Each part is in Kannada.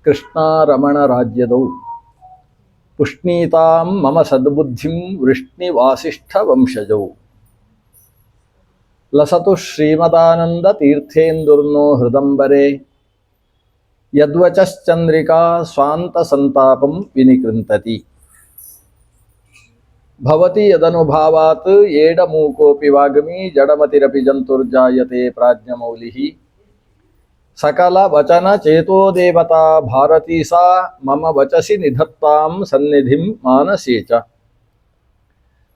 ಕೃಷ್ಣಾರಮಣ ರಾಜ್ಯದವು ಪುಷ್ಣೀತಾಂ ಮಮ ಸದ್ಬುದ್ಧಿಂ ವೃಷ್ಣಿವಾಸಿಷ್ಠ ವಂಶಜೌ ಲಸತು ಶ್ರೀಮದಾನಂದ ತೀರ್ಥೇಂದುರ್ನೋ ಹೃದಂಬರೆ ಯದ್ವಚಶ್ಚಂದ್ರಿಕಾ ಸ್ವಾಂತ ಸಂತಾಪಂ ವಿನಿಕೃಂತತಿ ಭವತಿ ಯದನುಭಾವಾತ್ ಏಡಮೂಕೋಪಿ ವಾಗ್ಮಿ ಜಡಮತಿರಪಿ ಜಂತುರ್ಜಾಯತೆ ಪ್ರಾಜ್ಞಮೌಲಿಃ ಸಕಲ ವಚನ ಚೇತೋ ದೇವತಾ ಭಾರತೀ ಸಾ ಮಮ ವಚಸಿ ನಿಧತ್ತಾಂ ಸನ್ನಿಧಿಂ ಮಾನಸೇ ಚ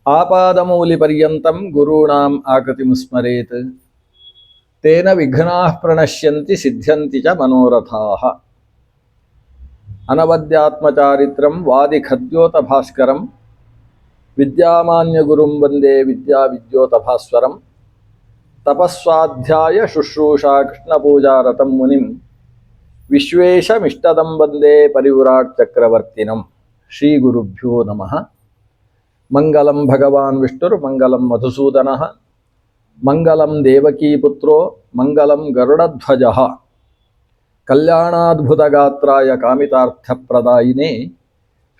ಆಪಾದಮೌಲಿ ಪರ್ಯಂತಂ ಗುರುಣಾಂ ಆಕೃತಿಂ ಸ್ಮರೇತ್ ತೇನ ವಿಘ್ನಾಃ ಪ್ರಣಶ್ಯಂತಿ ಸಿದ್ಧ್ಯಂತಿ ಚ ಮನೋರಥಾಃ ಅನವದ್ಯಾತ್ಮಚಾರಿತ್ರಂ ವಾದಿ ಖದ್ಯೋತ ಭಾಸ್ಕರಂ ವಿದ್ಯಾಮಾನ್ಯ ಗುರುಂ ವಂದೇ ವಿದ್ಯಾ ವಿದ್ಯೋತ ಭಾಸ್ವರಂ ತಪಸ್ವಾಧ್ಯಾಯ ಶುಶ್ರೂಷಾ ಕೃಷ್ಣಪೂಜಾರತಂ ಮುನಿಂ ವಿಶ್ವೇಶಮಿಷ್ಟದಂ ವಂದೇ ಪರಿವ್ರಾಟ್ ಚಕ್ರವರ್ತಿನಂ ಶ್ರೀ ಗುರುಭ್ಯೋ ನಮಃ. ಮಂಗಲಂ ಭಗವಾನ್ ವಿಷ್ಣುರ್ಮಂಗಲಂ ಮಧುಸೂದನಃ ಮಂಗಲಂ ದೇವಕೀಪುತ್ರೋ ಮಂಗಲಂ ಗರುಡಧ್ವಜಃ ಕಲ್ಯಾಣಾದ್ಭುತಗಾತ್ರಾಯ ಕಾಮಿತಾರ್ಥಪ್ರದಾಯಿನೇ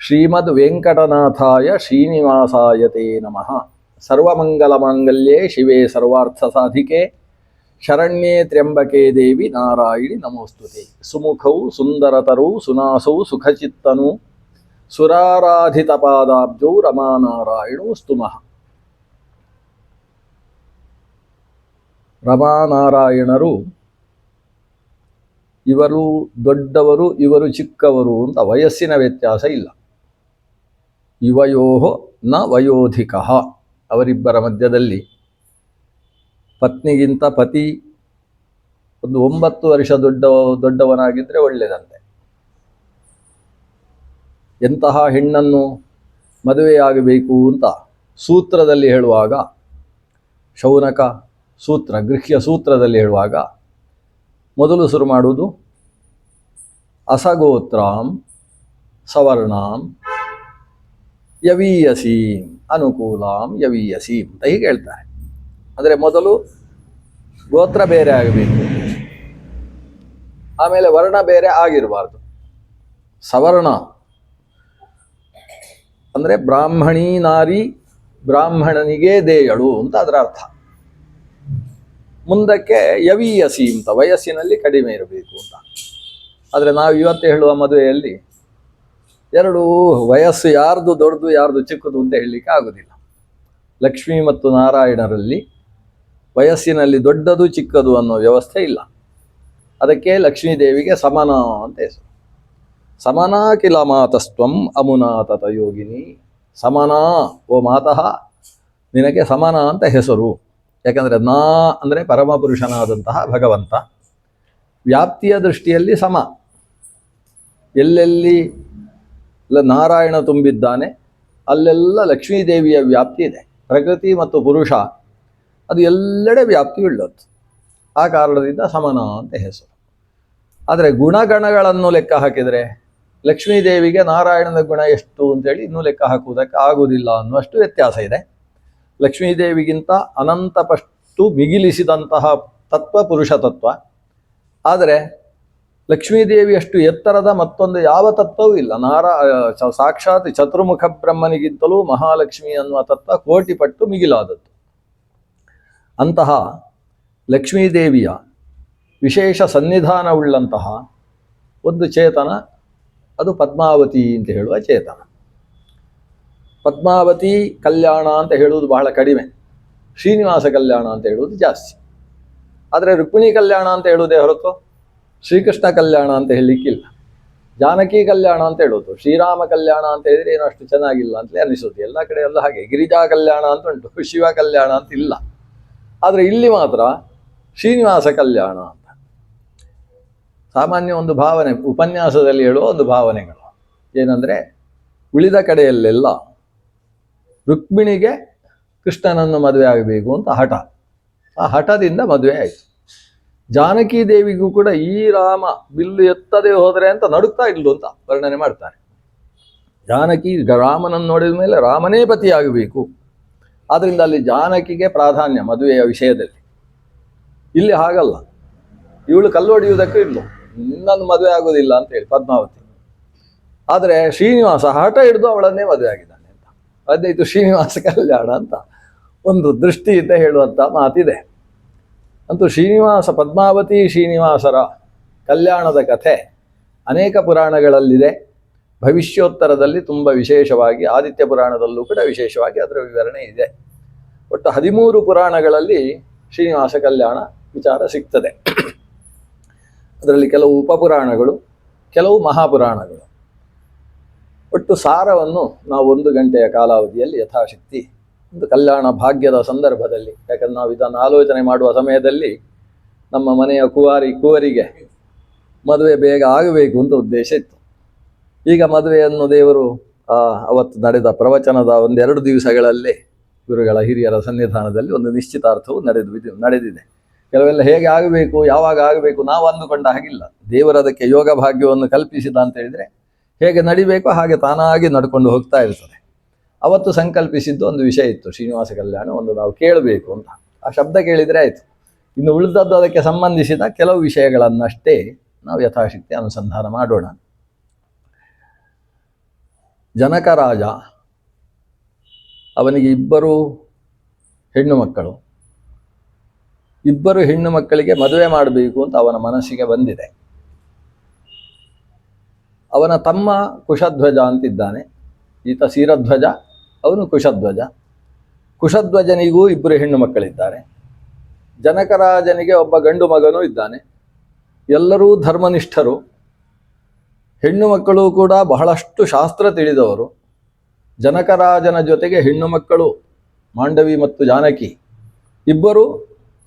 ಶ್ರೀಮದ್ ವೆಂಕಟನಾಥಾಯ ಶ್ರೀನಿವಾಸಾಯ ತೇ ನಮಃ. ಸರ್ವಮಂಗಲಮಾಂಗಲ್ಯೇ ಶಿವೆ ಸರ್ವಾರ್ಥಸಾಧಿಕೆ ಶರಣ್ಯೇ ತ್ರ್ಯಂಬಕೆ ದೇವಿ ನಾರಾಯಣಿ ನಮೋಸ್ತುತೆ. ಸುಮುಖೌ ಸುಂದರತರೌ ಸುನಾಸೌ ಸುಖಚಿತ್ತನು ಸುರಾರಾಧಿತಪಾದಾಬ್ಜೌ ರಮಾನಾರಾಯಣೋ ಸ್ತುಮಃ. ರಮಾನಾರಾಯಣರು ಇವರು ದೊಡ್ಡವರು ಇವರು ಚಿಕ್ಕವರು ಅಂತ ವಯಸ್ಸಿನ ವ್ಯತ್ಯಾಸ ಇಲ್ಲ. ಯುವಯೋಃ ನ ವಯೋಧಿಕಃ. ಅವರಿಬ್ಬರ ಮಧ್ಯದಲ್ಲಿ ಪತ್ನಿಗಿಂತ ಪತಿ ಒಂದು 9 ವರ್ಷ ದೊಡ್ಡವನಾಗಿದ್ದರೆ ಒಳ್ಳೆಯದಂತೆ. ಎಂತಹ ಹೆಣ್ಣನ್ನು ಮದುವೆಯಾಗಬೇಕು ಅಂತ ಸೂತ್ರದಲ್ಲಿ ಹೇಳುವಾಗ, ಶೌನಕ ಸೂತ್ರ ಗೃಹ್ಯ ಸೂತ್ರದಲ್ಲಿ ಹೇಳುವಾಗ ಮೊದಲು ಶುರು ಮಾಡುವುದು ಅಸಗೋತ್ರಾಂ ಸವರ್ಣಾಂ ಯವೀಯಸೀಂ ಅನುಕೂಲಾಂ ಯವೀಯಸೀಂ ಅಂತ ಹೀಗೆ ಹೇಳ್ತಾರೆ. ಅಂದರೆ ಮೊದಲು ಗೋತ್ರ ಬೇರೆ ಆಗಬೇಕು, ಆಮೇಲೆ ವರ್ಣ ಬೇರೆ ಆಗಿರಬಾರ್ದು. ಸವರ್ಣ ಅಂದರೆ ಬ್ರಾಹ್ಮಣೀ ನಾರಿ ಬ್ರಾಹ್ಮಣನಿಗೆ ದೇಯಳು ಅಂತ ಅದರ ಅರ್ಥ. ಮುಂದಕ್ಕೆ ಯವೀಯಸಿ ಅಂತ ವಯಸ್ಸಿನಲ್ಲಿ ಕಡಿಮೆ ಇರಬೇಕು ಅಂತ. ಆದರೆ ನಾವು ಇವತ್ತು ಹೇಳುವ ಮದುವೆಯಲ್ಲಿ ಎರಡೂ ವಯಸ್ಸು ಯಾರ್ದು ದೊಡ್ಡದು ಯಾರ್ದು ಚಿಕ್ಕದು ಅಂತ ಹೇಳಲಿಕ್ಕೆ ಆಗೋದಿಲ್ಲ. ಲಕ್ಷ್ಮೀ ಮತ್ತು ನಾರಾಯಣರಲ್ಲಿ ವಯಸ್ಸಿನಲ್ಲಿ ದೊಡ್ಡದು ಚಿಕ್ಕದು ಅನ್ನೋ ವ್ಯವಸ್ಥೆ ಇಲ್ಲ. ಅದಕ್ಕೆ ಲಕ್ಷ್ಮೀದೇವಿಗೆ ಸಮನ ಅಂತ ಹೆಸರು. ಸಮನಾ ಕಿಲ ಮಾತಸ್ತ್ವಂ ಅಮುನಾ ತತ ಯೋಗಿನಿ. ಸಮನಾ ಓ ಮಾತಃ, ನಿನಗೆ ಸಮನ ಅಂತ ಹೆಸರು. ಯಾಕಂದರೆ ನಾ ಅಂದರೆ ಪರಮಪುರುಷನಾದಂತಹ ಭಗವಂತ. ವ್ಯಾಪ್ತಿಯ ದೃಷ್ಟಿಯಲ್ಲಿ ಸಮ. ಎಲ್ಲೆಲ್ಲಿ ನಾರಾಯಣ ತುಂಬಿದ್ದಾನೆ ಅಲ್ಲೆಲ್ಲ ಲಕ್ಷ್ಮೀದೇವಿಯ ವ್ಯಾಪ್ತಿ ಇದೆ. ಪ್ರಕೃತಿ ಮತ್ತು ಪುರುಷ ಅದು ಎಲ್ಲೆಡೆ ವ್ಯಾಪ್ತಿ ಉಳ್ಳದ್ದು. ಆ ಕಾರಣದಿಂದ ಸಮನ ಅಂತ ಹೆಸರು. ಆದರೆ ಗುಣಗಣಗಳನ್ನು ಲೆಕ್ಕ ಹಾಕಿದರೆ ಲಕ್ಷ್ಮೀದೇವಿಗೆ ನಾರಾಯಣನ ಗುಣ ಎಷ್ಟು ಅಂತೇಳಿ ಇನ್ನೂ ಲೆಕ್ಕ ಹಾಕುವುದಕ್ಕೆ ಆಗುವುದಿಲ್ಲ ಅನ್ನುವಷ್ಟು ವ್ಯತ್ಯಾಸ ಇದೆ. ಲಕ್ಷ್ಮೀದೇವಿಗಿಂತ ಅನಂತಪಷ್ಟು ಮಿಗಿಲಿಸಿದಂತಹ ತತ್ವ ಪುರುಷ ತತ್ವ. ಆದರೆ ಲಕ್ಷ್ಮೀದೇವಿಯಷ್ಟು ಎತ್ತರದ ಮತ್ತೊಂದು ಯಾವ ತತ್ವವೂ ಇಲ್ಲ. ಸಾಕ್ಷಾತ್ ಚತುರ್ಮುಖ ಬ್ರಹ್ಮನಿಗಿಂತಲೂ ಮಹಾಲಕ್ಷ್ಮಿ ಅನ್ನುವ ತತ್ವ ಕೋಟಿಪಟ್ಟು ಮಿಗಿಲಾದದ್ದು. ಅಂತಹ ಲಕ್ಷ್ಮೀದೇವಿಯ ವಿಶೇಷ ಸನ್ನಿಧಾನವುಳ್ಳಂತಹ ಒಂದು ಚೇತನ ಅದು ಪದ್ಮಾವತಿ ಅಂತ ಹೇಳುವ ಚೇತನ. ಪದ್ಮಾವತಿ ಕಲ್ಯಾಣ ಅಂತ ಹೇಳುವುದು ಬಹಳ ಕಡಿಮೆ, ಶ್ರೀನಿವಾಸ ಕಲ್ಯಾಣ ಅಂತ ಹೇಳುವುದು ಜಾಸ್ತಿ. ಆದರೆ ರುಕ್ಮಿಣಿ ಕಲ್ಯಾಣ ಅಂತ ಹೇಳುವುದೇ ಹೊರತು ಶ್ರೀಕೃಷ್ಣ ಕಲ್ಯಾಣ ಅಂತ ಹೇಳಲಿಕ್ಕಿಲ್ಲ. ಜಾನಕಿ ಕಲ್ಯಾಣ ಅಂತ ಹೇಳೋದು, ಶ್ರೀರಾಮ ಕಲ್ಯಾಣ ಅಂತ ಹೇಳಿದರೆ ಏನೋ ಅಷ್ಟು ಚೆನ್ನಾಗಿಲ್ಲ ಅಂತಲೇ ಅನಿಸೋದು. ಎಲ್ಲ ಕಡೆ ಎಲ್ಲ ಹಾಗೆ. ಗಿರಿಜಾ ಕಲ್ಯಾಣ ಅಂತ ಉಂಟು, ಶಿವ ಕಲ್ಯಾಣ ಅಂತ ಇಲ್ಲ. ಆದರೆ ಇಲ್ಲಿ ಮಾತ್ರ ಶ್ರೀನಿವಾಸ ಕಲ್ಯಾಣ ಅಂತ ಸಾಮಾನ್ಯ ಒಂದು ಭಾವನೆ, ಉಪನ್ಯಾಸದಲ್ಲಿ ಹೇಳುವ ಒಂದು ಭಾವನೆಗಳು ಏನಂದರೆ, ಉಳಿದ ಕಡೆಯಲ್ಲೆಲ್ಲ ರುಕ್ಮಿಣಿಗೆ ಕೃಷ್ಣನನ್ನು ಮದುವೆ ಆಗಬೇಕು ಅಂತ ಹಠ. ಆ ಹಠದಿಂದ ಮದುವೆ ಆಯಿತು. ಜಾನಕಿ ದೇವಿಗೂ ಕೂಡ ಈ ರಾಮ ಬಿಲ್ಲು ಎತ್ತದೇ ಹೋದರೆ ಅಂತ ನಡುಕ್ತಾ ಇದ್ಲು ಅಂತ ವರ್ಣನೆ ಮಾಡ್ತಾರೆ. ಜಾನಕಿ ರಾಮನನ್ನು ನೋಡಿದ ಮೇಲೆ ರಾಮನೇ ಪತಿಯಾಗಬೇಕು. ಆದ್ದರಿಂದ ಅಲ್ಲಿ ಜಾನಕಿಗೆ ಪ್ರಾಧಾನ್ಯ ಮದುವೆಯ ವಿಷಯದಲ್ಲಿ. ಇಲ್ಲಿ ಹಾಗಲ್ಲ. ಇವಳು ಕಲ್ಲು ಹೊಡೆಯುವುದಕ್ಕೂ ಇದ್ಲು. ನಿನ್ನನ್ನು ಮದುವೆ ಆಗೋದಿಲ್ಲ ಅಂತ ಹೇಳಿ ಪದ್ಮಾವತಿ. ಆದರೆ ಶ್ರೀನಿವಾಸ ಹಠ ಹಿಡಿದು ಅವಳನ್ನೇ ಮದುವೆ ಆಗಿದ್ದಾನೆ ಅಂತ. ಅದೇ ಇದು ಶ್ರೀನಿವಾಸ ಕಲ್ಯಾಣ ಅಂತ ಒಂದು ದೃಷ್ಟಿಯಿಂದ ಹೇಳುವಂಥ ಮಾತಿದೆ. ಅಂತೂ ಪದ್ಮಾವತಿ ಶ್ರೀನಿವಾಸರ ಕಲ್ಯಾಣದ ಕಥೆ ಅನೇಕ ಪುರಾಣಗಳಲ್ಲಿದೆ. ಭವಿಷ್ಯೋತ್ತರದಲ್ಲಿ ತುಂಬ ವಿಶೇಷವಾಗಿ ಆದಿತ್ಯ ಪುರಾಣದಲ್ಲೂ ಕೂಡ ವಿಶೇಷವಾಗಿ ಅದರ ವಿವರಣೆ ಇದೆ. ಒಟ್ಟು 13 ಪುರಾಣಗಳಲ್ಲಿ ಶ್ರೀನಿವಾಸ ಕಲ್ಯಾಣ ವಿಚಾರ ಸಿಗ್ತದೆ. ಅದರಲ್ಲಿ ಕೆಲವು ಉಪಪುರಾಣಗಳು, ಕೆಲವು ಮಹಾಪುರಾಣಗಳು. ಒಟ್ಟು ಸಾರವನ್ನು ನಾವು 1 ಗಂಟೆಯ ಕಾಲಾವಧಿಯಲ್ಲಿ ಯಥಾಶಕ್ತಿ ಒಂದು ಕಲ್ಯಾಣ ಭಾಗ್ಯದ ಸಂದರ್ಭದಲ್ಲಿ, ಯಾಕಂದ್ರೆ ನಾವು ಇದನ್ನು ಆಲೋಚನೆ ಮಾಡುವ ಸಮಯದಲ್ಲಿ ನಮ್ಮ ಮನೆಯ ಕುವರಿಗೆ ಮದುವೆ ಬೇಗ ಆಗಬೇಕು ಅಂತ ಉದ್ದೇಶ ಇತ್ತು. ಈಗ ಮದುವೆಯನ್ನು ದೇವರು ಅವತ್ತು ನಡೆದ ಪ್ರವಚನದ 1-2 ದಿವಸಗಳಲ್ಲೇ ಗುರುಗಳ ಹಿರಿಯರ ಸನ್ನಿಧಾನದಲ್ಲಿ ಒಂದು ನಿಶ್ಚಿತಾರ್ಥವು ನಡೆದಿದೆ. ಕೆಲವೆಲ್ಲ ಹೇಗೆ ಆಗಬೇಕು, ಯಾವಾಗ ಆಗಬೇಕು ನಾವು ಅಂದುಕೊಂಡ ಹಾಗಿಲ್ಲ. ದೇವರು ಅದಕ್ಕೆ ಯೋಗ ಭಾಗ್ಯವನ್ನು ಕಲ್ಪಿಸಿದ ಅಂತ ಹೇಳಿದರೆ ಹೇಗೆ ನಡಿಬೇಕೋ ಹಾಗೆ ತಾನಾಗಿ ನಡ್ಕೊಂಡು ಹೋಗ್ತಾ ಇರ್ತದೆ. ಅವತ್ತು ಸಂಕಲ್ಪಿಸಿದ್ದು ಒಂದು ವಿಷಯ ಇತ್ತು, ಶ್ರೀನಿವಾಸ ಕಲ್ಯಾಣ ಒಂದು ನಾವು ಕೇಳಬೇಕು ಅಂತ. ಆ ಶಬ್ದ ಕೇಳಿದರೆ ಆಯಿತು. ಇನ್ನು ಉಳಿದದ್ದು ಅದಕ್ಕೆ ಸಂಬಂಧಿಸಿದ ಕೆಲವು ವಿಷಯಗಳನ್ನಷ್ಟೇ ನಾವು ಯಥಾಶಕ್ತಿ ಅನುಸಂಧಾನ ಮಾಡೋಣ. ಜನಕ ರಾಜ, ಅವನಿಗೆ 2 ಹೆಣ್ಣು ಮಕ್ಕಳು. 2 ಹೆಣ್ಣು ಮಕ್ಕಳಿಗೆ ಮದುವೆ ಮಾಡಬೇಕು ಅಂತ ಅವನ ಮನಸ್ಸಿಗೆ ಬಂದಿದೆ. ಅವನ ತಮ್ಮ ಕುಶಧ್ವಜ ಅಂತಿದ್ದಾನೆ, ಈತ ಕ್ಷೀರಧ್ವಜ, ಅವನು ಕುಶಧ್ವಜ. ಕುಶಧ್ವಜನಿಗೂ 2 ಹೆಣ್ಣು ಮಕ್ಕಳಿದ್ದಾರೆ. ಜನಕರಾಜನಿಗೆ ಒಬ್ಬ ಗಂಡು ಮಗನೂ ಇದ್ದಾನೆ. ಎಲ್ಲರೂ ಧರ್ಮನಿಷ್ಠರು. ಹೆಣ್ಣು ಮಕ್ಕಳು ಕೂಡ ಬಹಳಷ್ಟು ಶಾಸ್ತ್ರ ತಿಳಿದವರು. ಜನಕರಾಜನ ಜೊತೆಗೆ ಹೆಣ್ಣು ಮಕ್ಕಳು ಮಾಂಡವಿ ಮತ್ತು ಜಾನಕಿ ಇಬ್ಬರು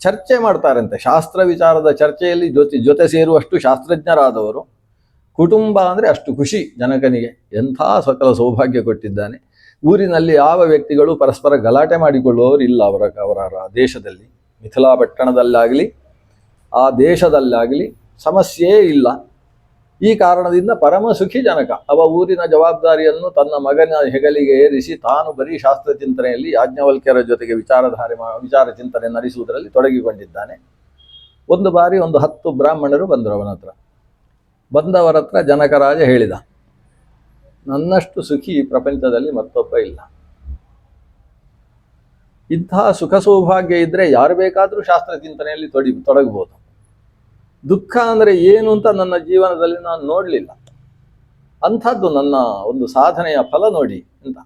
ಚರ್ಚೆ ಮಾಡ್ತಾರಂತೆ. ಶಾಸ್ತ್ರ ವಿಚಾರದ ಚರ್ಚೆಯಲ್ಲಿ ಜೊತೆ ಸೇರುವಷ್ಟು ಶಾಸ್ತ್ರಜ್ಞರಾದವರು. ಕುಟುಂಬ ಅಂದರೆ ಅಷ್ಟು ಖುಷಿ ಜನಕನಿಗೆ. ಎಂಥ ಸಕಲ ಸೌಭಾಗ್ಯ ಕೊಟ್ಟಿದ್ದಾನೆ. ಊರಿನಲ್ಲಿ ಯಾವ ವ್ಯಕ್ತಿಗಳು ಪರಸ್ಪರ ಗಲಾಟೆ ಮಾಡಿಕೊಳ್ಳುವವರು ಇಲ್ಲ ಅವರ ದೇಶದಲ್ಲಿ. ಮಿಥಿಲಾ ಪಟ್ಟಣದಲ್ಲಾಗಲಿ ಆ ದೇಶದಲ್ಲಾಗಲಿ ಸಮಸ್ಯೆಯೇ ಇಲ್ಲ. ಈ ಕಾರಣದಿಂದ ಪರಮ ಸುಖಿ ಜನಕ. ಅವ ಊರಿನ ಜವಾಬ್ದಾರಿಯನ್ನು ತನ್ನ ಮಗನ ಹೆಗಲಿಗೆ ಏರಿಸಿ ತಾನು ಬರೀ ಶಾಸ್ತ್ರ ಚಿಂತನೆಯಲ್ಲಿ ಯಾಜ್ಞವಲ್ಕ್ಯರ ಜೊತೆಗೆ ವಿಚಾರ ಚಿಂತನೆ ನಡೆಸುವುದರಲ್ಲಿ ತೊಡಗಿಕೊಂಡಿದ್ದಾನೆ. ಒಂದು ಬಾರಿ 10 ಬ್ರಾಹ್ಮಣರು ಬಂದರು ಅವನ ಹತ್ರ. ಬಂದವರ ಹತ್ರ ಜನಕರಾಜ ಹೇಳಿದ, ನನ್ನಷ್ಟು ಸುಖಿ ಈ ಪ್ರಪಂಚದಲ್ಲಿ ಮತ್ತೊಬ್ಬ ಇಲ್ಲ. ಇಂತಹ ಸುಖ ಸೌಭಾಗ್ಯ ಇದ್ದರೆ ಯಾರು ಬೇಕಾದರೂ ಶಾಸ್ತ್ರ ಚಿಂತನೆಯಲ್ಲಿ ತೊಡಗಬಹುದು. ದುಃಖ ಅಂದರೆ ಏನು ಅಂತ ನನ್ನ ಜೀವನದಲ್ಲಿ ನಾನು ನೋಡಲಿಲ್ಲ. ಅಂಥದ್ದು ನನ್ನ ಒಂದು ಸಾಧನೆಯ ಫಲ ನೋಡಿ ಅಂತ.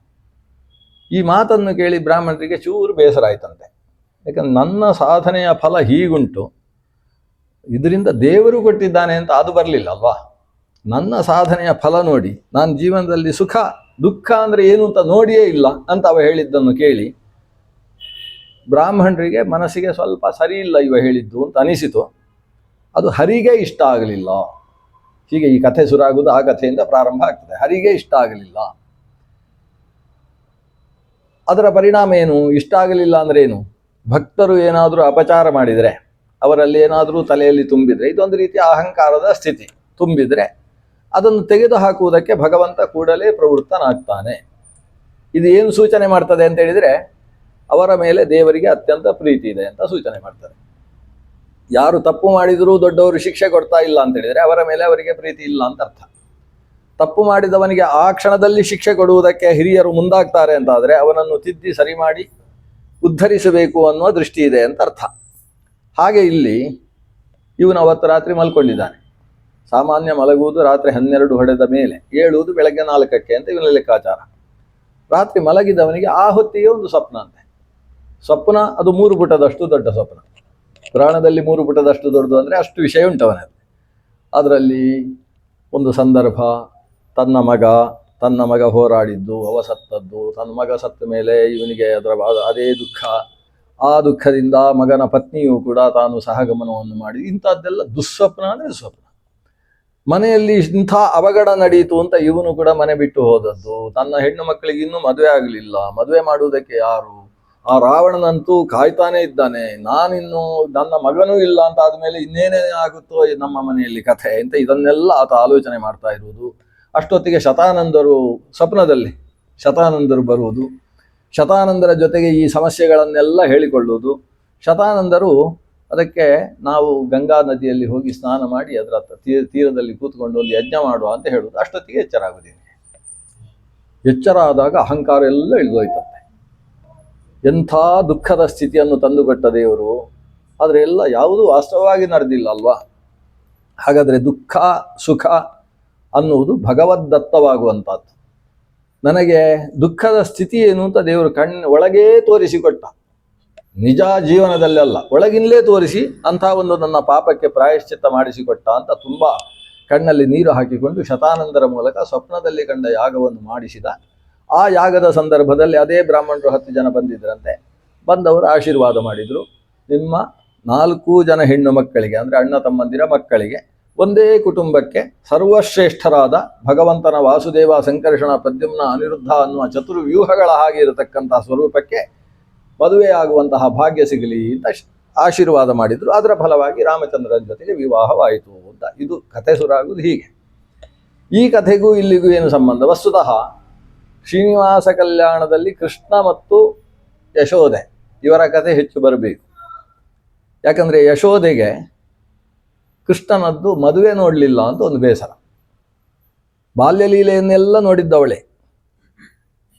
ಈ ಮಾತನ್ನು ಕೇಳಿ ಬ್ರಾಹ್ಮಣರಿಗೆ ಚೂರು ಬೇಸರ ಆಯ್ತಂತೆ. ಯಾಕಂದ್ರೆ ನನ್ನ ಸಾಧನೆಯ ಫಲ ಹೀಗುಂಟು, ಇದರಿಂದ ದೇವರು ಕೊಟ್ಟಿದ್ದಾನೆ ಅಂತ ಅದು ಬರಲಿಲ್ಲ ಅಲ್ವಾ. ನನ್ನ ಸಾಧನೆಯ ಫಲ ನೋಡಿ ನಾನು ಜೀವನದಲ್ಲಿ ದುಃಖ ಅಂದರೆ ಏನು ಅಂತ ನೋಡಿಯೇ ಇಲ್ಲ ಅಂತ ಅವ ಹೇಳಿದ್ದನ್ನು ಕೇಳಿ ಬ್ರಾಹ್ಮಣರಿಗೆ ಮನಸ್ಸಿಗೆ ಸ್ವಲ್ಪ ಸರಿ ಇಲ್ಲ ಇವ ಹೇಳಿದ್ದು ಅಂತ ಅನಿಸಿತು. ಅದು ಹರಿಗೆ ಇಷ್ಟ ಆಗಲಿಲ್ಲ. ಹೀಗೆ ಈ ಕಥೆ ಶುರುವಾಗುವುದು ಆ ಕಥೆಯಿಂದ ಪ್ರಾರಂಭ ಆಗ್ತದೆ. ಹರಿಗೆ ಇಷ್ಟ ಆಗಲಿಲ್ಲ. ಅದರ ಪರಿಣಾಮ ಏನು? ಇಷ್ಟ ಆಗಲಿಲ್ಲ ಅಂದ್ರೆ ಏನು? ಭಕ್ತರು ಏನಾದರೂ ಅಪಚಾರ ಮಾಡಿದರೆ, ಅವರಲ್ಲಿ ಏನಾದರೂ ತಲೆಯಲ್ಲಿ ತುಂಬಿದರೆ, ಇದೊಂದು ರೀತಿಯ ಅಹಂಕಾರದ ಸ್ಥಿತಿ ತುಂಬಿದರೆ ಅದನ್ನು ತೆಗೆದು ಹಾಕುವುದಕ್ಕೆ ಭಗವಂತ ಕೂಡಲೇ ಪ್ರವೃತ್ತನಾಗ್ತಾನೆ. ಇದು ಏನು ಸೂಚನೆ ಮಾಡ್ತದೆ ಅಂತ ಹೇಳಿದರೆ, ಅವರ ಮೇಲೆ ದೇವರಿಗೆ ಅತ್ಯಂತ ಪ್ರೀತಿ ಇದೆ ಅಂತ ಸೂಚನೆ ಮಾಡ್ತಾರೆ. ಯಾರು ತಪ್ಪು ಮಾಡಿದರೂ ದೊಡ್ಡವರು ಶಿಕ್ಷೆ ಕೊಡ್ತಾ ಇಲ್ಲ ಅಂತ ಹೇಳಿದರೆ ಅವರ ಮೇಲೆ ಅವರಿಗೆ ಪ್ರೀತಿ ಇಲ್ಲ ಅಂತ ಅರ್ಥ. ತಪ್ಪು ಮಾಡಿದವನಿಗೆ ಆ ಕ್ಷಣದಲ್ಲಿ ಶಿಕ್ಷೆ ಕೊಡುವುದಕ್ಕೆ ಹಿರಿಯರು ಮುಂದಾಗ್ತಾರೆ ಅಂತಾದರೆ ಅವನನ್ನು ತಿದ್ದಿ ಸರಿ ಮಾಡಿ ಉದ್ಧರಿಸಬೇಕು ಅನ್ನುವ ದೃಷ್ಟಿ ಇದೆ ಅಂತ ಅರ್ಥ. ಹಾಗೆ ಇಲ್ಲಿ ಇವನು ಅವತ್ತು ರಾತ್ರಿ ಮಲ್ಕೊಂಡಿದ್ದಾನೆ. ಸಾಮಾನ್ಯ ಮಲಗುವುದು ರಾತ್ರಿ 12 ಹೊಡೆದ ಮೇಲೆ, ಏಳುವುದು ಬೆಳಗ್ಗೆ 4ಕ್ಕೆ ಅಂತ ಇವನ ಲೆಕ್ಕಾಚಾರ. ರಾತ್ರಿ ಮಲಗಿದವನಿಗೆ ಆ ಹೊತ್ತಿಗೆ ಒಂದು ಸ್ವಪ್ನ ಅಂತೆ. ಸ್ವಪ್ನ ಅದು 3 ಪುಟದಷ್ಟು ದೊಡ್ಡ ಸ್ವಪ್ನ. ಪುರಾಣದಲ್ಲಿ 3 ಪುಟದಷ್ಟು ದೊಡ್ಡದು ಅಂದರೆ ಅಷ್ಟು ವಿಷಯ ಉಂಟವನಲ್ಲಿ. ಅದರಲ್ಲಿ ಒಂದು ಸಂದರ್ಭ, ತನ್ನ ಮಗ ಹೋರಾಡಿದ್ದು, ಅವ ಸತ್ತದ್ದು, ತನ್ನ ಮಗ ಸತ್ತ ಮೇಲೆ ಇವನಿಗೆ ಅದೇ ದುಃಖ. ಆ ದುಃಖದಿಂದ ಮಗನ ಪತ್ನಿಯೂ ಕೂಡ ತಾನು ಸಹಗಮನವನ್ನು ಮಾಡಿ, ಇಂಥದ್ದೆಲ್ಲ ದುಸ್ವಪ್ನ ಅಂದರೆ ಸ್ವಪ್ನ. ಮನೆಯಲ್ಲಿ ಇಂಥ ಅವಘಡ ನಡೀತು ಅಂತ ಇವನು ಕೂಡ ಮನೆ ಬಿಟ್ಟು ಹೋದದ್ದು. ತನ್ನ ಹೆಣ್ಣು ಮಕ್ಕಳಿಗೆ ಇನ್ನೂ ಮದುವೆ ಆಗಲಿಲ್ಲ, ಮದುವೆ ಮಾಡುವುದಕ್ಕೆ ಯಾರು? ಆ ರಾವಣನಂತೂ ಕಾಯ್ತಾನೆ ಇದ್ದಾನೆ. ನಾನಿನ್ನು ನನ್ನ ಮಗನೂ ಇಲ್ಲ ಅಂತ ಆದಮೇಲೆ ಇನ್ನೇನೇ ಆಗುತ್ತೋ ನಮ್ಮ ಮನೆಯಲ್ಲಿ ಕಥೆ ಅಂತ ಇದನ್ನೆಲ್ಲ ಆತ ಆಲೋಚನೆ ಮಾಡ್ತಾ ಇರುವುದು. ಅಷ್ಟೊತ್ತಿಗೆ ಸ್ವಪ್ನದಲ್ಲಿ ಶತಾನಂದರು ಬರುವುದು. ಶತಾನಂದರ ಜೊತೆಗೆ ಈ ಸಮಸ್ಯೆಗಳನ್ನೆಲ್ಲ ಹೇಳಿಕೊಳ್ಳುವುದು. ಶತಾನಂದರು ಅದಕ್ಕೆ ನಾವು ಗಂಗಾ ನದಿಯಲ್ಲಿ ಹೋಗಿ ಸ್ನಾನ ಮಾಡಿ ಅದರ ತೀರದಲ್ಲಿ ಕೂತ್ಕೊಂಡು ಒಂದು ಯಜ್ಞ ಮಾಡುವ ಅಂತ ಹೇಳುವುದು. ಅಷ್ಟೊತ್ತಿಗೆ ಎಚ್ಚರ ಆಗುವುದಿಲ್ಲ. ಎಚ್ಚರ ಆದಾಗ ಅಹಂಕಾರ ಎಲ್ಲ ಇಳಿದೋಯ್ತಂತೆ. ಎಂಥ ದುಃಖದ ಸ್ಥಿತಿಯನ್ನು ತಂದುಕೊಟ್ಟ ದೇವರು, ಆದರೆ ಎಲ್ಲ ಯಾವುದೂ ವಾಸ್ತವವಾಗಿ ನಡೆದಿಲ್ಲ ಅಲ್ವಾ? ಹಾಗಾದರೆ ದುಃಖ ಸುಖ ಅನ್ನುವುದು ಭಗವದ್ದತ್ತವಾಗುವಂಥದ್ದು. ನನಗೆ ದುಃಖದ ಸ್ಥಿತಿ ಏನು ಅಂತ ದೇವರು ಒಳಗೇ ತೋರಿಸಿಕೊಟ್ಟ. ನಿಜ ಜೀವನದಲ್ಲೆಲ್ಲ ಒಳಗಿನಲೇ ತೋರಿಸಿ ಅಂಥ ಒಂದು ನನ್ನ ಪಾಪಕ್ಕೆ ಪ್ರಾಯಶ್ಚಿತ್ತ ಮಾಡಿಸಿಕೊಟ್ಟ ಅಂತ ತುಂಬ ಕಣ್ಣಲ್ಲಿ ನೀರು ಹಾಕಿಕೊಂಡು ಶತಾನಂದರ ಮೂಲಕ ಸ್ವಪ್ನದಲ್ಲಿ ಕಂಡ ಯಾಗವನ್ನು ಮಾಡಿಸಿದ. ಆ ಯಾಗದ ಸಂದರ್ಭದಲ್ಲಿ ಅದೇ ಬ್ರಾಹ್ಮಣರು 10 ಜನ ಬಂದಿದ್ದರಂತೆ. ಬಂದವರು ಆಶೀರ್ವಾದ ಮಾಡಿದರು. ನಿಮ್ಮ 4 ಜನ ಹೆಣ್ಣು ಮಕ್ಕಳಿಗೆ, ಅಂದರೆ ಅಣ್ಣ ತಮ್ಮಂದಿರ ಮಕ್ಕಳಿಗೆ, ಒಂದೇ ಕುಟುಂಬಕ್ಕೆ ಸರ್ವಶ್ರೇಷ್ಠರಾದ ಭಗವಂತನ ವಾಸುದೇವ, ಸಂಕರ್ಷಣ, ಪ್ರದ್ಯುಮ್ನ, ಅನಿರುದ್ಧ ಅನ್ನುವ ಚತುರ್ವ್ಯೂಹಗಳ ಹಾಗೆ ಇರತಕ್ಕಂಥ ಸ್ವರೂಪಕ್ಕೆ ಮದುವೆಯಾಗುವಂತಹ ಭಾಗ್ಯ ಸಿಗಲಿ ಅಂತ ಆಶೀರ್ವಾದ ಮಾಡಿದರು. ಅದರ ಫಲವಾಗಿ ರಾಮಚಂದ್ರನ ಜೊತೆಗೆ ವಿವಾಹವಾಯಿತು ಅಂತ. ಇದು ಕಥೆ ಶುರುವಾಗುವುದು ಹೀಗೆ. ಈ ಕಥೆಗೂ ಇಲ್ಲಿಗೂ ಏನು ಸಂಬಂಧ? ವಸ್ತುತಃ ಶ್ರೀನಿವಾಸ ಕಲ್ಯಾಣದಲ್ಲಿ ಕೃಷ್ಣ ಮತ್ತು ಯಶೋದೆ ಇವರ ಕಥೆ ಹೆಚ್ಚು ಬರಬೇಕು. ಯಾಕಂದರೆ ಯಶೋದೆಗೆ ಕೃಷ್ಣನದ್ದು ಮದುವೆ ನೋಡಲಿಲ್ಲ ಅಂತ ಒಂದು ಬೇಸರ. ಬಾಲ್ಯಲೀಲೆಯನ್ನೆಲ್ಲ ನೋಡಿದ್ದವಳೆ.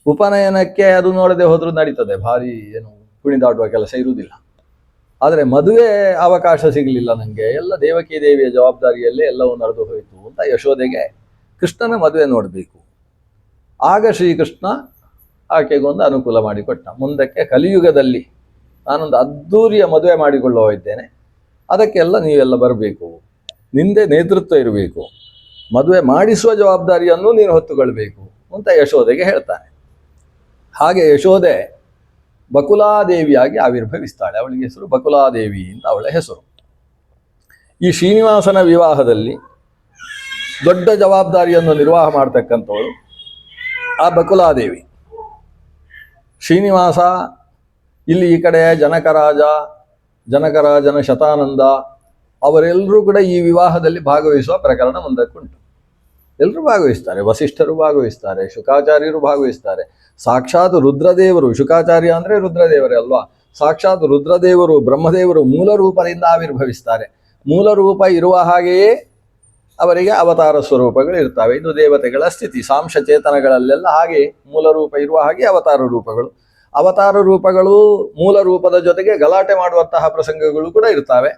ಉಪನಯನಕ್ಕೆ ಅದು ನೋಡದೆ ಹೋದರೂ ನಡೀತದೆ, ಭಾರಿ ಏನು ಕುಣಿದಾಡುವ ಕೆಲಸ ಇರುವುದಿಲ್ಲ. ಆದರೆ ಮದುವೆ ಅವಕಾಶ ಸಿಗಲಿಲ್ಲ ನನಗೆ, ಎಲ್ಲ ದೇವಕಿ ದೇವಿಯ ಜವಾಬ್ದಾರಿಯಲ್ಲೇ ಎಲ್ಲವೂ ನಡೆದು ಹೋಯಿತು ಅಂತ ಯಶೋದೆಗೆ ಕೃಷ್ಣನ ಮದುವೆ ನೋಡಬೇಕು. ಆಗ ಶ್ರೀಕೃಷ್ಣ ಆಕೆಗೊಂದು ಅನುಕೂಲ ಮಾಡಿಕೊಟ್ಟ. ಮುಂದಕ್ಕೆ ಕಲಿಯುಗದಲ್ಲಿ ನಾನೊಂದು ಅದ್ಧೂರಿಯ ಮದುವೆ ಮಾಡಿಕೊಳ್ಳುವ ಇದ್ದೇನೆ, ಅದಕ್ಕೆಲ್ಲ ನೀವೆಲ್ಲ ಬರಬೇಕು, ನಿಂದೆ ನೇತೃತ್ವ ಇರಬೇಕು, ಮದುವೆ ಮಾಡಿಸುವ ಜವಾಬ್ದಾರಿಯನ್ನು ನೀನು ಹೊತ್ತುಕೊಳ್ಬೇಕು ಅಂತ ಯಶೋದೆಗೆ ಹೇಳ್ತಾನೆ. ಹಾಗೆ ಯಶೋದೆ ಬಕುಲಾದೇವಿಯಾಗಿ ಆವಿರ್ಭವಿಸ್ತಾಳೆ. ಅವಳಿಗೆ ಹೆಸರು ಬಕುಲಾದೇವಿ ಅಂತ ಅವಳ ಹೆಸರು. ಈ ಶ್ರೀನಿವಾಸನ ವಿವಾಹದಲ್ಲಿ ದೊಡ್ಡ ಜವಾಬ್ದಾರಿಯನ್ನು ನಿರ್ವಾಹ ಮಾಡ್ತಕ್ಕಂಥವಳು ಆ ಬಕುಲಾದೇವಿ. ಶ್ರೀನಿವಾಸ ಇಲ್ಲಿ ಈ ಕಡೆ ಜನಕರಾಜನ ಶತಾನಂದ ಅವರೆಲ್ಲರೂ ಕೂಡ ಈ ವಿವಾಹದಲ್ಲಿ ಭಾಗವಹಿಸುವ ಪ್ರಕರಣ ಮುಂದಕ್ಕುಂಟು. ಎಲ್ಲರೂ ಭಾಗವಹಿಸ್ತಾರೆ. ವಸಿಷ್ಠರು ಭಾಗವಹಿಸ್ತಾರೆ, ಶುಕಾಚಾರ್ಯರು ಭಾಗವಹಿಸ್ತಾರೆ, ಸಾಕ್ಷಾತ್ ರುದ್ರದೇವರು, ಶುಕಾಚಾರ್ಯ ಅಂದರೆ ರುದ್ರದೇವರೇ ಅಲ್ವಾ, ಸಾಕ್ಷಾತ್ ರುದ್ರದೇವರು ಬ್ರಹ್ಮದೇವರು ಮೂಲ ರೂಪದಿಂದ ಆವಿರ್ಭವಿಸ್ತಾರೆ. ಮೂಲ ರೂಪ ಇರುವ ಹಾಗೆಯೇ ಅವರಿಗೆ ಅವತಾರ ಸ್ವರೂಪಗಳು ಇರ್ತವೆ. ಇದು ದೇವತೆಗಳ ಸ್ಥಿತಿ. ಸಾಂಶ ಚೇತನಗಳಲ್ಲೆಲ್ಲ ಹಾಗೆ ಮೂಲ ರೂಪ ಇರುವ ಹಾಗೆ ಅವತಾರ ರೂಪಗಳು. ಅವತಾರ ರೂಪಗಳು ಮೂಲ ರೂಪದ ಜೊತೆಗೆ ಗಲಾಟೆ ಮಾಡುವಂತಹ ಪ್ರಸಂಗಗಳು ಕೂಡ ಇರ್ತವೆ.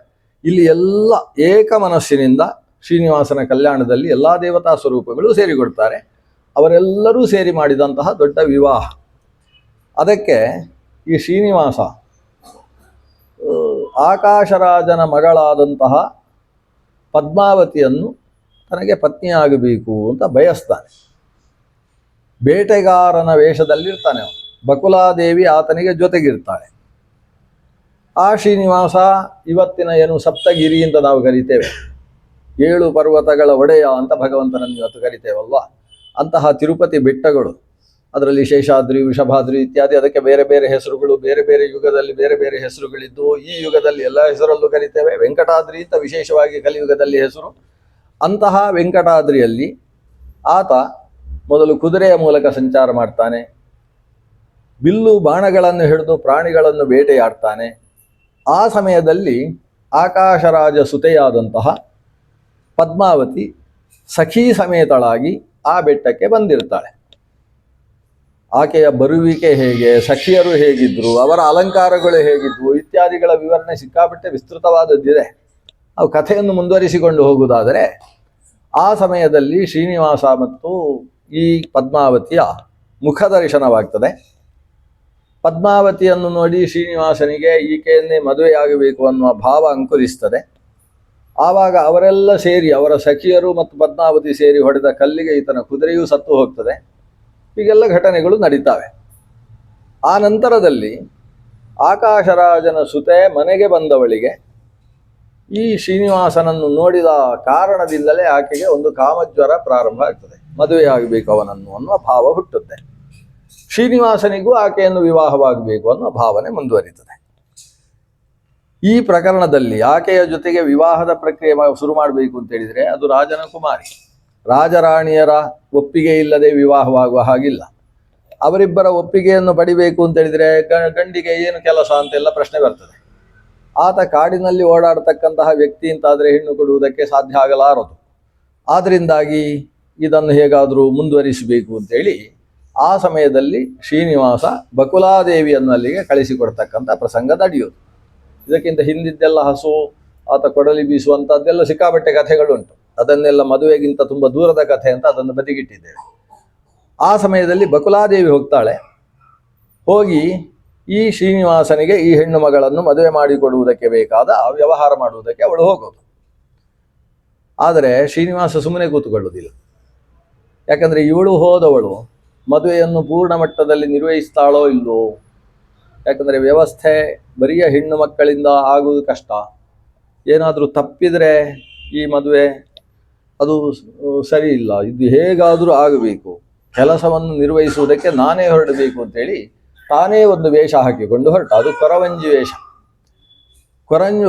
ಇಲ್ಲಿ ಎಲ್ಲ ಏಕ ಮನಸ್ಸಿನಿಂದ ಶ್ರೀನಿವಾಸನ ಕಲ್ಯಾಣದಲ್ಲಿ ಎಲ್ಲ ದೇವತಾ ಸ್ವರೂಪಗಳು ಸೇರಿಕೊಡ್ತಾರೆ. ಅವರೆಲ್ಲರೂ ಸೇರಿ ಮಾಡಿದಂತಹ ದೊಡ್ಡ ವಿವಾಹ. ಅದಕ್ಕೆ ಈ ಶ್ರೀನಿವಾಸ ಆಕಾಶರಾಜನ ಮಗಳಾದಂತಹ ಪದ್ಮಾವತಿಯನ್ನು ತನಗೆ ಪತ್ನಿಯಾಗಬೇಕು ಅಂತ ಬಯಸ್ತಾನೆ. ಬೇಟೆಗಾರನ ವೇಷದಲ್ಲಿರ್ತಾನೆ ಅವನು. ಬಕುಲಾದೇವಿ ಆತನಿಗೆ ಜೊತೆಗಿರ್ತಾಳೆ. ಆ ಶ್ರೀನಿವಾಸ ಇವತ್ತಿನ ಏನು ಸಪ್ತಗಿರಿ ಅಂತ ನಾವು ಕರಿತೇವೆ, 7 ಪರ್ವತಗಳ ಒಡೆಯ ಅಂತ ಭಗವಂತನನ್ನು ಇವತ್ತು ಕರಿತೇವಲ್ವಾ, ಅಂತಹ ತಿರುಪತಿ ಬೆಟ್ಟಗಳು, ಅದರಲ್ಲಿ ಶೇಷಾದ್ರಿ, ವೃಷಭಾದ್ರಿ ಇತ್ಯಾದಿ, ಅದಕ್ಕೆ ಬೇರೆ ಬೇರೆ ಹೆಸರುಗಳು, ಬೇರೆ ಬೇರೆ ಯುಗದಲ್ಲಿ ಬೇರೆ ಬೇರೆ ಹೆಸರುಗಳಿದ್ದು ಈ ಯುಗದಲ್ಲಿ ಎಲ್ಲ ಹೆಸರಲ್ಲೂ ಕರಿತೇವೆ. ವೆಂಕಟಾದ್ರಿ ಅಂತ ವಿಶೇಷವಾಗಿ ಕಲಿಯುಗದಲ್ಲಿ ಹೆಸರು. ಅಂತಹ ವೆಂಕಟಾದ್ರಿಯಲ್ಲಿ ಆತ ಮೊದಲು ಕುದುರೆಯ ಮೂಲಕ ಸಂಚಾರ ಮಾಡ್ತಾನೆ, ಬಿಲ್ಲು ಬಾಣಗಳನ್ನು ಹಿಡಿದು ಪ್ರಾಣಿಗಳನ್ನು ಬೇಟೆಯಾಡ್ತಾನೆ. ಆ ಸಮಯದಲ್ಲಿ ಆಕಾಶರಾಜ ಸುತೆಯಾದಂತಹ ಪದ್ಮಾವತಿ ಸಖೀ ಸಮೇತಳಾಗಿ ಆ ಬೆಟ್ಟಕ್ಕೆ ಬಂದಿರ್ತಾಳೆ. ಆಕೆಯ ಬರುವಿಕೆ ಹೇಗೆ, ಸಖಿಯರು ಹೇಗಿದ್ರು, ಅವರ ಅಲಂಕಾರಗಳು ಹೇಗಿದ್ವು ಇತ್ಯಾದಿಗಳ ವಿವರಣೆ ಸಿಕ್ಕಾಪಟ್ಟೆ ವಿಸ್ತೃತವಾದದ್ದಿದೆ. ಅವು ಕಥೆಯನ್ನು ಮುಂದುವರಿಸಿಕೊಂಡು ಹೋಗುವುದಾದರೆ, ಆ ಸಮಯದಲ್ಲಿ ಶ್ರೀನಿವಾಸ ಮತ್ತು ಈ ಪದ್ಮಾವತಿಯ ಮುಖದರ್ಶನವಾಗ್ತದೆ. ಪದ್ಮಾವತಿಯನ್ನು ನೋಡಿ ಶ್ರೀನಿವಾಸನಿಗೆ ಈಕೆಯನ್ನೇ ಮದುವೆಯಾಗಬೇಕು ಅನ್ನುವ ಭಾವ ಅಂಕುರಿಸ್ತದೆ. ಆವಾಗ ಅವರೆಲ್ಲ ಸೇರಿ, ಅವರ ಸಖಿಯರು ಮತ್ತು ಪದ್ಮಾವತಿ ಸೇರಿ ಹೊಡೆದ ಕಲ್ಲಿಗೆ ಈತನ ಕುದುರೆಯೂ ಸತ್ತು ಹೋಗ್ತದೆ. ಹೀಗೆಲ್ಲ ಘಟನೆಗಳು ನಡೀತಾವೆ. ಆ ನಂತರದಲ್ಲಿ ಆಕಾಶರಾಜನ ಸುತೆ ಮನೆಗೆ ಬಂದವಳಿಗೆ ಈ ಶ್ರೀನಿವಾಸನನ್ನು ನೋಡಿದ ಕಾರಣದಿಂದಲೇ ಆಕೆಗೆ ಒಂದು ಕಾಮಜ್ವರ ಪ್ರಾರಂಭ ಆಗ್ತದೆ. ಮದುವೆಯಾಗಬೇಕು ಅವನನ್ನು ಅನ್ನುವ ಭಾವ ಹುಟ್ಟುತ್ತೆ. ಶ್ರೀನಿವಾಸನಿಗೂ ಆಕೆಯನ್ನು ವಿವಾಹವಾಗಬೇಕು ಅನ್ನೋ ಭಾವನೆ ಮುಂದುವರಿತದೆ. ಈ ಪ್ರಕರಣದಲ್ಲಿ ಆಕೆಯ ಜೊತೆಗೆ ವಿವಾಹದ ಪ್ರಕ್ರಿಯೆ ಶುರು ಮಾಡಬೇಕು ಅಂತೇಳಿದರೆ ಅದು ರಾಜನ ಕುಮಾರಿ. ರಾಜರಾಣಿಯರ ಒಪ್ಪಿಗೆ ಇಲ್ಲದೆ ವಿವಾಹವಾಗುವ ಹಾಗಿಲ್ಲ. ಅವರಿಬ್ಬರ ಒಪ್ಪಿಗೆಯನ್ನು ಪಡಿಬೇಕು ಅಂತೇಳಿದರೆ ಗಂಡಿಗೆ ಏನು ಕೆಲಸ ಅಂತೆಲ್ಲ ಪ್ರಶ್ನೆ ಬರ್ತದೆ. ಆತ ಕಾಡಿನಲ್ಲಿ ಓಡಾಡತಕ್ಕಂತಹ ವ್ಯಕ್ತಿ ಅಂತಾದರೆ ಹೆಣ್ಣು ಕೊಡುವುದಕ್ಕೆ ಸಾಧ್ಯ ಆಗಲಾರದು. ಆದ್ದರಿಂದಾಗಿ ಇದನ್ನು ಹೇಗಾದರೂ ಮುಂದುವರಿಸಬೇಕು ಅಂತೇಳಿ ಆ ಸಮಯದಲ್ಲಿ ಶ್ರೀನಿವಾಸ ಬಕುಲಾದೇವಿಯನ್ನು ಅಲ್ಲಿಗೆ ಕಳಿಸಿಕೊಡ್ತಕ್ಕಂಥ ಪ್ರಸಂಗ ನಡೆಯೋದು. ಇದಕ್ಕಿಂತ ಹಿಂದಿದ್ದೆಲ್ಲ ಹಸು, ಆತ ಕೊಡಲಿ ಬೀಸುವಂಥದ್ದೆಲ್ಲ ಸಿಕ್ಕಾಬಟ್ಟೆ ಕಥೆಗಳುಂಟು. ಅದನ್ನೆಲ್ಲ ಮದುವೆಗಿಂತ ತುಂಬ ದೂರದ ಕಥೆ ಅಂತ ಅದನ್ನು ಬದಿಗಿಟ್ಟಿದ್ದೇವೆ. ಆ ಸಮಯದಲ್ಲಿ ಬಕುಲಾದೇವಿ ಹೋಗ್ತಾಳೆ. ಹೋಗಿ ಈ ಶ್ರೀನಿವಾಸನಿಗೆ ಈ ಹೆಣ್ಣು ಮಗಳನ್ನು ಮದುವೆ ಮಾಡಿಕೊಡುವುದಕ್ಕೆ ಬೇಕಾದ ವ್ಯವಹಾರ ಮಾಡುವುದಕ್ಕೆ ಅವಳು ಹೋಗೋದು. ಆದರೆ ಶ್ರೀನಿವಾಸ ಸುಮ್ಮನೆ ಕೂತುಕೊಳ್ಳುವುದಿಲ್ಲ. ಯಾಕಂದರೆ ಇವಳು ಹೋದವಳು ಮದುವೆಯನ್ನು ಪೂರ್ಣ ಮಟ್ಟದಲ್ಲಿ ನಿರ್ವಹಿಸ್ತಾಳೋ ಇಲ್ಲವೋ. ಯಾಕಂದರೆ ವ್ಯವಸ್ಥೆ ಬರಿಯ ಹೆಣ್ಣು ಮಕ್ಕಳಿಂದ ಆಗುವುದು ಕಷ್ಟ. ಏನಾದರೂ ತಪ್ಪಿದರೆ ಈ ಮದುವೆ ಅದು ಸರಿ ಇಲ್ಲ. ಇದು ಹೇಗಾದರೂ ಆಗಬೇಕು, ಕೆಲಸವನ್ನು ನಿರ್ವಹಿಸುವುದಕ್ಕೆ ನಾನೇ ಹೊರಡಬೇಕು ಅಂತೇಳಿ ತಾನೇ ಒಂದು ವೇಷ ಹಾಕಿಕೊಂಡು ಹೊರಟ. ಅದು ಕೊರವಂಜಿ ವೇಷ.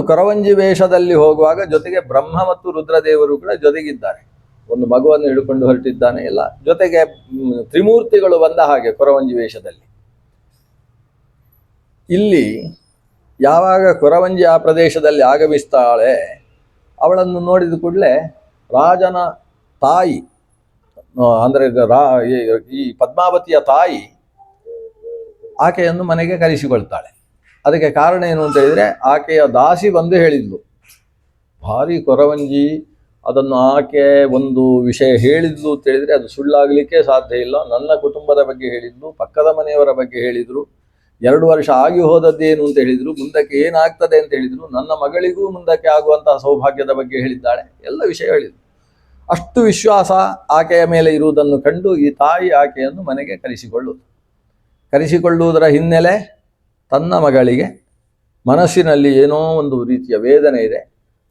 ಕೊರವಂಜಿ ವೇಷದಲ್ಲಿ ಹೋಗುವಾಗ ಜೊತೆಗೆ ಬ್ರಹ್ಮ ಮತ್ತು ರುದ್ರದೇವರು ಕೂಡ ಜೊತೆಗಿದ್ದಾರೆ. ಒಂದು ಮಗುವನ್ನು ಹಿಡ್ಕೊಂಡು ಹೊರಟಿದ್ದಾನೆ. ಎಲ್ಲ ಜೊತೆಗೆ ತ್ರಿಮೂರ್ತಿಗಳು ಬಂದ ಹಾಗೆ ಕೊರವಂಜಿ ವೇಷದಲ್ಲಿ. ಇಲ್ಲಿ ಯಾವಾಗ ಕೊರವಂಜಿ ಆ ಪ್ರದೇಶದಲ್ಲಿ ಆಗಮಿಸ್ತಾಳೆ, ಅವಳನ್ನು ನೋಡಿದ ಕೂಡಲೇ ರಾಜನ ತಾಯಿ ಅಂದರೆ ಈ ಪದ್ಮಾವತಿಯ ತಾಯಿ ಆಕೆಯನ್ನು ಮನೆಗೆ ಕರೆಸಿಕೊಳ್ತಾಳೆ. ಅದಕ್ಕೆ ಕಾರಣ ಏನು ಅಂತ ಹೇಳಿದರೆ, ಆಕೆಯ ದಾಸಿ ಬಂದು ಹೇಳಿದ್ಲು, ಭಾರಿ ಕೊರವಂಜಿ, ಅದನ್ನು ಆಕೆ ಒಂದು ವಿಷಯ ಹೇಳಿದ್ಲು ಅಂತ ಹೇಳಿದರೆ ಅದು ಸುಳ್ಳಾಗಲಿಕ್ಕೆ ಸಾಧ್ಯ ಇಲ್ಲ. ನನ್ನ ಕುಟುಂಬದ ಬಗ್ಗೆ ಹೇಳಿದ್ಲು, ಪಕ್ಕದ ಮನೆಯವರ ಬಗ್ಗೆ ಹೇಳಿದರು, 2 ವರ್ಷ ಆಗಿ ಹೋದದ್ದೇನು ಅಂತ ಹೇಳಿದರು, ಮುಂದಕ್ಕೆ ಏನಾಗ್ತದೆ ಅಂತ ಹೇಳಿದರು, ನನ್ನ ಮಗಳಿಗೂ ಮುಂದಕ್ಕೆ ಆಗುವಂತಹ ಸೌಭಾಗ್ಯದ ಬಗ್ಗೆ ಹೇಳಿದ್ದಾಳೆ, ಎಲ್ಲ ವಿಷಯ ಹೇಳಿದ್ರು. ಅಷ್ಟು ವಿಶ್ವಾಸ ಆಕೆಯ ಮೇಲೆ ಇರುವುದನ್ನು ಕಂಡು ಈ ತಾಯಿ ಆಕೆಯನ್ನು ಮನೆಗೆ ಕರೆಸಿಕೊಳ್ಳುವುದರ ಹಿನ್ನೆಲೆ, ತನ್ನ ಮಗಳಿಗೆ ಮನಸ್ಸಿನಲ್ಲಿ ಏನೋ ಒಂದು ರೀತಿಯ ವೇದನೆ ಇದೆ,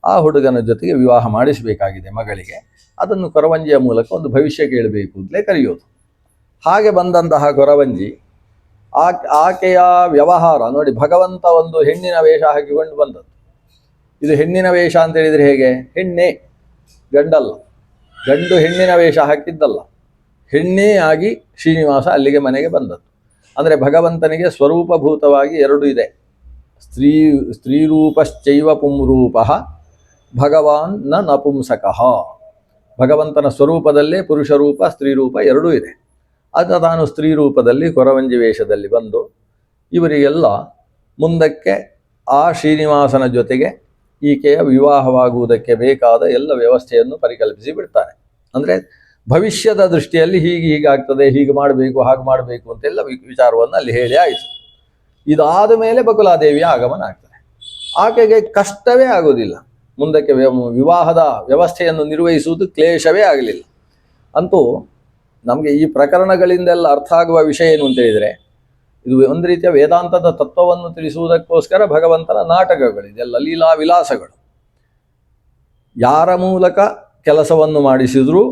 ಆ ಹುಡುಗನ ಜೊತೆಗೆ ವಿವಾಹ ಮಾಡಿಸಬೇಕಾಗಿದೆ ಮಗಳಿಗೆ, ಅದನ್ನು ಕೊರವಂಜಿಯ ಮೂಲಕ ಒಂದು ಭವಿಷ್ಯ ಕೇಳಬೇಕು ಅಂತಲೇ ಕರೆಯೋದು. ಹಾಗೆ ಬಂದಂತಹ ಕೊರವಂಜಿ ಆಕೆಯ ವ್ಯವಹಾರ ನೋಡಿ. ಭಗವಂತ ಒಂದು ಹೆಣ್ಣಿನ ವೇಷ ಹಾಕಿಕೊಂಡು ಬಂದದ್ದು. ಇದು ಹೆಣ್ಣಿನ ವೇಷ ಅಂತ ಹೇಳಿದರೆ ಹೇಗೆ? ಹೆಣ್ಣೆ, ಗಂಡಲ್ಲ. ಗಂಡು ಹೆಣ್ಣಿನ ವೇಷ ಹಾಕಿದ್ದಲ್ಲ, ಹೆಣ್ಣೇ ಆಗಿ ಶ್ರೀನಿವಾಸ ಅಲ್ಲಿಗೆ ಮನೆಗೆ ಬಂದದ್ದು. ಅಂದರೆ ಭಗವಂತನಿಗೆ ಸ್ವರೂಪಭೂತವಾಗಿ 2 ಇದೆ. ಸ್ತ್ರೀರೂಪಶ್ಚೈವ ಪುಂರೂಪ ಭಗವಾನ್ ನ ನಪುಂಸಕಃ. ಭಗವಂತನ ಸ್ವರೂಪದಲ್ಲೇ ಪುರುಷ ರೂಪ, ಸ್ತ್ರೀ ರೂಪ 2 ಇದೆ. ಅದು ತಾನು ಸ್ತ್ರೀ ರೂಪದಲ್ಲಿ ಕೊರವಂಜಿ ವೇಷದಲ್ಲಿ ಬಂದು ಇವರಿಗೆಲ್ಲ ಮುಂದಕ್ಕೆ ಆ ಶ್ರೀನಿವಾಸನ ಜೊತೆಗೆ ಈಕೆಯ ವಿವಾಹವಾಗುವುದಕ್ಕೆ ಬೇಕಾದ ಎಲ್ಲ ವ್ಯವಸ್ಥೆಯನ್ನು ಪರಿಕಲ್ಪಿಸಿ ಬಿಡ್ತಾರೆ. ಅಂದರೆ ಭವಿಷ್ಯದ ದೃಷ್ಟಿಯಲ್ಲಿ ಹೀಗಾಗ್ತದೆ, ಹೀಗೆ ಮಾಡಬೇಕು, ಹಾಗೆ ಮಾಡಬೇಕು ಅಂತೆಲ್ಲ ವಿಚಾರವನ್ನು ಅಲ್ಲಿ ಹೇಳಿ ಆಯಿತು. ಇದಾದ ಮೇಲೆ ಬಕುಲಾದೇವಿಯ ಆಗಮನ ಆಗ್ತದೆ. ಆಕೆಗೆ ಕಷ್ಟವೇ ಆಗೋದಿಲ್ಲ. ಮುಂದಕ್ಕೆ ವಿವಾಹದ ವ್ಯವಸ್ಥೆಯನ್ನು ನಿರ್ವಹಿಸುವುದು ಕ್ಲೇಶವೇ ಆಗಲಿಲ್ಲ. ಅಂತೂ ನಮಗೆ ಈ ಪ್ರಕರಣಗಳಿಂದೆಲ್ಲ ಅರ್ಥ ಆಗುವ ವಿಷಯ ಏನು ಅಂತ ಹೇಳಿದರೆ, ಇದು ಒಂದು ರೀತಿಯ ವೇದಾಂತದ ತತ್ವವನ್ನು ತಿಳಿಸುವುದಕ್ಕೋಸ್ಕರ ಭಗವಂತನ ನಾಟಕಗಳು, ಇದೆಲ್ಲ ಲೀಲಾ ವಿಲಾಸಗಳು. ಯಾರ ಮೂಲಕ ಕೆಲಸವನ್ನು ಮಾಡಿಸಿದರೂ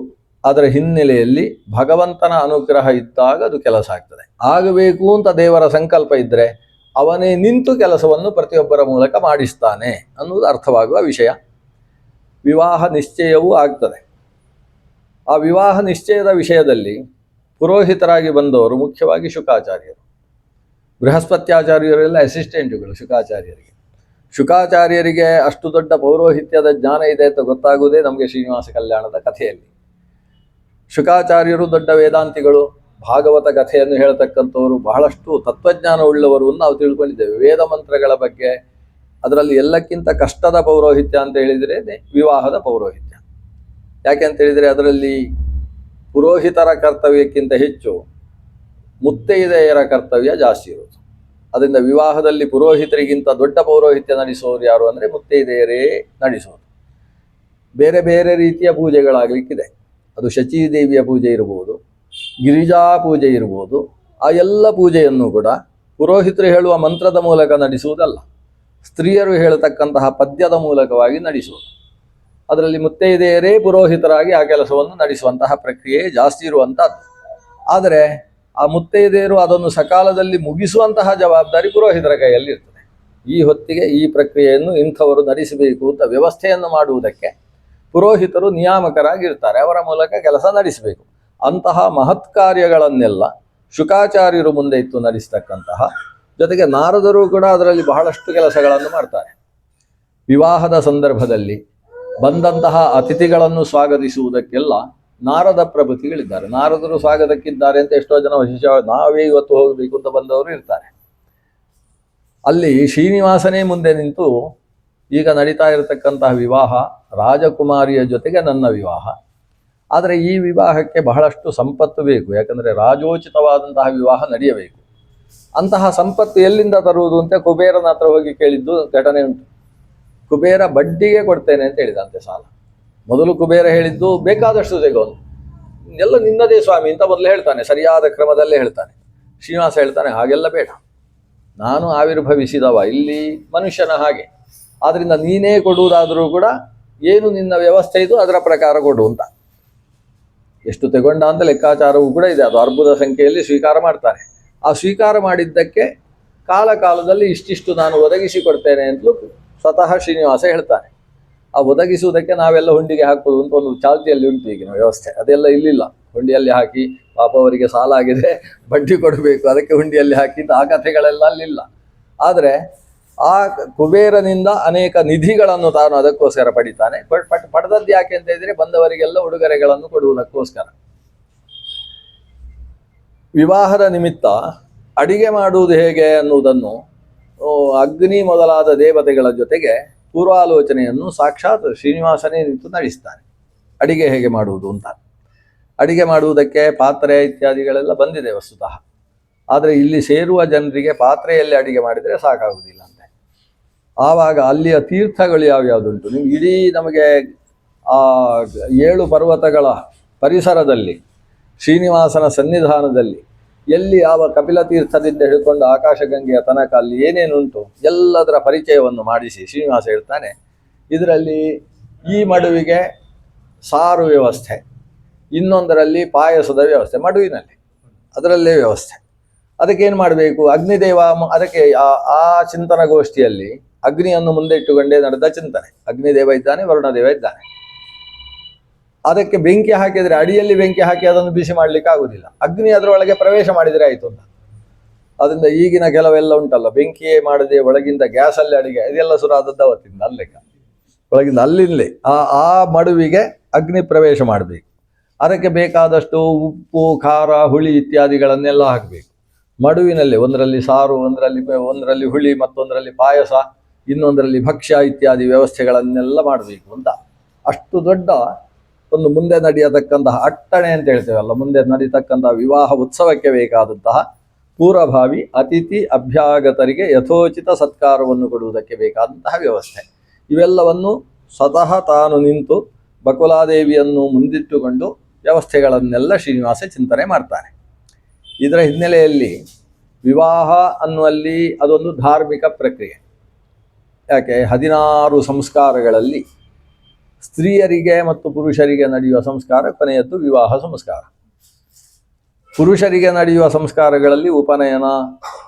ಅದರ ಹಿನ್ನೆಲೆಯಲ್ಲಿ ಭಗವಂತನ ಅನುಗ್ರಹ ಇದ್ದಾಗ ಅದು ಕೆಲಸ ಆಗ್ತದೆ. ಆಗಬೇಕು ಅಂತ ದೇವರ ಸಂಕಲ್ಪ ಇದ್ದರೆ ಅವನೇ ನಿಂತು ಕೆಲಸವನ್ನು ಪ್ರತಿಯೊಬ್ಬರ ಮೂಲಕ ಮಾಡಿಸ್ತಾನೆ ಅನ್ನುವುದು ಅರ್ಥವಾಗುವ ವಿಷಯ. ವಿವಾಹ ನಿಶ್ಚಯವೂ ಆಗ್ತದೆ. ಆ ವಿವಾಹ ನಿಶ್ಚಯದ ವಿಷಯದಲ್ಲಿ ಪುರೋಹಿತರಾಗಿ ಬಂದವರು ಮುಖ್ಯವಾಗಿ ಶುಕಾಚಾರ್ಯರು. ಬೃಹಸ್ಪತ್ಯಾಚಾರ್ಯರೆಲ್ಲ ಅಸಿಸ್ಟೆಂಟುಗಳು ಶುಕಾಚಾರ್ಯರಿಗೆ. ಶುಕಾಚಾರ್ಯರಿಗೆ ಅಷ್ಟು ದೊಡ್ಡ ಪೌರೋಹಿತ್ಯದ ಜ್ಞಾನ ಇದೆ ಅಂತ ಗೊತ್ತಾಗುವುದೇ ನಮಗೆ ಶ್ರೀನಿವಾಸ ಕಲ್ಯಾಣದ ಕಥೆಯಲ್ಲಿ. ಶುಕಾಚಾರ್ಯರು ದೊಡ್ಡ ವೇದಾಂತಿಗಳು, ಭಾಗವತ ಕಥೆಯನ್ನು ಹೇಳ್ತಕ್ಕಂಥವರು, ಬಹಳಷ್ಟು ತತ್ವಜ್ಞಾನ ಉಳ್ಳವರು ನಾವು ತಿಳ್ಕೊಂಡಿದ್ದೇವೆ. ವೇದ ಮಂತ್ರಗಳ ಬಗ್ಗೆ, ಅದರಲ್ಲಿ ಎಲ್ಲಕ್ಕಿಂತ ಕಷ್ಟದ ಪೌರೋಹಿತ್ಯ ಅಂತ ಹೇಳಿದರೆ ವಿವಾಹದ ಪೌರೋಹಿತ್ಯ. ಯಾಕೆ ಅಂತ ಹೇಳಿದರೆ ಅದರಲ್ಲಿ ಪುರೋಹಿತರ ಕರ್ತವ್ಯಕ್ಕಿಂತ ಹೆಚ್ಚು ಮುತ್ತೈದೆಯರ ಕರ್ತವ್ಯ ಜಾಸ್ತಿ ಇರೋದು. ಅದರಿಂದ ವಿವಾಹದಲ್ಲಿ ಪುರೋಹಿತರಿಗಿಂತ ದೊಡ್ಡ ಪೌರೋಹಿತ್ಯ ನಡೆಸೋರು ಯಾರು ಅಂದರೆ ಮುತ್ತೈದೆಯರೇ ನಡೆಸೋದು. ಬೇರೆ ಬೇರೆ ರೀತಿಯ ಪೂಜೆಗಳಾಗಲಿಕ್ಕಿದೆ. ಅದು ಶಚೀದೇವಿಯ ಪೂಜೆ ಇರ್ಬೋದು, ಗಿರಿಜಾ ಪೂಜೆ ಇರ್ಬೋದು. ಆ ಎಲ್ಲ ಪೂಜೆಯನ್ನು ಕೂಡ ಪುರೋಹಿತರು ಹೇಳುವ ಮಂತ್ರದ ಮೂಲಕ ನಡೆಸುವುದಲ್ಲ, ಸ್ತ್ರೀಯರು ಹೇಳತಕ್ಕಂತಹ ಪದ್ಯದ ಮೂಲಕವಾಗಿ ನಡೆಸುವುದು. ಅದರಲ್ಲಿ ಮುತ್ತೈದೆಯರೇ ಪುರೋಹಿತರಾಗಿ ಆ ಕೆಲಸವನ್ನು ನಡೆಸುವಂತಹ ಪ್ರಕ್ರಿಯೆ ಜಾಸ್ತಿ ಇರುವಂಥದ್ದು. ಆದರೆ ಆ ಮುತ್ತೈದೆಯರು ಅದನ್ನು ಸಕಾಲದಲ್ಲಿ ಮುಗಿಸುವಂತಹ ಜವಾಬ್ದಾರಿ ಪುರೋಹಿತರ ಕೈಯಲ್ಲಿ ಇರ್ತದೆ. ಈ ಹೊತ್ತಿಗೆ ಈ ಪ್ರಕ್ರಿಯೆಯನ್ನು ಇಂಥವರು ನಡೆಸಬೇಕು ಅಂತ ವ್ಯವಸ್ಥೆಯನ್ನು ಮಾಡುವುದಕ್ಕೆ ಪುರೋಹಿತರು ನಿಯಾಮಕರಾಗಿರ್ತಾರೆ. ಅವರ ಮೂಲಕ ಕೆಲಸ ನಡೆಸಬೇಕು. ಅಂತಹ ಮಹತ್ ಕಾರ್ಯಗಳನ್ನೆಲ್ಲ ಶುಕಾಚಾರ್ಯರು ಮುಂದೆ ಇತ್ತು ನಡೆಸ್ತಕ್ಕಂತಹ. ಜೊತೆಗೆ ನಾರದರು ಕೂಡ ಅದರಲ್ಲಿ ಬಹಳಷ್ಟು ಕೆಲಸಗಳನ್ನು ಮಾಡ್ತಾರೆ. ವಿವಾಹದ ಸಂದರ್ಭದಲ್ಲಿ ಬಂದಂತಹ ಅತಿಥಿಗಳನ್ನು ಸ್ವಾಗತಿಸುವುದಕ್ಕೆಲ್ಲ ನಾರದ ಪ್ರಭೃತಿಗಳಿದ್ದಾರೆ. ನಾರದರು ಸ್ವಾಗತಕ್ಕಿದ್ದಾರೆ ಅಂತ ಎಷ್ಟೋ ಜನ ನಾವೇ ಇವತ್ತು ಹೋಗಬೇಕು ಅಂತ ಬಂದವರು ಇರ್ತಾರೆ. ಅಲ್ಲಿ ಶ್ರೀನಿವಾಸನೇ ಮುಂದೆ ನಿಂತು, ಈಗ ನಡೀತಾ ಇರತಕ್ಕಂತಹ ವಿವಾಹ ರಾಜಕುಮಾರಿಯ ಜೊತೆಗೆ ನನ್ನ ವಿವಾಹ, ಆದರೆ ಈ ವಿವಾಹಕ್ಕೆ ಬಹಳಷ್ಟು ಸಂಪತ್ತು ಬೇಕು, ಯಾಕಂದರೆ ರಾಜೋಚಿತವಾದಂತಹ ವಿವಾಹ ನಡೆಯಬೇಕು. ಅಂತಹ ಸಂಪತ್ತು ಎಲ್ಲಿಂದ ತರುವುದು ಅಂತ ಕುಬೇರನ ಹತ್ರ ಹೋಗಿ ಕೇಳಿದ್ದು ಘಟನೆ ಉಂಟು. ಕುಬೇರ ಬಡ್ಡಿಗೆ ಕೊಡ್ತೇನೆ ಅಂತ ಹೇಳಿದಂತೆ ಸಾಲ. ಮೊದಲು ಕುಬೇರ ಹೇಳಿದ್ದು ಬೇಕಾದಷ್ಟು ತೆಗೋನು, ಎಲ್ಲ ನಿನ್ನದೇ ಸ್ವಾಮಿ ಅಂತ ಮೊದಲು ಹೇಳ್ತಾನೆ, ಸರಿಯಾದ ಕ್ರಮದಲ್ಲೇ ಹೇಳ್ತಾನೆ. ಶ್ರೀನಿವಾಸ ಹೇಳ್ತಾನೆ, ಹಾಗೆಲ್ಲ ಬೇಡ, ನಾನು ಆವಿರ್ಭವಿಸಿದವ ಇಲ್ಲಿ ಮನುಷ್ಯನ ಹಾಗೆ, ಆದ್ದರಿಂದ ನೀನೇ ಕೊಡುವುದಾದರೂ ಕೂಡ ಏನು ನಿನ್ನ ವ್ಯವಸ್ಥೆ ಇದು ಅದರ ಪ್ರಕಾರ ಕೊಡು ಅಂತ. ಎಷ್ಟು ತೆಗೊಂಡ ಅಂತ ಲೆಕ್ಕಾಚಾರವೂ ಕೂಡ ಇದೆ, ಅದು ಅರ್ಬುದ ಸಂಖ್ಯೆಯಲ್ಲಿ ಸ್ವೀಕಾರ ಮಾಡ್ತಾನೆ. ಆ ಸ್ವೀಕಾರ ಮಾಡಿದ್ದಕ್ಕೆ ಕಾಲದಲ್ಲಿ ಇಷ್ಟಿಷ್ಟು ನಾನು ಒದಗಿಸಿ ಕೊಡ್ತೇನೆ ಅಂತಲೂ ಸ್ವತಃ ಶ್ರೀನಿವಾಸ ಹೇಳ್ತಾನೆ. ಆ ಒದಗಿಸುವುದಕ್ಕೆ ನಾವೆಲ್ಲ ಹುಂಡಿಗೆ ಹಾಕೋದು ಅಂತ ಒಂದು ಚಾಲ್ತಿಯಲ್ಲಿ ಉಂಟು ಈಗಿನ ವ್ಯವಸ್ಥೆ, ಅದೆಲ್ಲ ಇಲ್ಲಿಲ್ಲ. ಹುಂಡಿಯಲ್ಲಿ ಹಾಕಿ ಪಾಪ ಅವರಿಗೆ ಸಾಲ ಆಗಿದೆ ಬಡ್ಡಿ ಕೊಡಬೇಕು, ಅದಕ್ಕೆ ಹುಂಡಿಯಲ್ಲಿ ಹಾಕಿದ್ದು ಆ ಕಥೆಗಳೆಲ್ಲ ಅಲ್ಲಿಲ್ಲ. ಆದರೆ ಆ ಕುಬೇರನಿಂದ ಅನೇಕ ನಿಧಿಗಳನ್ನು ತಾನು ಅದಕ್ಕೋಸ್ಕರ ಪಡಿತಾನೆ. ಪಡೆದದ್ದು ಯಾಕೆ ಅಂತ ಹೇಳಿದ್ರೆ ಬಂದವರಿಗೆಲ್ಲ ಉಡುಗೊರೆಗಳನ್ನು ಕೊಡುವುದಕ್ಕೋಸ್ಕರ. ವಿವಾಹದ ನಿಮಿತ್ತ ಅಡಿಗೆ ಮಾಡುವುದು ಹೇಗೆ ಅನ್ನುವುದನ್ನು ಅಗ್ನಿ ಮೊದಲಾದ ದೇವತೆಗಳ ಜೊತೆಗೆ ಪೂರ್ವಾಲೋಚನೆಯನ್ನು ಸಾಕ್ಷಾತ್ ಶ್ರೀನಿವಾಸನೇ ನಿಂತು ನಡೆಸ್ತಾನೆ. ಅಡಿಗೆ ಹೇಗೆ ಮಾಡುವುದು ಅಂತ. ಅಡಿಗೆ ಮಾಡುವುದಕ್ಕೆ ಪಾತ್ರೆ ಇತ್ಯಾದಿಗಳೆಲ್ಲ ಬಂದಿದೆ ವಸ್ತುತಃ, ಆದರೆ ಇಲ್ಲಿ ಸೇರುವ ಜನರಿಗೆ ಪಾತ್ರೆಯಲ್ಲಿ ಅಡಿಗೆ ಮಾಡಿದರೆ ಸಾಕಾಗುವುದಿಲ್ಲ ಅಂತೆ. ಆವಾಗ ಅಲ್ಲಿಯ ತೀರ್ಥಗಳು ಯಾವ್ಯಾವುದುಂಟು, ನೀವು ಇಡೀ ನಮಗೆ ಆ 7 ಪರ್ವತಗಳ ಪರಿಸರದಲ್ಲಿ ಶ್ರೀನಿವಾಸನ ಸನ್ನಿಧಾನದಲ್ಲಿ ಎಲ್ಲಿ ಯಾವ ಕಪಿಲ ತೀರ್ಥದಿಂದ ಹಿಡ್ಕೊಂಡು ಆಕಾಶಗಂಗೆಯ ತನಕ ಅಲ್ಲಿ ಏನೇನುಂಟು ಎಲ್ಲದರ ಪರಿಚಯವನ್ನು ಮಾಡಿಸಿ ಶ್ರೀನಿವಾಸ ಹೇಳ್ತಾನೆ, ಇದರಲ್ಲಿ ಈ ಮಡುವಿಗೆ ಸಾರು ವ್ಯವಸ್ಥೆ, ಇನ್ನೊಂದರಲ್ಲಿ ಪಾಯಸದ ವ್ಯವಸ್ಥೆ, ಮಡುವಿನಲ್ಲಿ ಅದರಲ್ಲೇ ವ್ಯವಸ್ಥೆ. ಅದಕ್ಕೇನು ಮಾಡಬೇಕು, ಅಗ್ನಿದೇವ, ಅದಕ್ಕೆ ಆ ಚಿಂತನಗೋಷ್ಠಿಯಲ್ಲಿ ಅಗ್ನಿಯನ್ನು ಮುಂದೆ ಇಟ್ಟುಕೊಂಡೇ ನಡೆದ ಚಿಂತನೆ. ಅಗ್ನಿದೇವ ಇದ್ದಾನೆ, ವರುಣದೇವ ಇದ್ದಾನೆ. ಅದಕ್ಕೆ ಬೆಂಕಿ ಹಾಕಿದರೆ, ಅಡಿಯಲ್ಲಿ ಬೆಂಕಿ ಹಾಕಿ ಅದನ್ನು ಬಿಸಿ ಮಾಡಲಿಕ್ಕೆ ಆಗುವುದಿಲ್ಲ, ಅಗ್ನಿ ಅದರೊಳಗೆ ಪ್ರವೇಶ ಮಾಡಿದರೆ ಆಯಿತು ಅಂತ. ಅದರಿಂದ ಈಗಿನ ಕೆಲವೆಲ್ಲ ಉಂಟಲ್ಲ, ಬೆಂಕಿಯೇ ಮಾಡದೆ ಒಳಗಿಂದ ಗ್ಯಾಸಲ್ಲಿ ಅಡಿಗೆ, ಇದೆಲ್ಲ ಸುರಾದದ್ದು ಅವತ್ತಿಂದ ಅಲ್ಲೆಕ್ಕ, ಒಳಗಿಂದ ಅಲ್ಲಿಂದಲೇ ಆ ಮಡುವಿಗೆ ಅಗ್ನಿ ಪ್ರವೇಶ ಮಾಡಬೇಕು. ಅದಕ್ಕೆ ಬೇಕಾದಷ್ಟು ಉಪ್ಪು, ಖಾರ, ಹುಳಿ ಇತ್ಯಾದಿಗಳನ್ನೆಲ್ಲ ಹಾಕಬೇಕು. ಮಡುವಿನಲ್ಲಿ ಒಂದರಲ್ಲಿ ಸಾರು, ಒಂದರಲ್ಲಿ ಹುಳಿ, ಮತ್ತೊಂದರಲ್ಲಿ ಪಾಯಸ, ಇನ್ನೊಂದರಲ್ಲಿ ಭಕ್ಷ್ಯ ಇತ್ಯಾದಿ ವ್ಯವಸ್ಥೆಗಳನ್ನೆಲ್ಲ ಮಾಡಬೇಕು ಅಂತ. ಅಷ್ಟು ದೊಡ್ಡ ಒಂದು ಮುಂದೆ ನಡೆಯತಕ್ಕಂತಹ ಅಟ್ಟಣೆ ಅಂತ ಹೇಳ್ತೇವಲ್ಲ, ಮುಂದೆ ನಡೀತಕ್ಕಂತಹ ವಿವಾಹ ಉತ್ಸವಕ್ಕೆ ಬೇಕಾದಂತಹ ಪೂರ್ವಭಾವಿ ಅತಿಥಿ ಅಭ್ಯಾಗತರಿಗೆ ಯಥೋಚಿತ ಸತ್ಕಾರವನ್ನು ಕೊಡುವುದಕ್ಕೆ ಬೇಕಾದಂತಹ ವ್ಯವಸ್ಥೆ, ಇವೆಲ್ಲವನ್ನು ಸ್ವತಃ ತಾನು ನಿಂತು ಬಕುಲಾದೇವಿಯನ್ನು ಮುಂದಿಟ್ಟುಕೊಂಡು ವ್ಯವಸ್ಥೆಗಳನ್ನೆಲ್ಲ ಶ್ರೀನಿವಾಸ ಚಿಂತನೆ ಮಾಡ್ತಾನೆ. ಇದರ ಹಿನ್ನೆಲೆಯಲ್ಲಿ ವಿವಾಹ ಅನ್ನುವಲ್ಲಿ ಅದೊಂದು ಧಾರ್ಮಿಕ ಪ್ರಕ್ರಿಯೆ. ಯಾಕೆ, 16 ಸಂಸ್ಕಾರಗಳಲ್ಲಿ ಸ್ತ್ರೀಯರಿಗೆ ಮತ್ತು ಪುರುಷರಿಗೆ ನಡೆಯುವ ಸಂಸ್ಕಾರ ಕೊನೆಯದ್ದು ವಿವಾಹ ಸಂಸ್ಕಾರ. ಪುರುಷರಿಗೆ ನಡೆಯುವ ಸಂಸ್ಕಾರಗಳಲ್ಲಿ ಉಪನಯನ,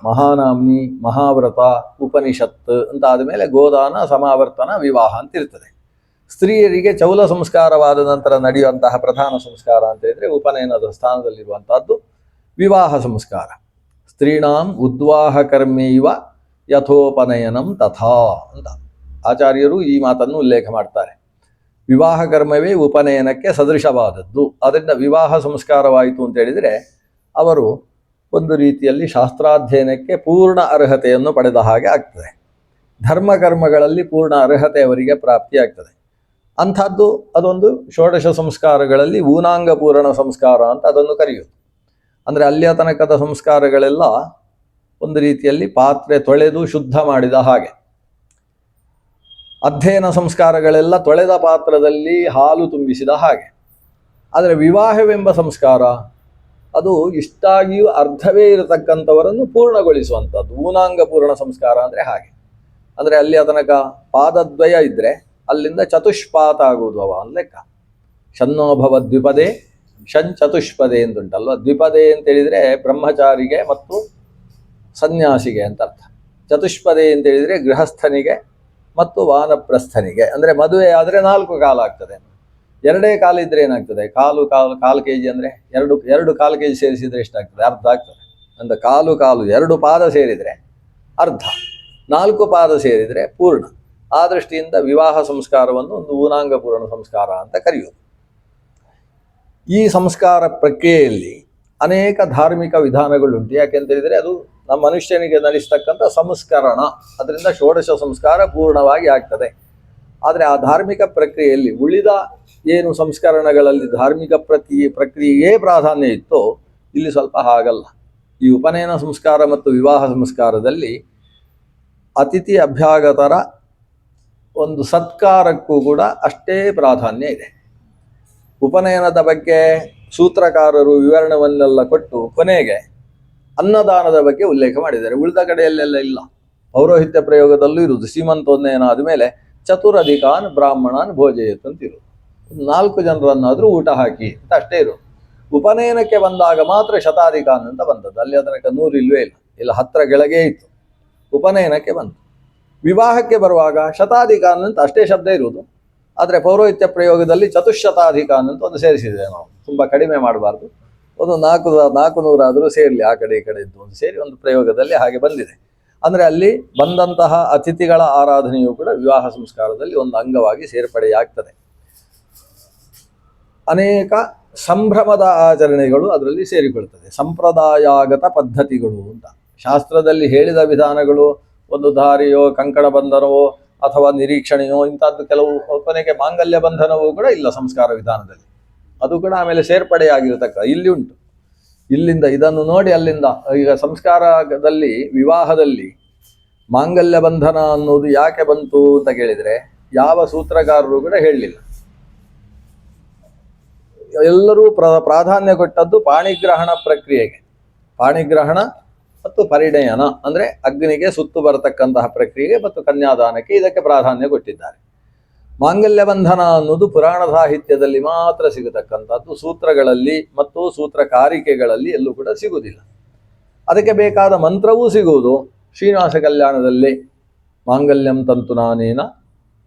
ಮಹಾನಾಮ್ನಿ, ಮಹಾವ್ರತ, ಉಪನಿಷತ್ ಅಂತ ಆದಮೇಲೆ ಗೋದಾನ, ಸಮಾವರ್ತನ, ವಿವಾಹ ಅಂತ ಇರ್ತದೆ. ಸ್ತ್ರೀಯರಿಗೆ ಚೌಲ ಸಂಸ್ಕಾರವಾದ ನಂತರ ನಡೆಯುವಂತಹ ಪ್ರಧಾನ ಸಂಸ್ಕಾರ ಅಂತ ಹೇಳಿದರೆ ಉಪನಯನದ ಸ್ಥಾನದಲ್ಲಿರುವಂತಹದ್ದು ವಿವಾಹ ಸಂಸ್ಕಾರ. ಸ್ತ್ರೀಣಾಂ ಉದ್ವಾಹ ಕರ್ಮೇವ ಯಥೋಪನಯನಂ ತಥಾ ಅಂತ ಆಚಾರ್ಯರು ಈ ಮಾತನ್ನು ಉಲ್ಲೇಖ ಮಾಡ್ತಾರೆ. ವಿವಾಹ ಕರ್ಮವೇ ಉಪನಯನಕ್ಕೆ ಸದೃಶವಾದದ್ದು. ಅದರಿಂದ ವಿವಾಹ ಸಂಸ್ಕಾರವಾಯಿತು ಅಂತ ಹೇಳಿದರೆ ಅವರು ಒಂದು ರೀತಿಯಲ್ಲಿ ಶಾಸ್ತ್ರಾಧ್ಯಯನಕ್ಕೆ ಪೂರ್ಣ ಅರ್ಹತೆಯನ್ನು ಪಡೆದ ಹಾಗೆ ಆಗ್ತದೆ. ಧರ್ಮಕರ್ಮಗಳಲ್ಲಿ ಪೂರ್ಣ ಅರ್ಹತೆ ಅವರಿಗೆ ಪ್ರಾಪ್ತಿಯಾಗ್ತದೆ. ಅಂಥದ್ದು ಅದೊಂದು ಷೋಡಶ ಸಂಸ್ಕಾರಗಳಲ್ಲಿ ಊನಾಂಗ ಪೂರ್ಣ ಸಂಸ್ಕಾರ ಅಂತ ಅದನ್ನು ಕರೆಯುವುದು. ಅಂದರೆ ಅಲ್ಲಿಯ ತನಕದ ಸಂಸ್ಕಾರಗಳೆಲ್ಲ ಒಂದು ರೀತಿಯಲ್ಲಿ ಪಾತ್ರೆ ತೊಳೆದು ಶುದ್ಧ ಮಾಡಿದ ಹಾಗೆ. ಅಧ್ಯಯನ ಸಂಸ್ಕಾರಗಳೆಲ್ಲ ತೊಳೆದ ಪಾತ್ರದಲ್ಲಿ ಹಾಲು ತುಂಬಿಸಿದ ಹಾಗೆ. ಆದರೆ ವಿವಾಹವೆಂಬ ಸಂಸ್ಕಾರ ಅದು ಇಷ್ಟಾಗಿಯೂ ಅರ್ಧವೇ ಇರತಕ್ಕಂಥವರನ್ನು ಪೂರ್ಣಗೊಳಿಸುವಂಥದ್ದು. ಊನಾಂಗ ಪೂರ್ಣ ಸಂಸ್ಕಾರ ಅಂದರೆ ಹಾಗೆ. ಅಂದರೆ ಅಲ್ಲಿಯ ತನಕ ಪಾದದ್ವಯ ಇದ್ದರೆ ಅಲ್ಲಿಂದ ಚತುಷ್ಪಾತ ಆಗುವುದು ಅವ ಲೆಕ್ಕ. ಶನ್ನೋಭವ ದ್ವಿಪದೇ ಚತುಷ್ಪದೇ ಎಂದುಂಟಲ್ವ. ದ್ವಿಪದೇ ಅಂತೇಳಿದರೆ ಬ್ರಹ್ಮಚಾರಿಗೆ ಮತ್ತು ಸನ್ಯಾಸಿಗೆ ಅಂತ ಅರ್ಥ. ಚತುಷ್ಪದೇ ಅಂತೇಳಿದರೆ ಗೃಹಸ್ಥನಿಗೆ ಮತ್ತು ವಾನಪ್ರಸ್ಥನಿಗೆ. ಅಂದರೆ ಮದುವೆ ಆದರೆ 4 ಕಾಲು ಆಗ್ತದೆ. 2 ಕಾಲು ಇದ್ದರೆ ಏನಾಗ್ತದೆ, ಕಾಲು kg ಅಂದರೆ ಎರಡು ಕಾಲು kg ಸೇರಿಸಿದರೆ ಎಷ್ಟಾಗ್ತದೆ, ಅರ್ಧ ಆಗ್ತದೆ. ಅಂದರೆ ಕಾಲು 2 ಪಾದ ಸೇರಿದರೆ ಅರ್ಧ, 4 ಪಾದ ಸೇರಿದರೆ ಪೂರ್ಣ. ಆ ದೃಷ್ಟಿಯಿಂದ ವಿವಾಹ ಸಂಸ್ಕಾರವನ್ನು ಒಂದು ಊನಾಂಗ ಪೂರ್ಣ ಸಂಸ್ಕಾರ ಅಂತ ಕರೆಯುವುದು. ಈ ಸಂಸ್ಕಾರ ಪ್ರಕ್ರಿಯೆಯಲ್ಲಿ ಅನೇಕ ಧಾರ್ಮಿಕ ವಿಧಾನಗಳುಂಟು. ಯಾಕೆಂತ ಹೇಳಿದರೆ ಅದು ನಮ್ಮ ಮನುಷ್ಯನಿಗೆ ನಡೆಸ್ತಕ್ಕಂಥ ಸಂಸ್ಕರಣ, ಅದರಿಂದ ಷೋಡಶ ಸಂಸ್ಕಾರ ಪೂರ್ಣವಾಗಿ ಆಗ್ತದೆ. ಆದರೆ ಆ ಧಾರ್ಮಿಕ ಪ್ರಕ್ರಿಯೆಯಲ್ಲಿ ಉಳಿದ ಏನು ಸಂಸ್ಕರಣಗಳಲ್ಲಿ ಧಾರ್ಮಿಕ ಪ್ರಕ್ರಿಯೆಯೇ ಪ್ರಾಧಾನ್ಯ ಇತ್ತೋ ಇಲ್ಲಿ ಸ್ವಲ್ಪ ಹಾಗಲ್ಲ. ಈ ಉಪನಯನ ಸಂಸ್ಕಾರ ಮತ್ತು ವಿವಾಹ ಸಂಸ್ಕಾರದಲ್ಲಿ ಅತಿಥಿ ಅಭ್ಯಾಗತರ ಒಂದು ಸತ್ಕಾರಕ್ಕೂ ಕೂಡ ಅಷ್ಟೇ ಪ್ರಾಧಾನ್ಯ ಇದೆ. ಉಪನಯನದ ಬಗ್ಗೆ ಸೂತ್ರಕಾರರು ವಿವರಣವನ್ನೆಲ್ಲ ಕೊಟ್ಟು ಕೊನೆಗೆ ಅನ್ನದಾನದ ಬಗ್ಗೆ ಉಲ್ಲೇಖ ಮಾಡಿದ್ದಾರೆ. ಉಳಿದ ಕಡೆಯಲ್ಲೆಲ್ಲ ಇಲ್ಲ. ಪೌರೋಹಿತ್ಯ ಪ್ರಯೋಗದಲ್ಲೂ ಇರುವುದು ಸೀಮಂತೋನ್ನಯನ ಆದಮೇಲೆ ಚತುರಧಿಕಾನ್ ಬ್ರಾಹ್ಮಣಾನ್ ಭೋಜಯತ್ ಅಂತ ಇರುವುದು. 4 ಜನರನ್ನಾದರೂ ಊಟ ಹಾಕಿ ಅಂತ ಅಷ್ಟೇ ಇರೋದು. ಉಪನಯನಕ್ಕೆ ಬಂದಾಗ ಮಾತ್ರ ಶತಾಧಿಕಾನ್ ಅಂತ ಬಂದದ್ದು. ಅಲ್ಲಿ ತನಕ 100 ಇಲ್ವೇ ಇಲ್ಲ, ಇಲ್ಲ 10 ಕೆಳಗೆ ಇತ್ತು. ಉಪನಯನಕ್ಕೆ ಬಂತು. ವಿವಾಹಕ್ಕೆ ಬರುವಾಗ ಶತಾಧಿಕಾನ್ ಅಂತ ಅಷ್ಟೇ ಶಬ್ದ ಇರುವುದು. ಆದರೆ ಪೌರೋಹಿತ್ಯ ಪ್ರಯೋಗದಲ್ಲಿ ಚತುಶ್ಶತಾಧಿಕಾನ್ ಅಂತ ಒಂದು ಸೇರಿಸಿದ್ದೇವೆ ನಾವು. ತುಂಬ ಕಡಿಮೆ ಮಾಡಬಾರ್ದು, ಒಂದು 400 ಆದರೂ ಸೇರಲಿ, ಆ ಕಡೆ ಈ ಕಡೆ ಇದ್ದು ಒಂದು ಸೇರಿ ಒಂದು ಪ್ರಯೋಗದಲ್ಲಿ ಹಾಗೆ ಬಂದಿದೆ. ಅಂದರೆ ಅಲ್ಲಿ ಬಂದಂತಹ ಅತಿಥಿಗಳ ಆರಾಧನೆಯು ಕೂಡ ವಿವಾಹ ಸಂಸ್ಕಾರದಲ್ಲಿ ಒಂದು ಅಂಗವಾಗಿ ಸೇರ್ಪಡೆಯಾಗ್ತದೆ. ಅನೇಕ ಸಂಭ್ರಮದ ಆಚರಣೆಗಳು ಅದರಲ್ಲಿ ಸೇರಿಕೊಳ್ತದೆ. ಸಂಪ್ರದಾಯಾಗತ ಪದ್ಧತಿಗಳು ಅಂತ ಶಾಸ್ತ್ರದಲ್ಲಿ ಹೇಳಿದ ವಿಧಾನಗಳು, ಒಂದು ಧಾರಿಯೋ ಕಂಕಣ ಬಂಧನವೋ ಅಥವಾ ನಿರೀಕ್ಷಣೆಯೋ ಇಂಥದ್ದು ಕೆಲವು, ಕೊನೆಗೆ ಮಾಂಗಲ್ಯ ಬಂಧನವೂ ಕೂಡ ಇಲ್ಲ ಸಂಸ್ಕಾರ ವಿಧಾನದಲ್ಲಿ. ಅದು ಕೂಡ ಆಮೇಲೆ ಸೇರ್ಪಡೆಯಾಗಿರತಕ್ಕ ಇಲ್ಲಿ ಉಂಟು. ಇಲ್ಲಿಂದ ಇದನ್ನು ನೋಡಿ ಅಲ್ಲಿಂದ ಈಗ ಸಂಸ್ಕಾರದಲ್ಲಿ ವಿವಾಹದಲ್ಲಿ ಮಾಂಗಲ್ಯ ಬಂಧನ ಅನ್ನೋದು ಯಾಕೆ ಬಂತು ಅಂತ ಕೇಳಿದರೆ ಯಾವ ಸೂತ್ರಕಾರರು ಕೂಡ ಹೇಳಲಿಲ್ಲ. ಎಲ್ಲರೂ ಪ್ರಾಧಾನ್ಯ ಕೊಟ್ಟದ್ದು ಪಾಣಿಗ್ರಹಣ ಪ್ರಕ್ರಿಯೆಗೆ. ಪಾಣಿಗ್ರಹಣ ಮತ್ತು ಪರಿಣಯನ ಅಂದರೆ ಅಗ್ನಿಗೆ ಸುತ್ತು ಬರತಕ್ಕಂತಹ ಪ್ರಕ್ರಿಯೆಗೆ ಮತ್ತು ಕನ್ಯಾದಾನಕ್ಕೆ ಇದಕ್ಕೆ ಪ್ರಾಧಾನ್ಯ ಕೊಟ್ಟಿದ್ದಾರೆ. ಮಾಂಗಲ್ಯ ಬಂಧನ ಅನ್ನೋದು ಪುರಾಣ ಸಾಹಿತ್ಯದಲ್ಲಿ ಮಾತ್ರ ಸಿಗತಕ್ಕಂಥದ್ದು. ಸೂತ್ರಗಳಲ್ಲಿ ಮತ್ತು ಸೂತ್ರಕಾರಿಕೆಗಳಲ್ಲಿ ಎಲ್ಲೂ ಕೂಡ ಸಿಗುವುದಿಲ್ಲ. ಅದಕ್ಕೆ ಬೇಕಾದ ಮಂತ್ರವೂ ಸಿಗುವುದು ಶ್ರೀನಿವಾಸ ಕಲ್ಯಾಣದಲ್ಲಿ. ಮಾಂಗಲ್ಯಂ ತಂತು ನಾನೇನ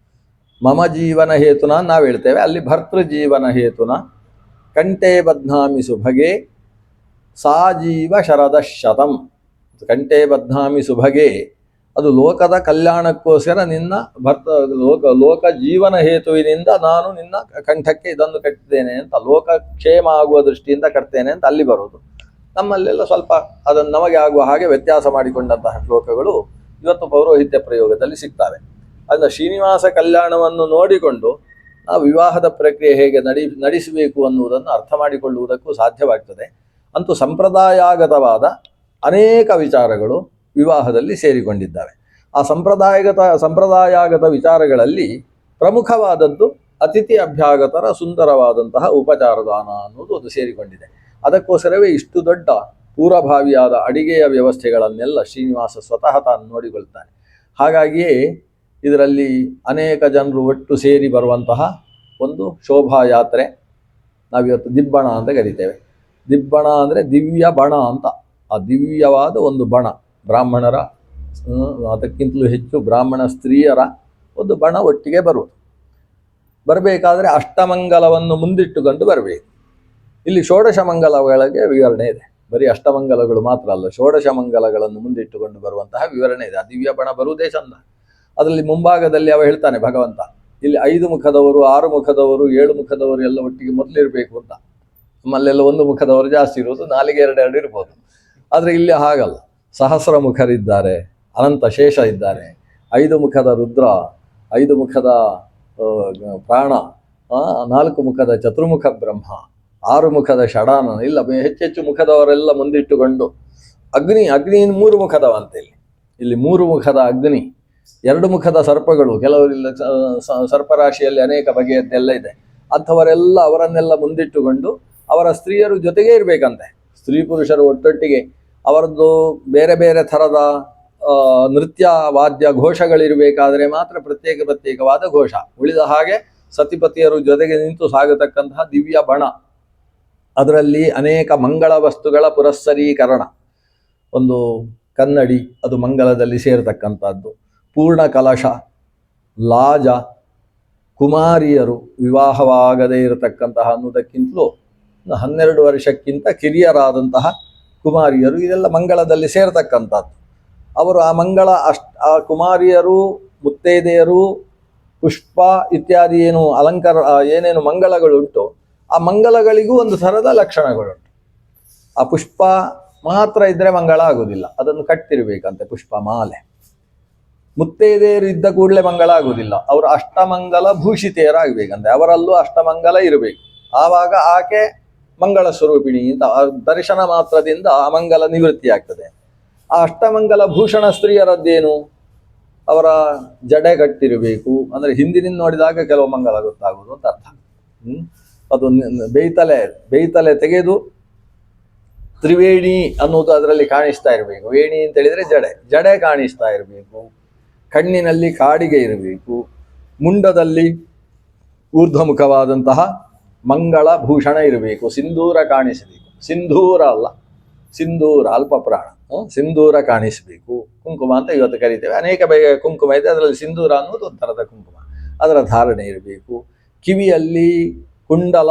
ಮಮ ಜೀವನ ಹೇತುನ ನಾವು ಹೇಳ್ತೇವೆ, ಅಲ್ಲಿ ಭರ್ತೃ ಜೀವನ ಹೇತುನ ಕಂಠೆ ಬಧ್ನಾಮಿ ಸುಭಗೆ ಸಾಜೀವ ಶರದಶತಂ. ಕಂಠೆ ಬಧ್ನಾಮಿ ಸುಭಗೆ ಅದು ಲೋಕದ ಕಲ್ಯಾಣಕ್ಕೋಸ್ಕರ ನಿನ್ನ ಲೋಕ ಜೀವನ ಹೇತುವಿನಿಂದ ನಾನು ನಿನ್ನ ಕಂಠಕ್ಕೆ ಇದನ್ನು ಕಟ್ಟಿದ್ದೇನೆ ಅಂತ, ಲೋಕ ಕ್ಷೇಮ ಆಗುವ ದೃಷ್ಟಿಯಿಂದ ಕಟ್ತೇನೆ ಅಂತ ಅಲ್ಲಿ ಬರೋದು. ನಮ್ಮಲ್ಲೆಲ್ಲ ಸ್ವಲ್ಪ ಅದನ್ನು ನಮಗೆ ಆಗುವ ಹಾಗೆ ವ್ಯತ್ಯಾಸ ಮಾಡಿಕೊಂಡಂತಹ ಶ್ಲೋಕಗಳು ಇವತ್ತು ಪೌರೋಹಿತ್ಯ ಪ್ರಯೋಗದಲ್ಲಿ ಸಿಗ್ತವೆ. ಅದನ್ನು ಶ್ರೀನಿವಾಸ ಕಲ್ಯಾಣವನ್ನು ನೋಡಿಕೊಂಡು ನಾವು ವಿವಾಹದ ಪ್ರಕ್ರಿಯೆ ಹೇಗೆ ನಡೆಸಬೇಕು ಅನ್ನುವುದನ್ನು ಅರ್ಥ ಮಾಡಿಕೊಳ್ಳುವುದಕ್ಕೂ ಸಾಧ್ಯವಾಗ್ತದೆ. ಅಂತೂ ಸಂಪ್ರದಾಯಾಗತವಾದ ಅನೇಕ ವಿಚಾರಗಳು ವಿವಾಹದಲ್ಲಿ ಸೇರಿಕೊಂಡಿದ್ದಾವೆ. ಆ ಸಂಪ್ರದಾಯಾಗತ ವಿಚಾರಗಳಲ್ಲಿ ಪ್ರಮುಖವಾದದ್ದು ಅತಿಥಿ ಅಭ್ಯಾಗತರ ಸುಂದರವಾದಂತಹ ಉಪಚಾರದಾನ ಅನ್ನೋದು ಅದು ಸೇರಿಕೊಂಡಿದೆ. ಅದಕ್ಕೋಸ್ಕರವೇ ಇಷ್ಟು ದೊಡ್ಡ ಪೂರ್ವಭಾವಿಯಾದ ಅಡಿಗೆಯ ವ್ಯವಸ್ಥೆಗಳನ್ನೆಲ್ಲ ಶ್ರೀನಿವಾಸ ಸ್ವತಃ ತಾನು ನೋಡಿಕೊಳ್ತಾನೆ. ಹಾಗಾಗಿಯೇ ಇದರಲ್ಲಿ ಅನೇಕ ಜನರು ಒಟ್ಟು ಸೇರಿ ಬರುವಂತಹ ಒಂದು ಶೋಭಾಯಾತ್ರೆ ನಾವಿವತ್ತು ದಿಬ್ಬಣ ಅಂತ ಕರಿತೇವೆ. ದಿಬ್ಬಣ ಅಂದರೆ ದಿವ್ಯ ಬಣ ಅಂತ. ಆ ದಿವ್ಯವಾದ ಒಂದು ಬಣ, ಬ್ರಾಹ್ಮಣರ ಅದಕ್ಕಿಂತಲೂ ಹೆಚ್ಚು ಬ್ರಾಹ್ಮಣ ಸ್ತ್ರೀಯರ ಒಂದು ಬಣ ಒಟ್ಟಿಗೆ ಬರುವುದು. ಬರಬೇಕಾದ್ರೆ ಅಷ್ಟಮಂಗಲವನ್ನು ಮುಂದಿಟ್ಟುಕೊಂಡು ಬರಬೇಕು. ಇಲ್ಲಿ ಷೋಡಶ ಮಂಗಲಗಳಿಗೆ ವಿವರಣೆ ಇದೆ. ಬರೀ ಅಷ್ಟಮಂಗಲಗಳು ಮಾತ್ರ ಅಲ್ಲ, ಷೋಡಶ ಮಂಗಲಗಳನ್ನು ಮುಂದಿಟ್ಟುಕೊಂಡು ಬರುವಂತಹ ವಿವರಣೆ ಇದೆ. ಆ ದಿವ್ಯ ಬಣ ಬರುವುದೇ ಚಂದ. ಅದರಲ್ಲಿ ಮುಂಭಾಗದಲ್ಲಿ ಅವ ಹೇಳ್ತಾನೆ ಭಗವಂತ, ಇಲ್ಲಿ 5 ಮುಖದವರು 6 ಮುಖದವರು 7 ಮುಖದವರು ಎಲ್ಲ ಒಟ್ಟಿಗೆ ಮೊದಲಿರಬೇಕು ಅಂತ. ನಮ್ಮಲ್ಲೆಲ್ಲ 1 ಮುಖದವರು ಜಾಸ್ತಿ ಇರುವುದು, 4 2 ಇರ್ಬೋದು. ಆದರೆ ಇಲ್ಲಿ ಹಾಗಲ್ಲ, ಸಹಸ್ರ ಮುಖರಿದ್ದಾರೆ, ಅನಂತ ಶೇಷ ಇದ್ದಾರೆ, 5 ಮುಖದ ರುದ್ರ, 5 ಮುಖದ ಪ್ರಾಣ, 4 ಮುಖದ ಚತುರ್ಮುಖ ಬ್ರಹ್ಮ, 6 ಮುಖದ ಷಡಾನನ, ಇಲ್ಲ ಹೆಚ್ಚೆಚ್ಚು ಮುಖದವರೆಲ್ಲ ಮುಂದಿಟ್ಟುಕೊಂಡು ಅಗ್ನಿ 3 ಮುಖದವಂತೆ. ಇಲ್ಲಿ 3 ಮುಖದ ಅಗ್ನಿ, 2 ಮುಖದ ಸರ್ಪಗಳು, ಕೆಲವರಿಲ್ಲ ಸರ್ಪರಾಶಿಯಲ್ಲಿ ಅನೇಕ ಬಗೆಯದ್ದೆಲ್ಲ ಇದೆ. ಅಂಥವರೆಲ್ಲ ಅವರನ್ನೆಲ್ಲ ಮುಂದಿಟ್ಟುಕೊಂಡು ಅವರ ಸ್ತ್ರೀಯರು ಜೊತೆಗೇ ಇರಬೇಕಂತೆ. ಸ್ತ್ರೀ ಪುರುಷರು ಒಟ್ಟೊಟ್ಟಿಗೆ ಅವರದ್ದು ಬೇರೆ ಬೇರೆ ಥರದ ನೃತ್ಯ ವಾದ್ಯ ಘೋಷಗಳಿರಬೇಕಾದರೆ ಮಾತ್ರ ಪ್ರತ್ಯೇಕವಾದ ಘೋಷ. ಉಳಿದ ಹಾಗೆ ಸತಿಪತಿಯರು ಜೊತೆಗೆ ನಿಂತು ಸಾಗತಕ್ಕಂತಹ ದಿವ್ಯ ಬಣ. ಅದರಲ್ಲಿ ಅನೇಕ ಮಂಗಳ ವಸ್ತುಗಳ ಪುರಸ್ಸರೀಕರಣ, ಒಂದು ಕನ್ನಡಿ ಅದು ಮಂಗಲದಲ್ಲಿ ಸೇರತಕ್ಕಂಥದ್ದು, ಪೂರ್ಣ ಕಲಶ, ಲಾಜ, ಕುಮಾರಿಯರು ವಿವಾಹವಾಗದೇ ಇರತಕ್ಕಂತಹ ಅನ್ನೋದಕ್ಕಿಂತಲೂ 12 ವರ್ಷಕ್ಕಿಂತ ಕಿರಿಯರಾದಂತಹ ಕುಮಾರಿಯರು, ಇದೆಲ್ಲ ಮಂಗಳದಲ್ಲಿ ಸೇರತಕ್ಕಂಥದ್ದು. ಅವರು ಆ ಕುಮಾರಿಯರು ಮುತ್ತೈದೆಯರು ಪುಷ್ಪ ಇತ್ಯಾದಿ ಏನು ಅಲಂಕಾರ ಏನೇನು ಮಂಗಲಗಳುಂಟು ಆ ಮಂಗಲಗಳಿಗೂ ಒಂದು ಥರದ ಲಕ್ಷಣಗಳುಂಟು. ಆ ಪುಷ್ಪ ಮಾತ್ರ ಇದ್ರೆ ಮಂಗಳ ಆಗುವುದಿಲ್ಲ, ಅದನ್ನು ಕಟ್ಟಿರ್ಬೇಕಂತೆ ಪುಷ್ಪ ಮಾಲೆ. ಮುತ್ತೈದೆಯರು ಇದ್ದ ಕೂಡಲೇ ಮಂಗಳ ಆಗುವುದಿಲ್ಲ, ಅವರು ಅಷ್ಟಮಂಗಲ ಭೂಷಿತೆಯರಾಗಬೇಕಂತೆ, ಅವರಲ್ಲೂ ಅಷ್ಟಮಂಗಲ ಇರಬೇಕು. ಆವಾಗ ಆಕೆ ಮಂಗಳ ಸ್ವರೂಪಿಣಿ ಅಂತ ದರ್ಶನ ಮಾತ್ರದಿಂದ ಆ ಮಂಗಲ ನಿವೃತ್ತಿ ಆಗ್ತದೆ. ಆ ಅಷ್ಟಮಂಗಲ ಭೂಷಣ ಸ್ತ್ರೀಯರದ್ದೇನು, ಅವರ ಜಡೆ ಕಟ್ಟಿರಬೇಕು, ಅಂದ್ರೆ ಹಿಂದಿನಿಂದ ನೋಡಿದಾಗ ಕೆಲವು ಮಂಗಲ ಗೊತ್ತಾಗುವುದು ಅಂತ ಅರ್ಥ. ಅದು ಬೇಯ್ತಲೆ ತೆಗೆದು ತ್ರಿವೇಣಿ ಅನ್ನೋದು ಅದರಲ್ಲಿ ಕಾಣಿಸ್ತಾ ಇರಬೇಕು. ವೇಣಿ ಅಂತ ಹೇಳಿದ್ರೆ ಜಡೆ ಕಾಣಿಸ್ತಾ ಇರಬೇಕು. ಕಣ್ಣಿನಲ್ಲಿ ಕಾಡಿಗೆ ಇರಬೇಕು. ಮುಂಡದಲ್ಲಿ ಊರ್ಧ್ವಮುಖವಾದಂತಹ ಮಂಗಳ ಭೂಷಣ ಇರಬೇಕು. ಸಿಂಧೂರ ಕಾಣಿಸಬೇಕು. ಸಿಂಧೂರ ಅಲ್ಲ, ಸಿಂಧೂರ ಅಲ್ಪ ಪ್ರಾಣ, ಸಿಂಧೂರ ಕಾಣಿಸಬೇಕು. ಕುಂಕುಮ ಅಂತ ಇವತ್ತು ಕರಿತೇವೆ, ಅನೇಕ ಬಗೆಯ ಕುಂಕುಮ ಇದೆ, ಅದರಲ್ಲಿ ಸಿಂಧೂರ ಅನ್ನೋದು ಒಂದು ಥರದ ಕುಂಕುಮ, ಅದರ ಧಾರಣೆ ಇರಬೇಕು. ಕಿವಿಯಲ್ಲಿ ಕುಂಡಲ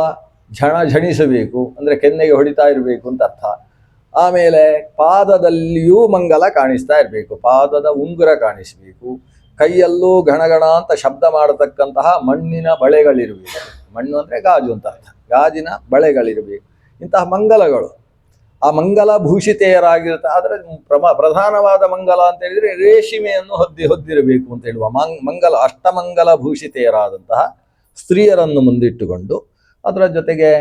ಝಣಿಸಬೇಕು, ಅಂದರೆ ಕೆನ್ನೆಗೆ ಹೊಡಿತಾ ಇರಬೇಕು ಅಂತ ಅರ್ಥ. ಆಮೇಲೆ ಪಾದದಲ್ಲಿಯೂ ಮಂಗಲ ಕಾಣಿಸ್ತಾ ಇರಬೇಕು, ಪಾದದ ಉಂಗುರ ಕಾಣಿಸಬೇಕು. ಕೈಯಲ್ಲೂ ಗಣಗಣ ಅಂತ ಶಬ್ದ ಮಾಡತಕ್ಕಂತಹ ಮಣ್ಣಿನ ಬಳೆಗಳಿರಬೇಕು. ಮಣ್ಣು ಅಂದರೆ ಗಾಜು ಅಂತ ಅರ್ಥ, ಗಾಜಿನ ಬಳೆಗಳಿರಬೇಕು. ಇಂತಹ ಮಂಗಲಗಳು ಆ ಮಂಗಲ ಭೂಷಿತೆಯರಾಗಿರ್ತ. ಆದರೆ ಪ್ರಧಾನವಾದ ಮಂಗಲ ಅಂತ ಹೇಳಿದರೆ ರೇಷ್ಮೆಯನ್ನು ಹೊದ್ದಿರಬೇಕು ಅಂತ ಹೇಳುವ ಮಂಗಲ ಅಷ್ಟಮಂಗಲ ಭೂಷಿತೆಯರಾದಂತಹ ಸ್ತ್ರೀಯರನ್ನು ಮುಂದಿಟ್ಟುಕೊಂಡು ಅದರ ಜೊತೆಗೆ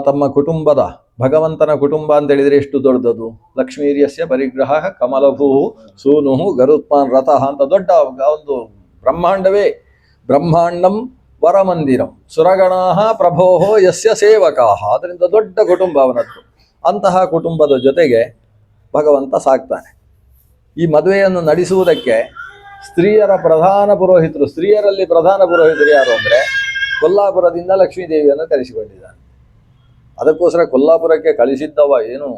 ತಮ್ಮ ಕುಟುಂಬದ ಭಗವಂತನ ಕುಟುಂಬ ಅಂತ ಹೇಳಿದರೆ ಎಷ್ಟು ದೊಡ್ಡದು. ಲಕ್ಷ್ಮೀರ್ಯಸ್ಯ ಪರಿಗ್ರಹ ಕಮಲಭೂ ಸೂನು ಗರುತ್ಮಾನ್ ರಥಃ ಅಂತ ದೊಡ್ಡ ಒಂದು ಬ್ರಹ್ಮಾಂಡವೇ. ಬ್ರಹ್ಮಾಂಡಂ ವರಮಂದಿರಂ ಸುರಗಣಾಹ ಪ್ರಭೋಹೋ ಯಸ್ಯ ಸೇವಕಾಹ. ಅದರಿಂದ ದೊಡ್ಡ ಕುಟುಂಬ ಅವನದ್ದು. ಅಂತಹ ಕುಟುಂಬದ ಜೊತೆಗೆ ಭಗವಂತ ಸಾಕ್ತಾನೆ. ಈ ಮದುವೆಯನ್ನು ನಡೆಸುವುದಕ್ಕೆ ಸ್ತ್ರೀಯರ ಪ್ರಧಾನ ಪುರೋಹಿತರು, ಸ್ತ್ರೀಯರಲ್ಲಿ ಪ್ರಧಾನ ಪುರೋಹಿತರು ಯಾರು ಅಂದರೆ ಕೊಲ್ಲಾಪುರದಿಂದ ಲಕ್ಷ್ಮೀದೇವಿಯನ್ನು ಕರೆಸಿಕೊಂಡಿದ್ದಾನೆ. ಅದಕ್ಕೋಸ್ಕರ ಕೊಲ್ಲಾಪುರಕ್ಕೆ ಕಳಿಸಿದ್ದವ ಏನು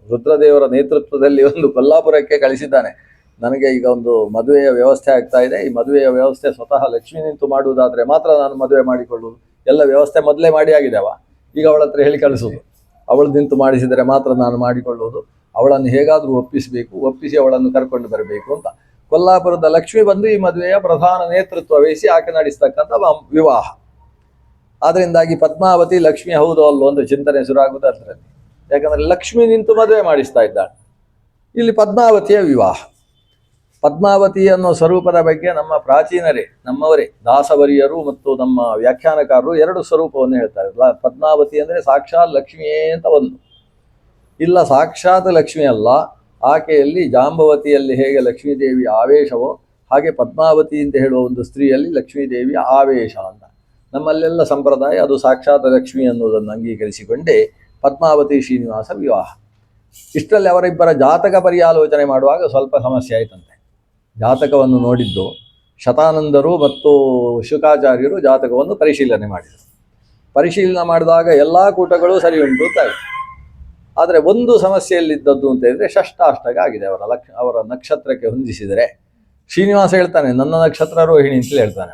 ರುದ್ರದೇವರ ನೇತೃತ್ವದಲ್ಲಿ ಒಂದು ಕೊಲ್ಲಾಪುರಕ್ಕೆ ಕಳಿಸಿದ್ದಾನೆ. ನನಗೆ ಈಗ ಒಂದು ಮದುವೆಯ ವ್ಯವಸ್ಥೆ ಆಗ್ತಾ ಇದೆ, ಈ ಮದುವೆಯ ವ್ಯವಸ್ಥೆ ಸ್ವತಃ ಲಕ್ಷ್ಮೀ ನಿಂತು ಮಾಡುವುದಾದರೆ ಮಾತ್ರ ನಾನು ಮದುವೆ ಮಾಡಿಕೊಳ್ಳುವುದು. ಎಲ್ಲ ವ್ಯವಸ್ಥೆ ಮೊದಲೇ ಮಾಡಿ ಆಗಿದೆವ, ಈಗ ಅವಳ ಹತ್ರ ಹೇಳಿ ಕಳಿಸೋದು. ಅವಳು ನಿಂತು ಮಾಡಿಸಿದರೆ ಮಾತ್ರ ನಾನು ಮಾಡಿಕೊಳ್ಳುವುದು. ಅವಳನ್ನು ಹೇಗಾದರೂ ಒಪ್ಪಿಸಿ ಅವಳನ್ನು ಕರ್ಕೊಂಡು ಬರಬೇಕು ಅಂತ ಕೊಲ್ಲಾಪುರದ ಲಕ್ಷ್ಮಿ ಬಂದು ಈ ಮದುವೆಯ ಪ್ರಧಾನ ನೇತೃತ್ವ ವಹಿಸಿ ಆಕೆ ನಡೆಸ್ತಕ್ಕಂಥ ವಿವಾಹ. ಆದ್ದರಿಂದಾಗಿ ಪದ್ಮಾವತಿ ಲಕ್ಷ್ಮಿ ಹೌದು ಅಲ್ಲೋ ಅಂತ ಚಿಂತನೆ ಶುರುವಾಗುವುದು ಅದರಲ್ಲಿ. ಯಾಕಂದರೆ ಲಕ್ಷ್ಮಿ ನಿಂತು ಮದುವೆ ಮಾಡಿಸ್ತಾ ಇದ್ದಾಳೆ. ಇಲ್ಲಿ ಪದ್ಮಾವತಿಯ ವಿವಾಹ. ಪದ್ಮಾವತಿ ಅನ್ನೋ ಸ್ವರೂಪದ ಬಗ್ಗೆ ನಮ್ಮ ಪ್ರಾಚೀನರೇ, ನಮ್ಮವರೇ ದಾಸವರಿಯರು ಮತ್ತು ನಮ್ಮ ವ್ಯಾಖ್ಯಾನಕಾರರು ಎರಡು ಸ್ವರೂಪವನ್ನು ಹೇಳ್ತಾರೆ. ಪದ್ಮಾವತಿ ಅಂದರೆ ಸಾಕ್ಷಾತ್ ಲಕ್ಷ್ಮಿಯೇ ಅಂತ ಒಂದು. ಇಲ್ಲ, ಸಾಕ್ಷಾತ್ ಲಕ್ಷ್ಮಿ ಅಲ್ಲ, ಆಕೆಯಲ್ಲಿ ಜಾಂಬವತಿಯಲ್ಲಿ ಹೇಗೆ ಲಕ್ಷ್ಮೀದೇವಿ ಆವೇಶವೋ ಹಾಗೆ ಪದ್ಮಾವತಿ ಅಂತ ಹೇಳುವ ಒಂದು ಸ್ತ್ರೀಯಲ್ಲಿ ಲಕ್ಷ್ಮೀದೇವಿಯ ಆವೇಶ ಅಂತ. ನಮ್ಮಲ್ಲೆಲ್ಲ ಸಂಪ್ರದಾಯ ಅದು ಸಾಕ್ಷಾತ್ ಲಕ್ಷ್ಮಿ ಅನ್ನೋದನ್ನು ಅಂಗೀಕರಿಸಿಕೊಂಡೇ ಪದ್ಮಾವತಿ ಶ್ರೀನಿವಾಸ ವಿವಾಹ. ಇಷ್ಟರಲ್ಲಿ ಅವರಿಬ್ಬರ ಜಾತಕ ಪರ್ಯಾಲೋಚನೆ ಮಾಡುವಾಗ ಸ್ವಲ್ಪ ಸಮಸ್ಯೆ ಆಯ್ತಂತೆ. ಜಾತಕವನ್ನು ನೋಡಿದ್ದು ಶತಾನಂದರು ಮತ್ತು ಶುಕಾಚಾರ್ಯರು ಜಾತಕವನ್ನು ಪರಿಶೀಲನೆ ಮಾಡಿದರು. ಪರಿಶೀಲನೆ ಮಾಡಿದಾಗ ಎಲ್ಲ ಕೂಟಗಳು ಸರಿ ಉಂಟು ಅಂತಾಯಿತು. ಆದರೆ ಒಂದು ಸಮಸ್ಯೆಯಲ್ಲಿದ್ದದ್ದು ಅಂತ ಹೇಳಿದರೆ ಷಷ್ಠಾಷ್ಟಕ ಆಗಿದೆ. ಅವರ ನಕ್ಷತ್ರಕ್ಕೆ ಹೊಂದಿಸಿದರೆ ಶ್ರೀನಿವಾಸ ಹೇಳ್ತಾನೆ ನನ್ನ ನಕ್ಷತ್ರ ರೋಹಿಣಿ ಅಂತಲೇ ಹೇಳ್ತಾನೆ.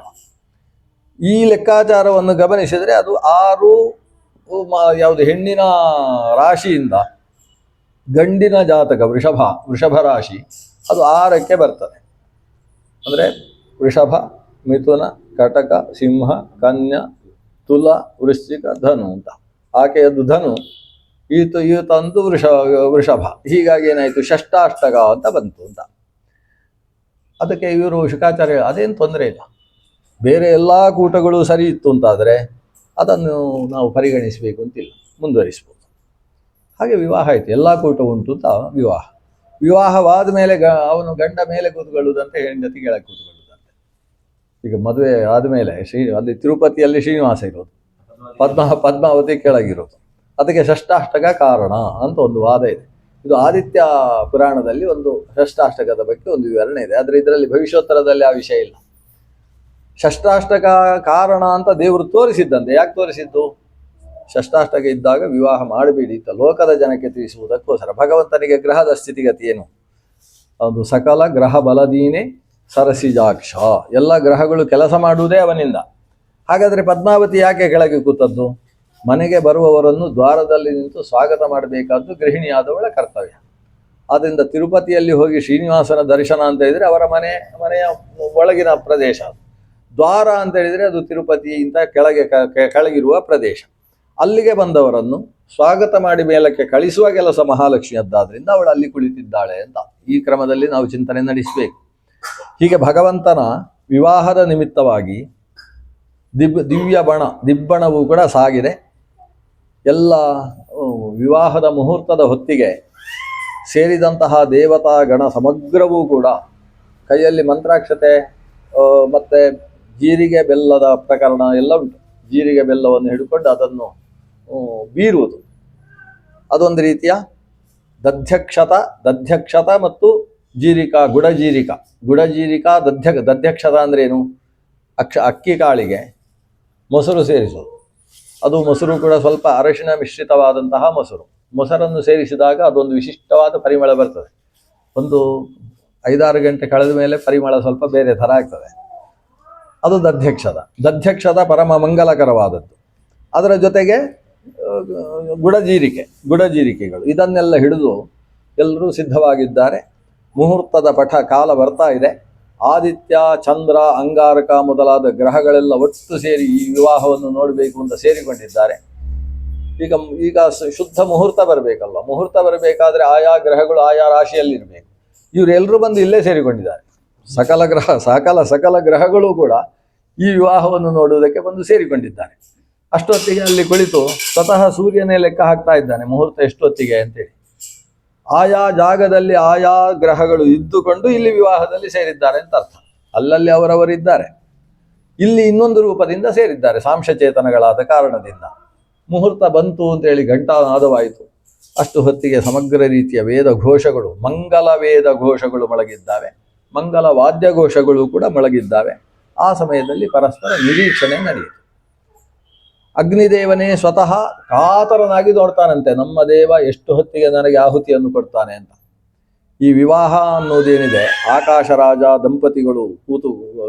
ಈ ಲೆಕ್ಕಾಚಾರವನ್ನು ಗಮನಿಸಿದರೆ ಅದು 6 ಯಾವುದು ಹೆಣ್ಣಿನ ರಾಶಿಯಿಂದ ಗಂಡಿನ ಜಾತಕ ವೃಷಭ ರಾಶಿ ಅದು 6ಕ್ಕೆ ಬರ್ತದೆ. ಅಂದರೆ ವೃಷಭ, ಮಿಥುನ, ಕಟಕ, ಸಿಂಹ, ಕನ್ಯಾ, ತುಲ, ವೃಶ್ಚಿಕ, ಧನು ಅಂತ. ಆಕೆಯದ್ದು ಧನು, ಈತಂದು ವೃಷಭ. ಹೀಗಾಗಿ ಏನಾಯಿತು, ಷಷ್ಠಾಷ್ಟಕ ಅಂತ ಬಂತು ಅಂತ. ಅದಕ್ಕೆ ಇವರು ಶುಕಾಚಾರ್ಯ ಅದೇನು ತೊಂದರೆ ಇಲ್ಲ, ಬೇರೆ ಎಲ್ಲ ಕೂಟಗಳು ಸರಿ ಇತ್ತು ಅಂತಾದರೆ ಅದನ್ನು ನಾವು ಪರಿಗಣಿಸಬೇಕು ಅಂತಿಲ್ಲ, ಮುಂದುವರಿಸ್ಬೋದು. ಹಾಗೆ ವಿವಾಹ ಆಯಿತು, ಎಲ್ಲ ಕೂಟ ಉಂಟು ಅಂತ ವಿವಾಹವಾದ ಮೇಲೆ ಅವನು ಗಂಡ ಮೇಲೆ ಕೂತ್ಕೊಳ್ಳುವುದಂತೆ, ಹೆಂಡತಿ ಕೆಳಗೆ ಕೂತ್ಕೊಳ್ಳುವುದಂತೆ. ಈಗ ಮದುವೆ ಆದಮೇಲೆ ಅಲ್ಲಿ ತಿರುಪತಿಯಲ್ಲಿ ಶ್ರೀನಿವಾಸ ಇರೋದು, ಪದ್ಮಾವತಿ ಕೆಳಗಿರೋದು. ಅದಕ್ಕೆ ಷಷ್ಠಾಷ್ಟಕ ಕಾರಣ ಅಂತ ಒಂದು ವಾದ ಇದೆ. ಇದು ಆದಿತ್ಯ ಪುರಾಣದಲ್ಲಿ ಒಂದು ಷಷ್ಠಾಷ್ಟಕದ ಬಗ್ಗೆ ಒಂದು ವಿವರಣೆ ಇದೆ. ಆದರೆ ಇದರಲ್ಲಿ ಭವಿಷ್ಯೋತ್ತರದಲ್ಲಿ ಆ ವಿಷಯ ಇಲ್ಲ. ಷಷ್ಠಾಷ್ಟಕ ಕಾರಣ ಅಂತ ದೇವರು ತೋರಿಸಿದ್ದಂತೆ. ಯಾಕೆ ತೋರಿಸಿದ್ದು? ಷಷ್ಠಾಷ್ಟಕ ಇದ್ದಾಗ ವಿವಾಹ ಮಾಡಬೇಡಿ ಅಂತ ಲೋಕದ ಜನಕ್ಕೆ ತಿಳಿಸುವುದಕ್ಕೋಸ್ಕರ. ಭಗವಂತನಿಗೆ ಗ್ರಹದ ಸ್ಥಿತಿಗತಿ ಏನು? ಅದು ಸಕಲ ಗ್ರಹ ಬಲದೀನೆ ಸರಸಿಜಾಕ್ಷ, ಎಲ್ಲ ಗ್ರಹಗಳು ಕೆಲಸ ಮಾಡುವುದೇ ಅವನಿಂದ. ಹಾಗಾದರೆ ಪದ್ಮಾವತಿ ಯಾಕೆ ಕೆಳಗೆ ಕೂತದ್ದು? ಮನೆಗೆ ಬರುವವರನ್ನು ದ್ವಾರದಲ್ಲಿ ನಿಂತು ಸ್ವಾಗತ ಮಾಡಬೇಕಾದ್ದು ಗೃಹಿಣಿಯಾದವಳ ಕರ್ತವ್ಯ. ಆದ್ದರಿಂದ ತಿರುಪತಿಯಲ್ಲಿ ಹೋಗಿ ಶ್ರೀನಿವಾಸನ ದರ್ಶನ ಅಂತ ಹೇಳಿದರೆ ಅವರ ಮನೆಯ ಒಳಗಿನ ಪ್ರದೇಶ. ದ್ವಾರ ಅಂತ ಹೇಳಿದರೆ ಅದು ತಿರುಪತಿಯಿಂದ ಕೆಳಗಿರುವ ಪ್ರದೇಶ. ಅಲ್ಲಿಗೆ ಬಂದವರನ್ನು ಸ್ವಾಗತ ಮಾಡಿ ಮೇಲಕ್ಕೆ ಕಳಿಸುವ ಕೆಲಸ ಮಹಾಲಕ್ಷ್ಮಿಯದ್ದಾದ್ರಿಂದ ಅವಳು ಅಲ್ಲಿ ಕುಳಿತಿದ್ದಾಳೆ ಅಂತ ಈ ಕ್ರಮದಲ್ಲಿ ನಾವು ಚಿಂತನೆ ನಡೆಸಬೇಕು. ಹೀಗೆ ಭಗವಂತನ ವಿವಾಹದ ನಿಮಿತ್ತವಾಗಿ ದಿಬ್ಬಣವೂ ಕೂಡ ಸಾಗಿದೆ. ಎಲ್ಲ ವಿವಾಹದ ಮುಹೂರ್ತದ ಹೊತ್ತಿಗೆ ಸೇರಿದಂತಹ ದೇವತಾ ಗಣ ಸಮಗ್ರವೂ ಕೂಡ ಕೈಯಲ್ಲಿ ಮಂತ್ರಾಕ್ಷತೆ ಮತ್ತು ಜೀರಿಗೆ ಬೆಲ್ಲದ ಪ್ರಕರಣ ಎಲ್ಲ ಉಂಟು. ಜೀರಿಗೆ ಬೆಲ್ಲವನ್ನು ಹಿಡ್ಕೊಂಡು ಅದನ್ನು ಬೀರುವುದು ಅದೊಂದು ರೀತಿಯ ದಧ್ಯಕ್ಷತ ಮತ್ತು ಗುಡಜೀರಿಕಾ ದಧ್ಯಕ್ಷತ ಅಂದ್ರೆ ಏನು? ಅಕ್ಕಿ ಕಾಳಿಗೆ ಮೊಸರು ಸೇರಿಸೋದು. ಅದು ಮೊಸರು ಕೂಡ ಸ್ವಲ್ಪ ಅರಶಿನ ಮಿಶ್ರಿತವಾದಂತಹ ಮೊಸರನ್ನು ಸೇರಿಸಿದಾಗ ಅದೊಂದು ವಿಶಿಷ್ಟವಾದ ಪರಿಮಳ ಬರ್ತದೆ. ಒಂದು 5-6 ಗಂಟೆ ಕಳೆದ ಮೇಲೆ ಪರಿಮಳ ಸ್ವಲ್ಪ ಬೇರೆ ಥರ ಆಗ್ತದೆ. ಅದು ದಧ್ಯಕ್ಷದ ಪರಮ ಮಂಗಲಕರವಾದದ್ದು. ಅದರ ಜೊತೆಗೆ ಗುಡಜೀರಿಕೆಗಳು ಇದನ್ನೆಲ್ಲ ಹಿಡಿದು ಎಲ್ಲರೂ ಸಿದ್ಧವಾಗಿದ್ದಾರೆ. ಮುಹೂರ್ತದ ಕಾಲ ಬರ್ತಾ ಇದೆ. ಆದಿತ್ಯ, ಚಂದ್ರ, ಅಂಗಾರಕ ಮೊದಲಾದ ಗ್ರಹಗಳೆಲ್ಲ ಒಟ್ಟು ಸೇರಿ ಈ ವಿವಾಹವನ್ನು ನೋಡಬೇಕು ಅಂತ ಸೇರಿಕೊಂಡಿದ್ದಾರೆ. ಈಗ ಶುದ್ಧ ಮುಹೂರ್ತ ಬರಬೇಕಲ್ವ. ಮುಹೂರ್ತ ಬರಬೇಕಾದ್ರೆ ಆಯಾ ಗ್ರಹಗಳು ಆಯಾ ರಾಶಿಯಲ್ಲಿರಬೇಕು. ಇವರೆಲ್ಲರೂ ಬಂದು ಇಲ್ಲೇ ಸೇರಿಕೊಂಡಿದ್ದಾರೆ. ಸಕಲ ಗ್ರಹಗಳು ಕೂಡ ಈ ವಿವಾಹವನ್ನು ನೋಡುವುದಕ್ಕೆ ಬಂದು ಸೇರಿಕೊಂಡಿದ್ದಾರೆ. ಅಷ್ಟೊತ್ತಿಗೆ ಅಲ್ಲಿ ಕುಳಿತು ಸ್ವತಃ ಸೂರ್ಯನೇ ಲೆಕ್ಕ ಹಾಕ್ತಾ ಇದ್ದಾನೆ ಮುಹೂರ್ತ ಎಷ್ಟೊತ್ತಿಗೆ ಅಂತೇಳಿ. ಆಯಾ ಜಾಗದಲ್ಲಿ ಆಯಾ ಗ್ರಹಗಳು ಇದ್ದುಕೊಂಡು ಇಲ್ಲಿ ವಿವಾಹದಲ್ಲಿ ಸೇರಿದ್ದಾರೆ ಅಂತ ಅರ್ಥ. ಅಲ್ಲಲ್ಲಿ ಅವರವರಿದ್ದಾರೆ. ಇಲ್ಲಿ ಇನ್ನೊಂದು ರೂಪದಿಂದ ಸೇರಿದ್ದಾರೆ ಸಾಂಶಚೇತನಗಳಾದ ಕಾರಣದಿಂದ. ಮುಹೂರ್ತ ಬಂತು ಅಂತೇಳಿ ಘಂಟಾನಾದವಾಯಿತು. ಅಷ್ಟು ಹೊತ್ತಿಗೆ ಸಮಗ್ರ ರೀತಿಯ ವೇದ ಘೋಷಗಳು, ಮಂಗಲ ವೇದ ಘೋಷಗಳು ಮೊಳಗಿದ್ದಾವೆ. ಮಂಗಲ ವಾದ್ಯ ಘೋಷಗಳು ಕೂಡ ಮೊಳಗಿದ್ದಾವೆ. ಆ ಸಮಯದಲ್ಲಿ ಪರಸ್ಪರ ನಿರೀಕ್ಷಣೆ ನಡೆಯಿತು. ಅಗ್ನಿದೇವನೇ ಸ್ವತಃ ಕಾತರನಾಗಿ ನೋಡ್ತಾನಂತೆ, ನಮ್ಮ ದೇವ ಎಷ್ಟು ಹೊತ್ತಿಗೆ ನನಗೆ ಆಹುತಿಯನ್ನು ಕೊಡ್ತಾನೆ ಅಂತ. ಈ ವಿವಾಹ ಅನ್ನೋದೇನಿದೆ, ಆಕಾಶರಾಜ ದಂಪತಿಗಳು ಕೂತು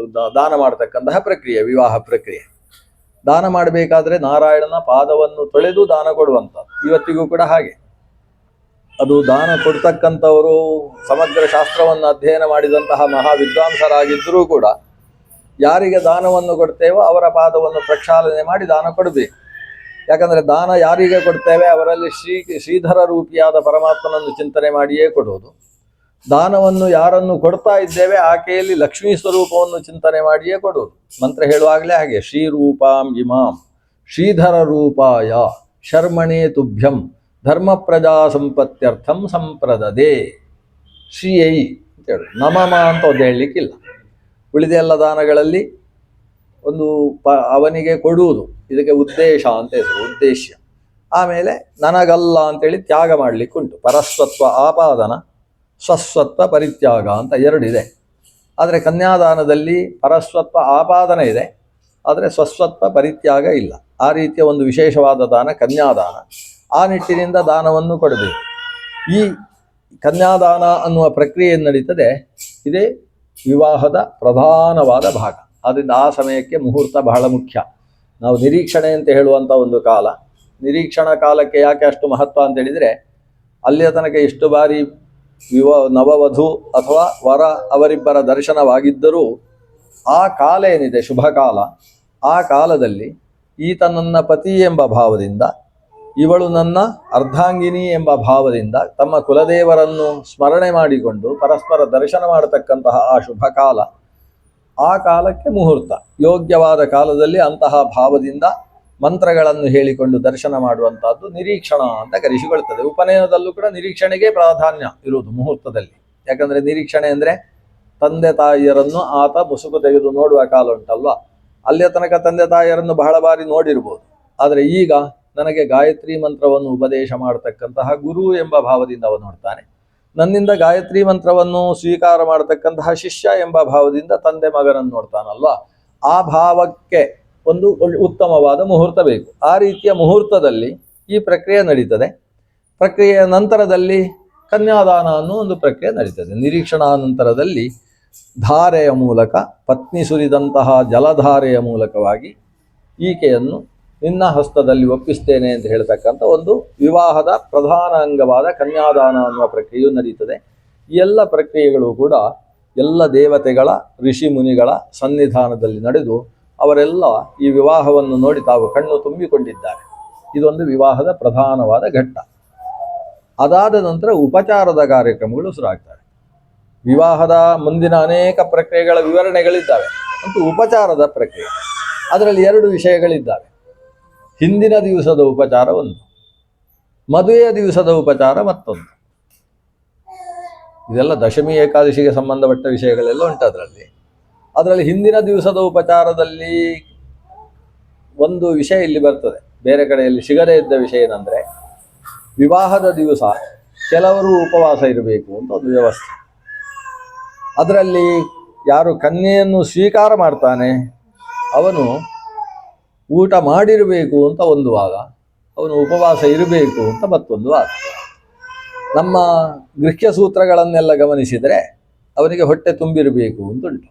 ದಾನ ಮಾಡತಕ್ಕಂತಹ ಪ್ರಕ್ರಿಯೆ, ವಿವಾಹ ಪ್ರಕ್ರಿಯೆ. ದಾನ ಮಾಡಬೇಕಾದ್ರೆ ನಾರಾಯಣನ ಪಾದವನ್ನು ತೊಳೆದು ದಾನ ಕೊಡುವಂಥದ್ದು. ಇವತ್ತಿಗೂ ಕೂಡ ಹಾಗೆ. ಅದು ದಾನ ಕೊಡ್ತಕ್ಕಂಥವರು ಸಮಗ್ರ ಶಾಸ್ತ್ರವನ್ನು ಅಧ್ಯಯನ ಮಾಡಿದಂತಹ ಮಹಾವಿದ್ವಾಂಸರಾಗಿದ್ದರೂ ಕೂಡ ಯಾರಿಗೆ ದಾನವನ್ನು ಕೊಡ್ತೇವೋ ಅವರ ಪಾದವನ್ನು ಪ್ರಕ್ಷಾಲನೆ ಮಾಡಿ ದಾನ ಕೊಡಬೇಕು. ಯಾಕಂದರೆ ದಾನ ಯಾರಿಗೆ ಕೊಡ್ತೇವೆ ಅವರಲ್ಲಿ ಶ್ರೀಧರ ರೂಪಿಯಾದ ಪರಮಾತ್ಮನನ್ನು ಚಿಂತನೆ ಮಾಡಿಯೇ ಕೊಡುವುದು. ದಾನವನ್ನು ಯಾರನ್ನು ಕೊಡ್ತಾ ಇದ್ದೇವೆ ಆಕೆಯಲ್ಲಿ ಲಕ್ಷ್ಮೀ ಸ್ವರೂಪವನ್ನು ಚಿಂತನೆ ಮಾಡಿಯೇ ಕೊಡುವುದು. ಮಂತ್ರ ಹೇಳುವಾಗಲೇ ಹಾಗೆ, ಶ್ರೀರೂಪಾಂ ಇಮಾಂ ಶ್ರೀಧರ ರೂಪಾಯ ಶರ್ಮಣೇ ತುಭ್ಯಂ ಧರ್ಮ ಪ್ರಜಾ ಸಂಪತ್ತ್ಯರ್ಥಂ ಸಂಪ್ರದದೆ. ಶ್ರೀಯೈ ಅಂತೇಳು, ನಮಮ ಅಂತ ಒಂದು ಹೇಳಲಿಕ್ಕಿಲ್ಲ. ಉಳಿದೆಲ್ಲ ದಾನಗಳಲ್ಲಿ ಒಂದು ಅವನಿಗೆ ಕೊಡುವುದು, ಇದಕ್ಕೆ ಉದ್ದೇಶ ಅಂತ ಹೆಸರು, ಉದ್ದೇಶ್ಯ. ಆಮೇಲೆ ನನಗಲ್ಲ ಅಂತೇಳಿ ತ್ಯಾಗ ಮಾಡಲಿಕ್ಕುಂಟು. ಪರಸ್ವತ್ವ ಆಪಾದನ, ಸ್ವಸ್ವತ್ವ ಪರಿತ್ಯಾಗ ಅಂತ ಎರಡಿದೆ. ಆದರೆ ಕನ್ಯಾದಾನದಲ್ಲಿ ಪರಸ್ವತ್ವ ಆಪಾದನೆ ಇದೆ, ಆದರೆ ಸ್ವಸ್ವತ್ವ ಪರಿತ್ಯಾಗ ಇಲ್ಲ. ಆ ರೀತಿಯ ಒಂದು ವಿಶೇಷವಾದ ದಾನ ಕನ್ಯಾದಾನ. ಆ ನಿಟ್ಟಿನಿಂದ ದಾನವನ್ನು ಕೊಡಬೇಕು. ಈ ಕನ್ಯಾದಾನ ಅನ್ನುವ ಪ್ರಕ್ರಿಯೆ ನಡೀತದೆ. ಇದೇ ವಿವಾಹದ ಪ್ರಧಾನವಾದ ಭಾಗ. ಆದ್ದರಿಂದ ಆ ಸಮಯಕ್ಕೆ ಮುಹೂರ್ತ ಬಹಳ ಮುಖ್ಯ. ನಾವು ನಿರೀಕ್ಷಣೆ ಅಂತ ಹೇಳುವಂಥ ಒಂದು ಕಾಲ. ನಿರೀಕ್ಷಣಾ ಕಾಲಕ್ಕೆ ಯಾಕೆ ಅಷ್ಟು ಮಹತ್ವ ಅಂತ ಹೇಳಿದರೆ, ಅಲ್ಲಿಯ ತನಕ ಎಷ್ಟು ಬಾರಿ ನವವಧು ಅಥವಾ ವರ ಅವರಿಬ್ಬರ ದರ್ಶನವಾಗಿದ್ದರೂ ಆ ಕಾಲ ಏನಿದೆ ಶುಭ ಕಾಲ, ಆ ಕಾಲದಲ್ಲಿ ಈತ ನನ್ನ ಪತಿ ಎಂಬ ಭಾವದಿಂದ, ಇವಳು ನನ್ನ ಅರ್ಧಾಂಗಿನಿ ಎಂಬ ಭಾವದಿಂದ ತಮ್ಮ ಕುಲದೇವರನ್ನು ಸ್ಮರಣೆ ಮಾಡಿಕೊಂಡು ಪರಸ್ಪರ ದರ್ಶನ ಮಾಡತಕ್ಕಂತಹ ಆ ಶುಭ ಕಾಲ, ಆ ಕಾಲಕ್ಕೆ ಮುಹೂರ್ತ. ಯೋಗ್ಯವಾದ ಕಾಲದಲ್ಲಿ ಅಂತಹ ಭಾವದಿಂದ ಮಂತ್ರಗಳನ್ನು ಹೇಳಿಕೊಂಡು ದರ್ಶನ ಮಾಡುವಂತಹದ್ದು ನಿರೀಕ್ಷಣ ಅಂತ ಕರೆಸಿಕೊಳ್ತದೆ. ಉಪನಯನದಲ್ಲೂ ಕೂಡ ನಿರೀಕ್ಷಣೆಗೆ ಪ್ರಾಧಾನ್ಯ ಇರುವುದು ಮುಹೂರ್ತದಲ್ಲಿ. ಯಾಕಂದರೆ ನಿರೀಕ್ಷಣೆ ಅಂದರೆ ತಂದೆ ತಾಯಿಯರನ್ನು ಆತ ಮುಸುಕು ತೆಗೆದು ನೋಡುವ ಕಾಲ ಉಂಟಲ್ವ. ಅಲ್ಲಿಯ ತನಕ ತಂದೆ ತಾಯಿಯರನ್ನು ಬಹಳ ಬಾರಿ ನೋಡಿರ್ಬೋದು. ಆದರೆ ಈಗ ನನಗೆ ಗಾಯತ್ರಿ ಮಂತ್ರವನ್ನು ಉಪದೇಶ ಮಾಡತಕ್ಕಂತಹ ಗುರು ಎಂಬ ಭಾವದಿಂದ ಅವನು ನೋಡ್ತಾನೆ. ನನ್ನಿಂದ ಗಾಯತ್ರಿ ಮಂತ್ರವನ್ನು ಸ್ವೀಕಾರ ಮಾಡತಕ್ಕಂತಹ ಶಿಷ್ಯ ಎಂಬ ಭಾವದಿಂದ ತಂದೆ ಮಗನನ್ನು ನೋಡ್ತಾನಲ್ವ. ಆ ಭಾವಕ್ಕೆ ಒಂದು ಉತ್ತಮವಾದ ಮುಹೂರ್ತ ಬೇಕು. ಆ ರೀತಿಯ ಮುಹೂರ್ತದಲ್ಲಿ ಈ ಪ್ರಕ್ರಿಯೆ ನಡೀತದೆ. ಪ್ರಕ್ರಿಯೆಯ ನಂತರದಲ್ಲಿ ಕನ್ಯಾದಾನ ಅನ್ನೋ ಒಂದು ಪ್ರಕ್ರಿಯೆ ನಡೀತದೆ. ನಿರೀಕ್ಷಣಾ ನಂತರದಲ್ಲಿ ಧಾರೆಯ ಮೂಲಕ, ಪತ್ನಿ ಸುರಿದಂತಹ ಜಲಧಾರೆಯ ಮೂಲಕವಾಗಿ ಈಕೆಯನ್ನು ನಿನ್ನ ಹಸ್ತದಲ್ಲಿ ಒಪ್ಪಿಸ್ತೇನೆ ಅಂತ ಹೇಳ್ತಕ್ಕಂಥ ಒಂದು ವಿವಾಹದ ಪ್ರಧಾನ ಅಂಗವಾದ ಕನ್ಯಾದಾನ ಅನ್ನುವ ಪ್ರಕ್ರಿಯೆಯು ನಡೀತದೆ. ಈ ಎಲ್ಲ ಪ್ರಕ್ರಿಯೆಗಳು ಕೂಡ ಎಲ್ಲ ದೇವತೆಗಳ ಋಷಿ ಮುನಿಗಳ ಸನ್ನಿಧಾನದಲ್ಲಿ ನಡೆದು ಅವರೆಲ್ಲ ಈ ವಿವಾಹವನ್ನು ನೋಡಿ ತಾವು ಕಣ್ಣು ತುಂಬಿಕೊಂಡಿದ್ದಾರೆ. ಇದೊಂದು ವಿವಾಹದ ಪ್ರಧಾನವಾದ ಘಟ್ಟ. ಅದಾದ ನಂತರ ಉಪಚಾರದ ಕಾರ್ಯಕ್ರಮಗಳು ಶುರುವಾಗ್ತವೆ. ವಿವಾಹದ ಮುಂದಿನ ಅನೇಕ ಪ್ರಕ್ರಿಯೆಗಳ ವಿವರಣೆಗಳಿದ್ದಾವೆ, ಮತ್ತು ಉಪಚಾರದ ಪ್ರಕ್ರಿಯೆ ಅದರಲ್ಲಿ 2 ವಿಷಯಗಳಿದ್ದಾವೆ. ಹಿಂದಿನ ದಿವಸದ ಉಪಚಾರ ಒಂದು, ಮದುವೆಯ ದಿವಸದ ಉಪಚಾರ ಮತ್ತೊಂದು. ಇದೆಲ್ಲ ದಶಮಿ ಏಕಾದಶಿಗೆ ಸಂಬಂಧಪಟ್ಟ ವಿಷಯಗಳೆಲ್ಲ ಉಂಟು. ಅದರಲ್ಲಿ ಹಿಂದಿನ ದಿವಸದ ಉಪಚಾರದಲ್ಲಿ ಒಂದು ವಿಷಯ ಇಲ್ಲಿ ಬರ್ತದೆ, ಬೇರೆ ಕಡೆಯಲ್ಲಿ ಸಿಗದೇ ಇದ್ದ ವಿಷಯ ಏನಂದರೆ, ವಿವಾಹದ ದಿವಸ ಕೆಲವರು ಉಪವಾಸ ಇರಬೇಕು ಅಂತ ಒಂದು ವ್ಯವಸ್ಥೆ. ಅದರಲ್ಲಿ ಯಾರು ಕನ್ಯೆಯನ್ನು ಸ್ವೀಕಾರ ಮಾಡ್ತಾನೆ ಅವನು ಊಟ ಮಾಡಿರಬೇಕು ಅಂತ ಒಂದು ವಾದ, ಅವನು ಉಪವಾಸ ಇರಬೇಕು ಅಂತ ಮತ್ತೊಂದು ವಾದ. ನಮ್ಮ ಗೃಹ್ಯ ಸೂತ್ರಗಳನ್ನೆಲ್ಲ ಗಮನಿಸಿದರೆ ಅವನಿಗೆ ಹೊಟ್ಟೆ ತುಂಬಿರಬೇಕು ಅಂತುಂಟು.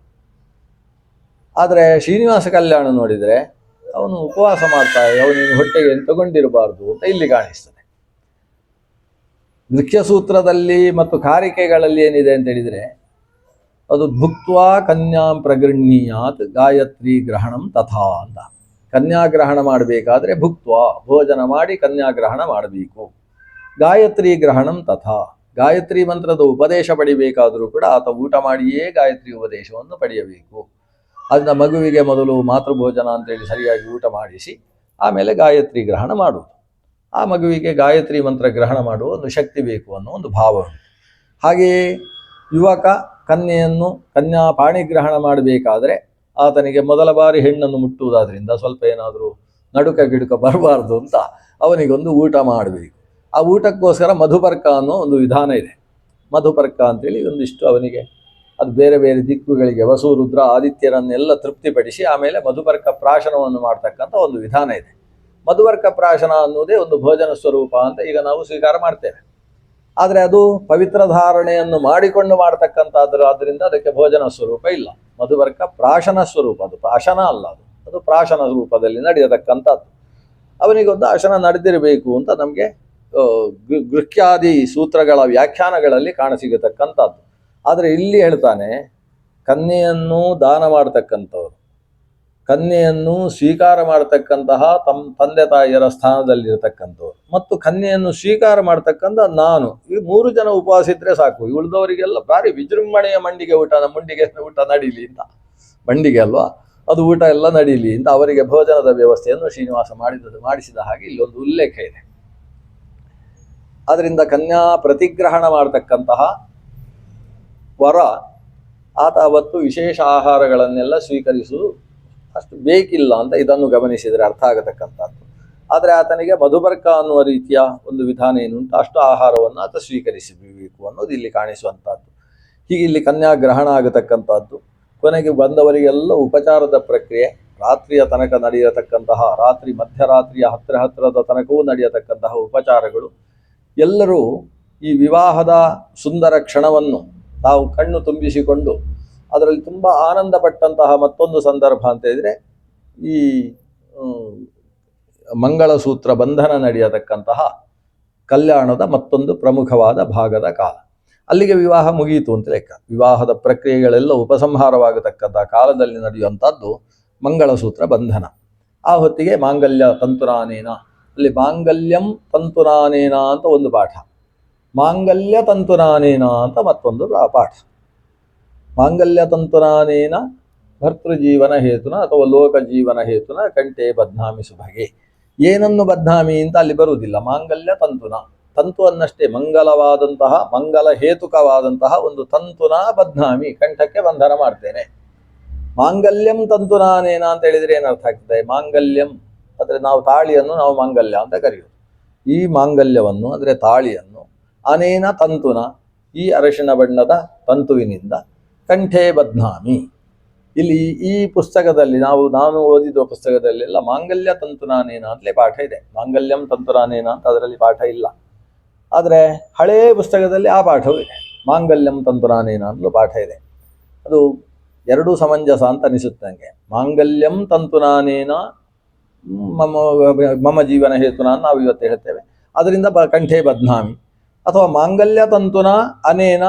ಆದರೆ ಶ್ರೀನಿವಾಸ ಕಲ್ಯಾಣ ನೋಡಿದರೆ ಅವನು ಉಪವಾಸ ಮಾಡ್ತಾನೆ, ಅವನಿಗೆ ಹೊಟ್ಟೆಗೆ ತಗೊಂಡಿರಬಾರ್ದು ಅಂತ ಇಲ್ಲಿ ಕಾಣಿಸ್ತದೆ. ಗೃಹ್ಯ ಸೂತ್ರದಲ್ಲಿ ಮತ್ತು ಕಾರಿಕೆಗಳಲ್ಲಿ ಏನಿದೆ ಅಂತ ಹೇಳಿದರೆ, ಅದು ಭುಕ್ತ್ವಾ ಕನ್ಯಾಂ ಪ್ರಗೃಹ್ಣೀಯಾತ್ ಗಾಯತ್ರಿ ಗ್ರಹಣಂ ತಥಾ ಅಂತ. ಕನ್ಯಾಗ್ರಹಣ ಮಾಡಬೇಕಾದ್ರೆ ಭುಕ್ತ್ವಾ ಭೋಜನ ಮಾಡಿ ಕನ್ಯಾಗ್ರಹಣ ಮಾಡಬೇಕು. ಗಾಯತ್ರಿ ಗ್ರಹಣಂ ತಥಾ, ಗಾಯತ್ರಿ ಮಂತ್ರದ ಉಪದೇಶ ಪಡಿಬೇಕಾದರೂ ಕೂಡ ಆತ ಊಟ ಮಾಡಿಯೇ ಗಾಯತ್ರಿ ಉಪದೇಶವನ್ನು ಪಡೆಯಬೇಕು. ಅದನ್ನ ಮಗುವಿಗೆ ಮೊದಲು ಮಾತೃಭೋಜನ ಅಂತೇಳಿ ಸರಿಯಾಗಿ ಊಟ ಮಾಡಿಸಿ ಆಮೇಲೆ ಗಾಯತ್ರಿ ಗ್ರಹಣ ಮಾಡುವುದು. ಆ ಮಗುವಿಗೆ ಗಾಯತ್ರಿ ಮಂತ್ರ ಗ್ರಹಣ ಮಾಡುವ ಒಂದು ಶಕ್ತಿ ಬೇಕು ಅನ್ನೋ ಒಂದು ಭಾವ ಉಂಟು. ಹಾಗೆಯೇ ಯುವಕ ಕನ್ಯೆಯನ್ನು ಕನ್ಯಾ ಪಾಣಿಗ್ರಹಣ ಮಾಡಬೇಕಾದ್ರೆ ಆತನಿಗೆ ಮೊದಲ ಬಾರಿ ಹೆಣ್ಣನ್ನು ಮುಟ್ಟುವುದಾದ್ರಿಂದ ಸ್ವಲ್ಪ ಏನಾದರೂ ನಡುಕ ಗಿಡುಕ ಬರಬಾರ್ದು ಅಂತ ಅವನಿಗೊಂದು ಊಟ ಮಾಡಬೇಕು. ಆ ಊಟಕ್ಕೋಸ್ಕರ ಮಧುಪರ್ಕ ಅನ್ನೋ ಒಂದು ವಿಧಾನ ಇದೆ. ಮಧುಪರ್ಕ ಅಂತೇಳಿ ಒಂದಿಷ್ಟು ಅವನಿಗೆ ಅದು ಬೇರೆ ಬೇರೆ ದಿಕ್ಕುಗಳಿಗೆ ವಸು ರುದ್ರ ಆದಿತ್ಯರನ್ನೆಲ್ಲ ತೃಪ್ತಿಪಡಿಸಿ ಆಮೇಲೆ ಮಧುಪರ್ಕ ಪ್ರಾಶನವನ್ನು ಮಾಡ್ತಕ್ಕಂಥ ಒಂದು ವಿಧಾನ ಇದೆ. ಮಧುಪರ್ಕ ಪ್ರಾಶನ ಅನ್ನುವುದೇ ಒಂದು ಭೋಜನ ಸ್ವರೂಪ ಅಂತ ಈಗ ನಾವು ಸ್ವೀಕಾರ ಮಾಡ್ತೇವೆ. ಆದರೆ ಅದು ಪವಿತ್ರ ಧಾರಣೆಯನ್ನು ಮಾಡಿಕೊಂಡು ಮಾಡ್ತಕ್ಕಂಥದ್ದು, ಆದ್ದರಿಂದ ಅದಕ್ಕೆ ಭೋಜನ ಸ್ವರೂಪ ಇಲ್ಲ. ಮಧುಪರ್ಕ ಪ್ರಾಶನ ಸ್ವರೂಪ, ಅದು ಪ್ರಾಶನ ಅಲ್ಲ, ಅದು ಪ್ರಾಶನ ರೂಪದಲ್ಲಿ ನಡೆಯತಕ್ಕಂಥದ್ದು. ಅವನಿಗೊಂದು ಆಶನ ನಡೆದಿರಬೇಕು ಅಂತ ನಮಗೆ ಗೃಹ್ಯಾದಿ ಸೂತ್ರಗಳ ವ್ಯಾಖ್ಯಾನಗಳಲ್ಲಿ ಕಾಣಸಿಗತಕ್ಕಂಥದ್ದು. ಆದರೆ ಇಲ್ಲಿ ಹೇಳ್ತಾನೆ, ಕನ್ಯೆಯನ್ನು ದಾನ ಮಾಡತಕ್ಕಂಥವ್ರು, ಕನ್ಯೆಯನ್ನು ಸ್ವೀಕಾರ ಮಾಡತಕ್ಕಂತಹ ತಂದೆ ತಾಯಿಯರ ಸ್ಥಾನದಲ್ಲಿರತಕ್ಕಂಥವ್ರು ಮತ್ತು ಕನ್ಯೆಯನ್ನು ಸ್ವೀಕಾರ ಮಾಡ್ತಕ್ಕಂಥ ನಾನು, ಈ 3 ಜನ ಉಪವಾಸ ಇದ್ರೆ ಸಾಕು. ಉಳಿದವರಿಗೆಲ್ಲ ಭಾರಿ ವಿಜೃಂಭಣೆಯ ಮುಂಡಿಗೆ ಊಟ ನಡೀಲಿ ಅಂತ, ಮಂಡಿಗೆ ಅಲ್ವಾ, ಅದು ಊಟ ಎಲ್ಲ ನಡೀಲಿ ಅಂತ ಅವರಿಗೆ ಭೋಜನದ ವ್ಯವಸ್ಥೆಯನ್ನು ಶ್ರೀನಿವಾಸ ಮಾಡಿಸಿದ ಹಾಗೆ ಇಲ್ಲೊಂದು ಉಲ್ಲೇಖ ಇದೆ. ಆದ್ದರಿಂದ ಕನ್ಯಾ ಪ್ರತಿಗ್ರಹಣ ಮಾಡತಕ್ಕಂತಹ ವರ ಆತ ಅವತ್ತು ವಿಶೇಷ ಆಹಾರಗಳನ್ನೆಲ್ಲ ಸ್ವೀಕರಿಸುವುದು ಅಷ್ಟು ಬೇಕಿಲ್ಲ ಅಂತ ಇದನ್ನು ಗಮನಿಸಿದರೆ ಅರ್ಥ ಆಗತಕ್ಕಂಥದ್ದು. ಆದರೆ ಆತನಿಗೆ ಮಧುಪರ್ಕ ಅನ್ನುವ ರೀತಿಯ ಒಂದು ವಿಧಾನ ಏನುಂಟು, ಅಷ್ಟು ಆಹಾರವನ್ನು ಆತ ಸ್ವೀಕರಿಸಬೇಕು ಅನ್ನೋದು ಇಲ್ಲಿ ಕಾಣಿಸುವಂಥದ್ದು. ಹೀಗೆ ಇಲ್ಲಿ ಕನ್ಯಾಗ್ರಹಣ ಆಗತಕ್ಕಂಥದ್ದು. ಕೊನೆಗೆ ಬಂದವರಿಗೆಲ್ಲ ಉಪಚಾರದ ಪ್ರಕ್ರಿಯೆ ರಾತ್ರಿಯ ತನಕ ನಡೆಯತಕ್ಕಂತಹ, ರಾತ್ರಿ ಮಧ್ಯರಾತ್ರಿಯ ಹತ್ತಿರದ ತನಕವೂ ನಡೆಯತಕ್ಕಂತಹ ಉಪಚಾರಗಳು. ಎಲ್ಲರೂ ಈ ವಿವಾಹದ ಸುಂದರ ಕ್ಷಣವನ್ನು ತಾವು ಕಣ್ಣು ತುಂಬಿಸಿಕೊಂಡು ಅದರಲ್ಲಿ ತುಂಬ ಆನಂದ ಪಟ್ಟಂತಹ ಮತ್ತೊಂದು ಸಂದರ್ಭ ಅಂತ ಇದ್ರೆ ಈ ಮಂಗಳಸೂತ್ರ ಬಂಧನ ನಡೆಯತಕ್ಕಂತಹ ಕಲ್ಯಾಣದ ಮತ್ತೊಂದು ಪ್ರಮುಖವಾದ ಭಾಗದ ಕಾಲ. ಅಲ್ಲಿಗೆ ವಿವಾಹ ಮುಗಿಯಿತು ಅಂತ ಲೆಕ್ಕ. ವಿವಾಹದ ಪ್ರಕ್ರಿಯೆಗಳೆಲ್ಲ ಉಪಸಂಹಾರವಾಗತಕ್ಕಂತಹ ಕಾಲದಲ್ಲಿ ನಡೆಯುವಂಥದ್ದು ಮಂಗಳಸೂತ್ರ ಬಂಧನ. ಆ ಹೊತ್ತಿಗೆ ಮಾಂಗಲ್ಯ ತಂತುನಾನೇನ, ಅಲ್ಲಿ ಮಾಂಗಲ್ಯಂ ತಂತುನಾನೇನ ಅಂತ ಒಂದು ಪಾಠ, ಮಾಂಗಲ್ಯ ತಂತುನಾನೇನ ಅಂತ ಮತ್ತೊಂದು ಪಾಠ. ಮಾಂಗಲ್ಯ ತಂತುನಾನೇನ ಭರ್ತೃಜೀವನ ಹೇತುನ ಅಥವಾ ಲೋಕ ಜೀವನ ಹೇತುನ ಕಂಠೆ ಬದ್ನಾಮಿ ಸುಭಗೆ. ಏನನ್ನು ಬದ್ನಾಮಿ ಅಂತ ಅಲ್ಲಿ ಬರುವುದಿಲ್ಲ. ಮಾಂಗಲ್ಯ ತಂತುನ, ತಂತು ಅನ್ನಷ್ಟೇ, ಮಂಗಲವಾದಂತಹ ಮಂಗಲ ಹೇತುಕವಾದಂತಹ ಒಂದು ತಂತುನ ಬದ್ನಾಮಿ, ಕಂಠಕ್ಕೆ ಬಂಧನ ಮಾಡ್ತೇನೆ. ಮಾಂಗಲ್ಯಂ ತಂತುನಾನೇನ ಅಂತ ಹೇಳಿದರೆ ಏನರ್ಥ ಆಗ್ತದೆ? ಮಾಂಗಲ್ಯಂ ಅಂದರೆ ನಾವು ತಾಳಿಯನ್ನು ನಾವು ಮಾಂಗಲ್ಯ ಅಂತ ಕರೆಯೋದು. ಈ ಮಾಂಗಲ್ಯವನ್ನು ಅಂದರೆ ತಾಳಿಯನ್ನು ಅನೇನ ತಂತುನ, ಈ ಅರಶಿನ ಬಣ್ಣದ ತಂತುವಿನಿಂದ ಕಂಠೆ ಬದ್ನಾಮಿ. ಇಲ್ಲಿ ಈ ಪುಸ್ತಕದಲ್ಲಿ ನಾನು ಓದಿದ ಪುಸ್ತಕದಲ್ಲೆಲ್ಲ ಮಾಂಗಲ್ಯ ತಂತುನಾನೇನ ಅಂತಲೇ ಪಾಠ ಇದೆ. ಮಾಂಗಲ್ಯಂ ತಂತುನಾನೇನ ಅಂತ ಅದರಲ್ಲಿ ಪಾಠ ಇಲ್ಲ. ಆದರೆ ಹಳೆಯ ಪುಸ್ತಕದಲ್ಲಿ ಆ ಪಾಠವೂ ಇದೆ, ಮಾಂಗಲ್ಯಂ ತಂತುನಾನೇನ ಅಂತಲೂ ಪಾಠ ಇದೆ. ಅದು ಎರಡೂ ಸಮಂಜಸ ಅಂತ ಅನಿಸುತ್ತೆ ನನಗೆ. ಮಾಂಗಲ್ಯಂ ತಂತುನಾನೇನ ಮಮ ಮಮ ಜೀವನ ಹೇತುನ ನಾವು ಇವತ್ತು ಹೇಳ್ತೇವೆ. ಅದರಿಂದ ಕಂಠೇ ಬಧ್ನಾಮಿ, ಅಥವಾ ಮಾಂಗಲ್ಯ ತಂತುನ ಅನೇನ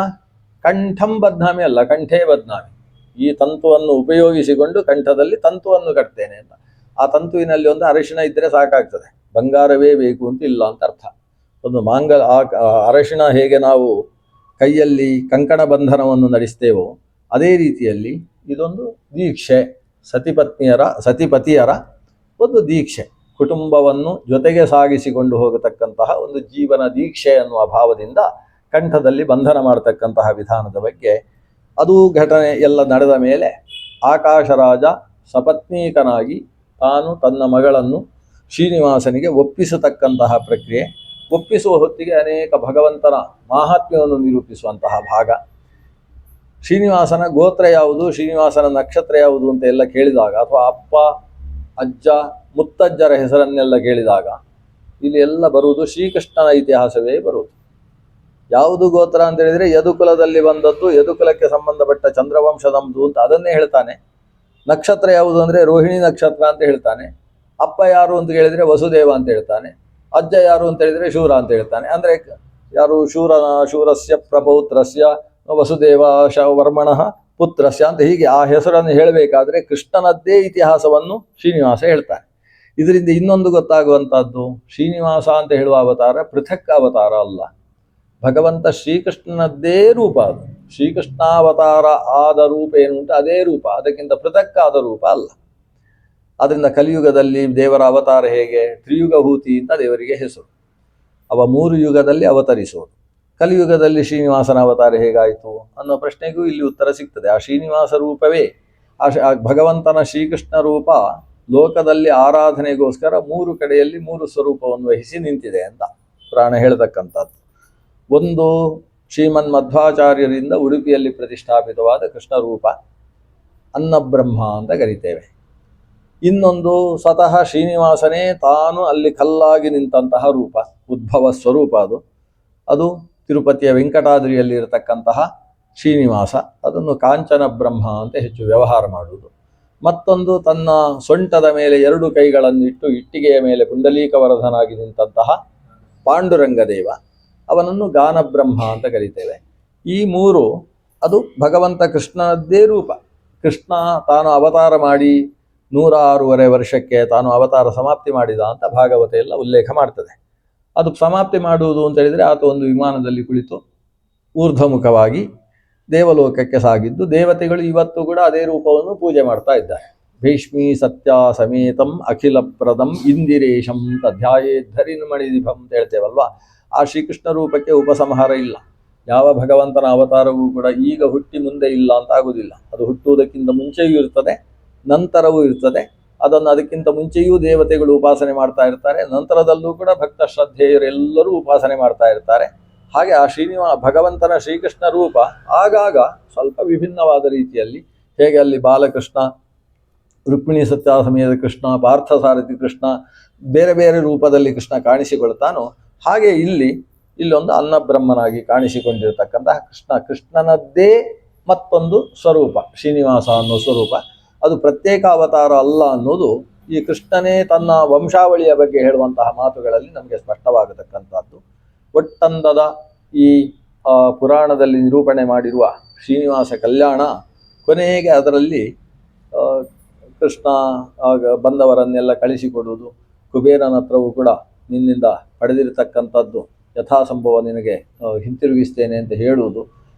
ಕಂಠಂ ಬಧ್ನಾಮಿ ಅಲ್ಲ, ಕಂಠೇ ಬಧ್ನಾಮಿ. ಈ ತಂತುವನ್ನು ಉಪಯೋಗಿಸಿಕೊಂಡು ಕಂಠದಲ್ಲಿ ತಂತುವನ್ನು ಕಟ್ತೇನೆ ಅಂತ. ಆ ತಂತುವಿನಲ್ಲಿ ಒಂದು ಅರಿಶಿಣ ಇದ್ದರೆ ಸಾಕಾಗ್ತದೆ, ಬಂಗಾರವೇ ಬೇಕು ಅಂತ ಇಲ್ಲ ಅಂತ ಅರ್ಥ. ಒಂದು ಅರಶಿಣ ಹೇಗೆ ನಾವು ಕೈಯಲ್ಲಿ ಕಂಕಣ ಬಂಧನವನ್ನು ನಡೆಸ್ತೇವೋ ಅದೇ ರೀತಿಯಲ್ಲಿ ಇದೊಂದು ದೀಕ್ಷೆ, ಸತಿಪತಿಯರ ಒಂದು ದೀಕ್ಷೆ, ಕುಟುಂಬವನ್ನು ಜೊತೆಗೆ ಸಾಗಿಸಿಕೊಂಡು ಹೋಗತಕ್ಕಂತಹ ಒಂದು ಜೀವನ ದೀಕ್ಷೆ ಅನ್ನುವ ಭಾವದಿಂದ ಕಂಠದಲ್ಲಿ ಬಂಧನ ಮಾಡತಕ್ಕಂತಹ ವಿಧಾನದ ಬಗ್ಗೆ. ಅದು ಘಟನೆ ಎಲ್ಲ ನಡೆದ ಮೇಲೆ ಆಕಾಶರಾಜ ಸಪತ್ನೀಕನಾಗಿ ತಾನು ತನ್ನ ಮಗಳನ್ನು ಶ್ರೀನಿವಾಸನಿಗೆ ಒಪ್ಪಿಸತಕ್ಕಂತಹ ಪ್ರಕ್ರಿಯೆ. ಒಪ್ಪಿಸುವ ಹೊತ್ತಿಗೆ ಅನೇಕ ಭಗವಂತನ ಮಾಹಾತ್ಮ್ಯವನ್ನು ನಿರೂಪಿಸುವಂತಹ ಭಾಗ. ಶ್ರೀನಿವಾಸನ ಗೋತ್ರ ಯಾವುದು, ಶ್ರೀನಿವಾಸನ ನಕ್ಷತ್ರ ಯಾವುದು ಅಂತ ಎಲ್ಲ ಕೇಳಿದಾಗ, ಅಥವಾ ಅಪ್ಪ ಅಜ್ಜ ಮುತ್ತಜ್ಜರ ಹೆಸರನ್ನೆಲ್ಲ ಕೇಳಿದಾಗ ಇಲ್ಲಿ ಎಲ್ಲ ಬರುವುದು ಶ್ರೀಕೃಷ್ಣನ ಇತಿಹಾಸವೇ ಬರುವುದು. ಯಾವುದು ಗೋತ್ರ ಅಂತ ಹೇಳಿದರೆ ಯದುಕುಲದಲ್ಲಿ ಬಂದದ್ದು, ಯದುಕುಲಕ್ಕೆ ಸಂಬಂಧಪಟ್ಟ ಚಂದ್ರವಂಶದಮ್ದು ಅಂತ ಅದನ್ನೇ ಹೇಳ್ತಾನೆ. ನಕ್ಷತ್ರ ಯಾವುದು ಅಂದರೆ ರೋಹಿಣಿ ನಕ್ಷತ್ರ ಅಂತ ಹೇಳ್ತಾನೆ. ಅಪ್ಪ ಯಾರು ಅಂತ ಕೇಳಿದರೆ ವಸುದೇವ ಅಂತ ಹೇಳ್ತಾನೆ. ಅಜ್ಜ ಯಾರು ಅಂತ ಹೇಳಿದರೆ ಶೂರ ಅಂತ ಹೇಳ್ತಾನೆ. ಅಂದರೆ ಯಾರು ಶೂರಸ್ಯ ಪ್ರಪೌತ್ರಸ್ಯ ವಸುದೇವ ವರ್ಮಣಃ ಪುತ್ರಸ್ಯ ಅಂತ ಹೀಗೆ ಆ ಹೆಸರನ್ನು ಹೇಳಬೇಕಾದ್ರೆ ಕೃಷ್ಣನದ್ದೇ ಇತಿಹಾಸವನ್ನು ಶ್ರೀನಿವಾಸ ಹೇಳ್ತಾನೆ. ಇದರಿಂದ ಇನ್ನೊಂದು ಗೊತ್ತಾಗುವಂಥದ್ದು, ಶ್ರೀನಿವಾಸ ಅಂತ ಹೇಳುವ ಅವತಾರ ಪೃಥಕ್ ಅವತಾರ ಅಲ್ಲ, ಭಗವಂತ ಶ್ರೀಕೃಷ್ಣನದ್ದೇ ರೂಪ. ಅದು ಶ್ರೀಕೃಷ್ಣಾವತಾರ ಆದ ರೂಪ ಏನು ಉಂಟು ಅದೇ ರೂಪ, ಅದಕ್ಕಿಂತ ಪೃಥಕ್ ಆದ ರೂಪ ಅಲ್ಲ. ಅದರಿಂದ ಕಲಿಯುಗದಲ್ಲಿ ದೇವರ ಅವತಾರ ಹೇಗೆ, ತ್ರಿಯುಗಭೂತಿ ಅಂತ ದೇವರಿಗೆ ಹೆಸರು, ಅವ 3 ಯುಗದಲ್ಲಿ ಅವತರಿಸೋದು. ಕಲಿಯುಗದಲ್ಲಿ ಶ್ರೀನಿವಾಸನ ಅವತಾರ ಹೇಗಾಯಿತು ಅನ್ನೋ ಪ್ರಶ್ನೆಗೂ ಇಲ್ಲಿ ಉತ್ತರ ಸಿಗ್ತದೆ. ಆ ಶ್ರೀನಿವಾಸ ರೂಪವೇ, ಆ ಭಗವಂತನ ಶ್ರೀಕೃಷ್ಣ ರೂಪ ಲೋಕದಲ್ಲಿ ಆರಾಧನೆಗೋಸ್ಕರ 3 ಕಡೆಯಲ್ಲಿ 3 ಸ್ವರೂಪವನ್ನು ವಹಿಸಿ ನಿಂತಿದೆ ಅಂತ ಪುರಾಣ ಹೇಳತಕ್ಕಂಥದ್ದು. ಒಂದು ಶ್ರೀಮನ್ ಮಧ್ವಾಚಾರ್ಯರಿಂದ ಉಡುಪಿಯಲ್ಲಿ ಪ್ರತಿಷ್ಠಾಪಿತವಾದ ಕೃಷ್ಣ ರೂಪ, ಅನ್ನಬ್ರಹ್ಮ ಅಂತ ಕರಿತೇವೆ. ಇನ್ನೊಂದು ಸ್ವತಃ ಶ್ರೀನಿವಾಸನೇ ತಾನು ಅಲ್ಲಿ ಕಲ್ಲಾಗಿ ನಿಂತಹ ರೂಪ, ಉದ್ಭವ ಸ್ವರೂಪ. ಅದು ತಿರುಪತಿಯ ವೆಂಕಟಾದ್ರಿಯಲ್ಲಿ ಇರತಕ್ಕಂತಹ ಶ್ರೀನಿವಾಸ, ಅದನ್ನು ಕಾಂಚನ ಬ್ರಹ್ಮ ಅಂತ ಹೆಚ್ಚು ವ್ಯವಹಾರ ಮಾಡುವುದು. ಮತ್ತೊಂದು ತನ್ನ ಸೊಂಟದ ಮೇಲೆ 2 ಕೈಗಳನ್ನಿಟ್ಟು ಇಟ್ಟಿಗೆಯ ಮೇಲೆ ಪುಂಡಲೀಕವರಧನಾಗಿ ನಿಂತಹ ಪಾಂಡುರಂಗದೇವ, ಅವನನ್ನು ಗಾನಬ್ರಹ್ಮ ಅಂತ ಕರಿತೇವೆ. ಈ 3 ಅದು ಭಗವಂತ ಕೃಷ್ಣನದ್ದೇ ರೂಪ. ಕೃಷ್ಣ ತಾನು ಅವತಾರ ಮಾಡಿ 106 ವರ್ಷಕ್ಕೆ ತಾನು ಅವತಾರ ಸಮಾಪ್ತಿ ಮಾಡಿದ ಅಂತ ಭಾಗವತ ಎಲ್ಲ ಉಲ್ಲೇಖ ಮಾಡ್ತದೆ. ಅದು ಸಮಾಪ್ತಿ ಮಾಡುವುದು ಅಂತ ಹೇಳಿದರೆ ಆತ ಒಂದು ವಿಮಾನದಲ್ಲಿ ಕುಳಿತು ಊರ್ಧ್ವಮುಖವಾಗಿ ದೇವಲೋಕಕ್ಕೆ ಸಾಗಿದ್ದು, ದೇವತೆಗಳು ಇವತ್ತು ಕೂಡ ಅದೇ ರೂಪವನ್ನು ಪೂಜೆ ಮಾಡ್ತಾ ಇದ್ದಾರೆ. ಭೀಷ್ಮೀ ಸತ್ಯ ಸಮೇತಂ ಅಖಿಲ ಪ್ರದಂ ಇಂದಿರೇಶಂ ತಧ್ಯಾಯೇದ್ಧರಿನ್ ಮಣಿದಿಭಂ ಅಂತ ಹೇಳ್ತೇವಲ್ವಾ. ಆ ಶ್ರೀಕೃಷ್ಣ ರೂಪಕ್ಕೆ ಉಪಸಂಹಾರ ಇಲ್ಲ. ಯಾವ ಭಗವಂತನ ಅವತಾರವೂ ಕೂಡ ಈಗ ಹುಟ್ಟಿ ಮುಂದೆ ಇಲ್ಲ ಅಂತ ಆಗುವುದಿಲ್ಲ. ಅದು ಹುಟ್ಟುವುದಕ್ಕಿಂತ ಮುಂಚೆಯೂ ಇರ್ತದೆ, ನಂತರವೂ ಇರ್ತದೆ. ಅದಕ್ಕಿಂತ ಮುಂಚೆಯೂ ದೇವತೆಗಳು ಉಪಾಸನೆ ಮಾಡ್ತಾ ಇರ್ತಾರೆ, ನಂತರದಲ್ಲೂ ಕೂಡ ಭಕ್ತ ಶ್ರದ್ಧೆಯರೆಲ್ಲರೂ ಉಪಾಸನೆ ಮಾಡ್ತಾ ಇರ್ತಾರೆ. ಹಾಗೆ ಆ ಭಗವಂತನ ಶ್ರೀಕೃಷ್ಣ ರೂಪ ಆಗಾಗ ಸ್ವಲ್ಪ ವಿಭಿನ್ನವಾದ ರೀತಿಯಲ್ಲಿ, ಹೇಗೆ ಅಲ್ಲಿ ಬಾಲಕೃಷ್ಣ, ರುಕ್ಮಿಣಿ ಸತ್ಯಾಸಮೇತ ಕೃಷ್ಣ, ಪಾರ್ಥಸಾರಥಿ ಕೃಷ್ಣ, ಬೇರೆ ಬೇರೆ ರೂಪದಲ್ಲಿ ಕೃಷ್ಣ ಕಾಣಿಸಿಕೊಳ್ತಾನೋ ಹಾಗೆ ಇಲ್ಲೊಂದು ಅನ್ನಬ್ರಹ್ಮನಾಗಿ ಕಾಣಿಸಿಕೊಂಡಿರತಕ್ಕಂತಹ ಕೃಷ್ಣನದ್ದೇ ಮತ್ತೊಂದು ಸ್ವರೂಪ ಶ್ರೀನಿವಾಸ ಅನ್ನೋ ಸ್ವರೂಪ. ಅದು ಪ್ರತ್ಯೇಕ ಅವತಾರ ಅಲ್ಲ ಅನ್ನೋದು ಈ ಕೃಷ್ಣನೇ ತನ್ನ ವಂಶಾವಳಿಯ ಬಗ್ಗೆ ಹೇಳುವಂತಹ ಮಾತುಗಳಲ್ಲಿ ನಮಗೆ ಸ್ಪಷ್ಟವಾಗತಕ್ಕಂಥದ್ದು. ಒಟ್ಟಂದದ ಈ ಪುರಾಣದಲ್ಲಿ ನಿರೂಪಣೆ ಮಾಡಿರುವ ಶ್ರೀನಿವಾಸ ಕಲ್ಯಾಣ ಕೊನೆಗೆ ಅದರಲ್ಲಿ ಕೃಷ್ಣ ಬಂದವರನ್ನೆಲ್ಲ ಕಳಿಸಿಕೊಡುವುದು, ಕುಬೇರನ ಹತ್ರವೂ ಕೂಡ ನಿನ್ನಿಂದ ಪಡೆದಿರತಕ್ಕಂಥದ್ದು ಯಥಾಸಂಭವ ನಿನಗೆ ಹಿಂತಿರುಗಿಸ್ತೇನೆ ಅಂತ ಹೇಳುವುದು,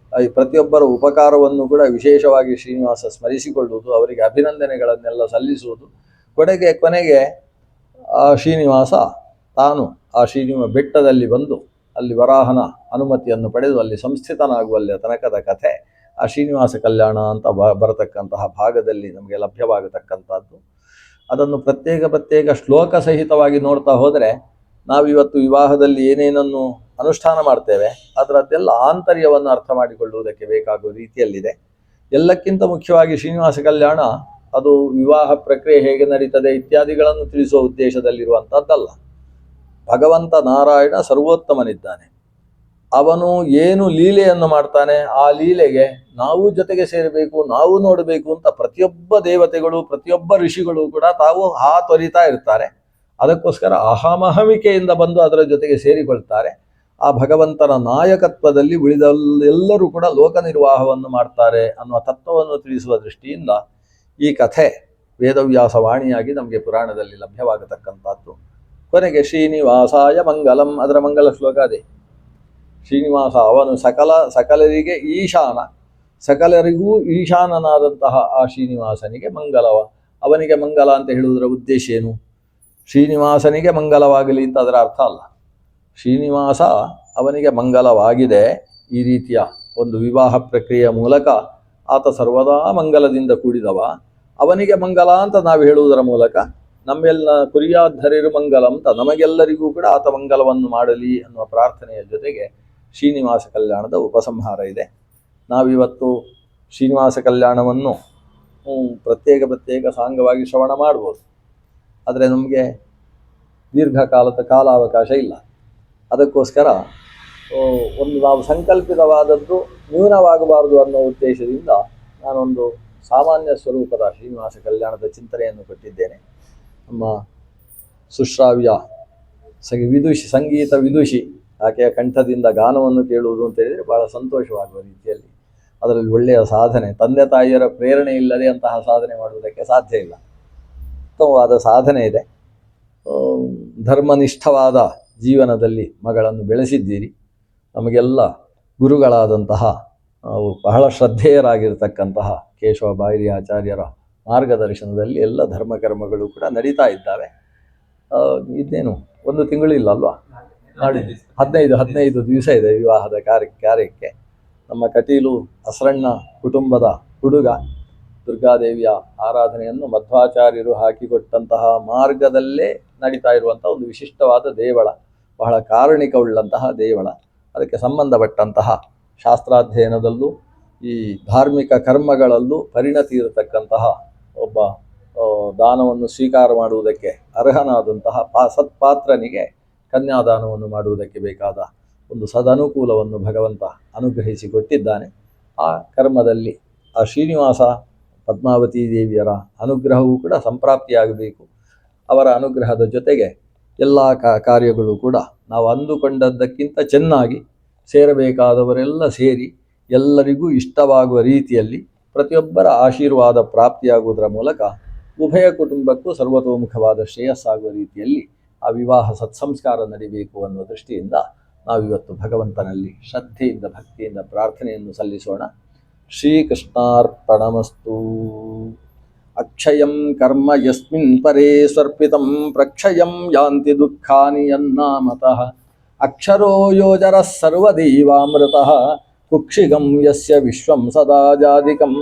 ಪ್ರತಿಯೊಬ್ಬರ ಉಪಕಾರವನ್ನು ಕೂಡ ವಿಶೇಷವಾಗಿ ಶ್ರೀನಿವಾಸ ಸ್ಮರಿಸಿಕೊಳ್ಳುವುದು, ಅವರಿಗೆ ಅಭಿನಂದನೆಗಳನ್ನೆಲ್ಲ ಸಲ್ಲಿಸುವುದು. ಕೊನೆಗೆ ಆ ಶ್ರೀನಿವಾಸ ತಾನು ಆ ಬೆಟ್ಟದಲ್ಲಿ ಬಂದು ಅಲ್ಲಿ ವರಾಹನ ಅನುಮತಿಯನ್ನು ಪಡೆದು ಅಲ್ಲಿ ಸಂಸ್ಥಿತನಾಗುವಲ್ಲಿ ತನಕದ ಕಥೆ ಆ ಶ್ರೀನಿವಾಸ ಕಲ್ಯಾಣ ಅಂತ ಬರತಕ್ಕಂತಹ ಭಾಗದಲ್ಲಿ ನಮಗೆ ಲಭ್ಯವಾಗತಕ್ಕಂಥದ್ದು. ಅದನ್ನು ಪ್ರತ್ಯೇಕ ಶ್ಲೋಕ ಸಹಿತವಾಗಿ ನೋಡ್ತಾ ಹೋದರೆ ನಾವಿವತ್ತು ವಿವಾಹದಲ್ಲಿ ಏನೇನನ್ನು ಅನುಷ್ಠಾನ ಮಾಡ್ತೇವೆ ಅದರದ್ದೆಲ್ಲ ಆಂತರ್ಯವನ್ನು ಅರ್ಥ ಮಾಡಿಕೊಳ್ಳುವುದಕ್ಕೆ ಬೇಕಾಗುವ ರೀತಿಯಲ್ಲಿದೆ. ಎಲ್ಲಕ್ಕಿಂತ ಮುಖ್ಯವಾಗಿ ಶ್ರೀನಿವಾಸ ಕಲ್ಯಾಣ ಅದು ವಿವಾಹ ಪ್ರಕ್ರಿಯೆ ಹೇಗೆ ನಡೀತದೆ ಇತ್ಯಾದಿಗಳನ್ನು ತಿಳಿಸುವ ಉದ್ದೇಶದಲ್ಲಿರುವಂಥದ್ದಲ್ಲ. ಭಗವಂತ ನಾರಾಯಣ ಸರ್ವೋತ್ತಮನಿದ್ದಾನೆ. ಅವನು ಏನು ಲೀಲೆಯನ್ನು ಮಾಡ್ತಾನೆ ಆ ಲೀಲೆಗೆ ನಾವು ಜೊತೆಗೆ ಸೇರಬೇಕು, ನಾವು ನೋಡಬೇಕು ಅಂತ ಪ್ರತಿಯೊಬ್ಬ ದೇವತೆಗಳು, ಪ್ರತಿಯೊಬ್ಬ ಋಷಿಗಳು ಕೂಡ ತಾವು ತೊರಿತಾ ಇರ್ತಾರೆ. ಅದಕ್ಕೋಸ್ಕರ ಅಹಮಹಮಿಕೆಯಿಂದ ಬಂದು ಅದರ ಜೊತೆಗೆ ಸೇರಿಕೊಳ್ತಾರೆ. ಆ ಭಗವಂತನ ನಾಯಕತ್ವದಲ್ಲಿ ಉಳಿದೆಲ್ಲರೂ ಕೂಡ ಲೋಕ ನಿರ್ವಾಹವನ್ನು ಮಾಡ್ತಾರೆ ಅನ್ನುವ ತತ್ವವನ್ನು ತಿಳಿಸುವ ದೃಷ್ಟಿಯಿಂದ ಈ ಕಥೆ ವೇದವ್ಯಾಸ ವಾಣಿಯಾಗಿ ನಮಗೆ ಪುರಾಣದಲ್ಲಿ ಲಭ್ಯವಾಗತಕ್ಕಂಥದ್ದು. ಕೊನೆಗೆ ಶ್ರೀನಿವಾಸಾಯ ಮಂಗಲಂ, ಅದರ ಮಂಗಲ ಶ್ಲೋಕ ಅದೇ. ಶ್ರೀನಿವಾಸ ಅವನು ಸಕಲರಿಗೆ ಈಶಾನ, ಸಕಲರಿಗೂ ಈಶಾನನಾದಂತಹ ಆ ಶ್ರೀನಿವಾಸನಿಗೆ ಮಂಗಲವ. ಅವನಿಗೆ ಮಂಗಲ ಅಂತ ಹೇಳುವುದರ ಉದ್ದೇಶ ಏನು? ಶ್ರೀನಿವಾಸನಿಗೆ ಮಂಗಲವಾಗಲಿ ಅಂತ ಅದರ ಅರ್ಥ ಅಲ್ಲ. ಶ್ರೀನಿವಾಸ ಅವನಿಗೆ ಮಂಗಲವಾಗಿದೆ. ಈ ರೀತಿಯ ಒಂದು ವಿವಾಹ ಪ್ರಕ್ರಿಯೆಯ ಮೂಲಕ ಆತ ಸರ್ವದಾ ಮಂಗಲದಿಂದ ಕೂಡಿದವ. ಅವನಿಗೆ ಮಂಗಲ ಅಂತ ನಾವು ಹೇಳುವುದರ ಮೂಲಕ ನಮ್ಮೆಲ್ಲ ಕುರಿಯಾಧರಿರು ಮಂಗಲಂ ಅಂತ ನಮಗೆಲ್ಲರಿಗೂ ಕೂಡ ಆತ ಮಂಗಲವನ್ನು ಮಾಡಲಿ ಅನ್ನುವ ಪ್ರಾರ್ಥನೆಯ ಜೊತೆಗೆ ಶ್ರೀನಿವಾಸ ಕಲ್ಯಾಣದ ಉಪಸಂಹಾರ ಇದೆ. ನಾವಿವತ್ತು ಶ್ರೀನಿವಾಸ ಕಲ್ಯಾಣವನ್ನು ಪ್ರತ್ಯೇಕ ಸಾಂಗವಾಗಿ ಶ್ರವಣ ಮಾಡ್ಬೋದು. ಆದರೆ ನಮಗೆ ದೀರ್ಘಕಾಲದ ಕಾಲಾವಕಾಶ ಇಲ್ಲ. ಅದಕ್ಕೋಸ್ಕರ ಒಂದು ನಾವು ಸಂಕಲ್ಪಿತವಾದದ್ದು ನ್ಯೂನವಾಗಬಾರದು ಅನ್ನೋ ಉದ್ದೇಶದಿಂದ ನಾನೊಂದು ಸಾಮಾನ್ಯ ಸ್ವರೂಪದ ಶ್ರೀನಿವಾಸ ಕಲ್ಯಾಣದ ಚಿಂತನೆಯನ್ನು ಕೊಟ್ಟಿದ್ದೇನೆ. ನಮ್ಮ ಸುಶ್ರಾವ್ಯ ಸಂಗೀತ ವಿದುಷಿ ಆಕೆಯ ಕಂಠದಿಂದ ಗಾನವನ್ನು ಕೇಳುವುದು ಅಂತ ಹೇಳಿದರೆ ಬಹಳ ಸಂತೋಷವಾಗುವ ರೀತಿಯಲ್ಲಿ, ಅದರಲ್ಲಿ ಒಳ್ಳೆಯ ಸಾಧನೆ, ತಂದೆ ತಾಯಿಯರ ಪ್ರೇರಣೆ ಇಲ್ಲದೆ ಅಂತಹ ಸಾಧನೆ ಮಾಡುವುದಕ್ಕೆ ಸಾಧ್ಯ ಇಲ್ಲ. ಉತ್ತಮವಾದ ಸಾಧನೆ ಇದೆ. ಧರ್ಮನಿಷ್ಠವಾದ ಜೀವನದಲ್ಲಿ ಮಗಳನ್ನು ಬೆಳೆಸಿದ್ದೀರಿ. ನಮಗೆಲ್ಲ ಗುರುಗಳಾದಂತಹ ಬಹಳ ಶ್ರದ್ಧೇಯರಾಗಿರ್ತಕ್ಕಂತಹ ಕೇಶವ ಬಾಯಿರಿ ಆಚಾರ್ಯರ ಮಾರ್ಗದರ್ಶನದಲ್ಲಿ ಎಲ್ಲ ಧರ್ಮಕರ್ಮಗಳು ಕೂಡ ನಡೀತಾ ಇದ್ದಾವೆ. ಇದೇನು ಒಂದು ತಿಂಗಳಿಲ್ಲ ಅಲ್ವಾ? ನಾಡಿ 15 ದಿವಸ ಇದೆ ವಿವಾಹದ ಕಾರ್ಯಕ್ಕೆ. ನಮ್ಮ ಕಟೀಲು ಅಸರಣ್ಣ ಕುಟುಂಬದ ಹುಡುಗ ದುರ್ಗಾದೇವಿಯ ಆರಾಧನೆಯನ್ನು ಮಧ್ವಾಚಾರ್ಯರು ಹಾಕಿಕೊಟ್ಟಂತಹ ಮಾರ್ಗದಲ್ಲೇ ನಡೀತಾ ಇರುವಂಥ ಒಂದು ವಿಶಿಷ್ಟವಾದ ದೇವಳ, ಬಹಳ ಕಾರಣಿಕವುಳ್ಳಂತಹ ದೇವಳ. ಅದಕ್ಕೆ ಸಂಬಂಧಪಟ್ಟಂತಹ ಶಾಸ್ತ್ರಾಧ್ಯಯನದಲ್ಲೂ ಈ ಧಾರ್ಮಿಕ ಕರ್ಮಗಳಲ್ಲೂ ಪರಿಣತಿ ಇರತಕ್ಕಂತಹ ಒಬ್ಬ ದಾನವನ್ನು ಸ್ವೀಕಾರ ಮಾಡುವುದಕ್ಕೆ ಅರ್ಹನಾದಂತಹ ಸತ್ಪಾತ್ರನಿಗೆ ಕನ್ಯಾದಾನವನ್ನು ಮಾಡುವುದಕ್ಕೆ ಬೇಕಾದ ಒಂದು ಸದನುಕೂಲವನ್ನು ಭಗವಂತ ಅನುಗ್ರಹಿಸಿಕೊಟ್ಟಿದ್ದಾನೆ. ಆ ಕರ್ಮದಲ್ಲಿ ಆ ಶ್ರೀನಿವಾಸ ಪದ್ಮಾವತಿ ದೇವಿಯರ ಅನುಗ್ರಹವೂ ಕೂಡ ಸಂಪ್ರಾಪ್ತಿಯಾಗಬೇಕು. ಅವರ ಅನುಗ್ರಹದ ಜೊತೆಗೆ ಎಲ್ಲ ಕಾರ್ಯಗಳು ಕೂಡ ನಾವು ಅಂದುಕೊಂಡದ್ದಕ್ಕಿಂತ ಚೆನ್ನಾಗಿ ಸೇರಬೇಕಾದವರೆಲ್ಲ ಸೇರಿ ಎಲ್ಲರಿಗೂ ಇಷ್ಟವಾಗುವ ರೀತಿಯಲ್ಲಿ ಪ್ರತಿಯೊಬ್ಬರ ಆಶೀರ್ವಾದ ಪ್ರಾಪ್ತಿಯಾಗುವುದರ ಮೂಲಕ ಉಭಯ ಕುಟುಂಬಕ್ಕೂ ಸರ್ವತೋಮುಖವಾದ ಶ್ರೇಯಸ್ಸಾಗುವ ರೀತಿಯಲ್ಲಿ ಆ ವಿವಾಹ ಸತ್ಸಂಸ್ಕಾರ ನಡೀಬೇಕು ಅನ್ನುವ ದೃಷ್ಟಿಯಿಂದ ನಾವಿವತ್ತು ಭಗವಂತನಲ್ಲಿ ಶ್ರದ್ಧೆಯಿಂದ ಭಕ್ತಿಯಿಂದ ಪ್ರಾರ್ಥನೆಯನ್ನು ಸಲ್ಲಿಸೋಣ. ಶ್ರೀಕೃಷ್ಣಾರ್ಪಣಮಸ್ತು. ಅಕ್ಷಯಂ ಕರ್ಮ ಯಸ್ಮಿನ್ ಪರೇ ಸ್ವರ್ಪಿತಂ ಪ್ರಕ್ಷಯಂ ಯಾಂತಿ ದುಃಖಾನಿ ಯನ್ನಾಮತಃ ಅಕ್ಷರೋ ಯೋಜರಃ ಸರ್ವದೇವಾಮೃತಃ ಕುಕ್ಷಿಗಂ ಯಸ್ಯ ವಿಶ್ವಂ ಸದಾ ಜಾದಿಕಂ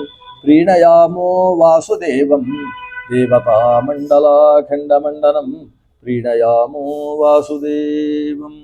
ಪ್ರೀಣಯಾಮೋ ವಾಸುದೇವಂ ದೇವತಾ ಮಂಡಲಾಖಂಡಮಂಡನಂ ಪ್ರೀಣಯಾಮೋ ವಾಸುದೇವಂ.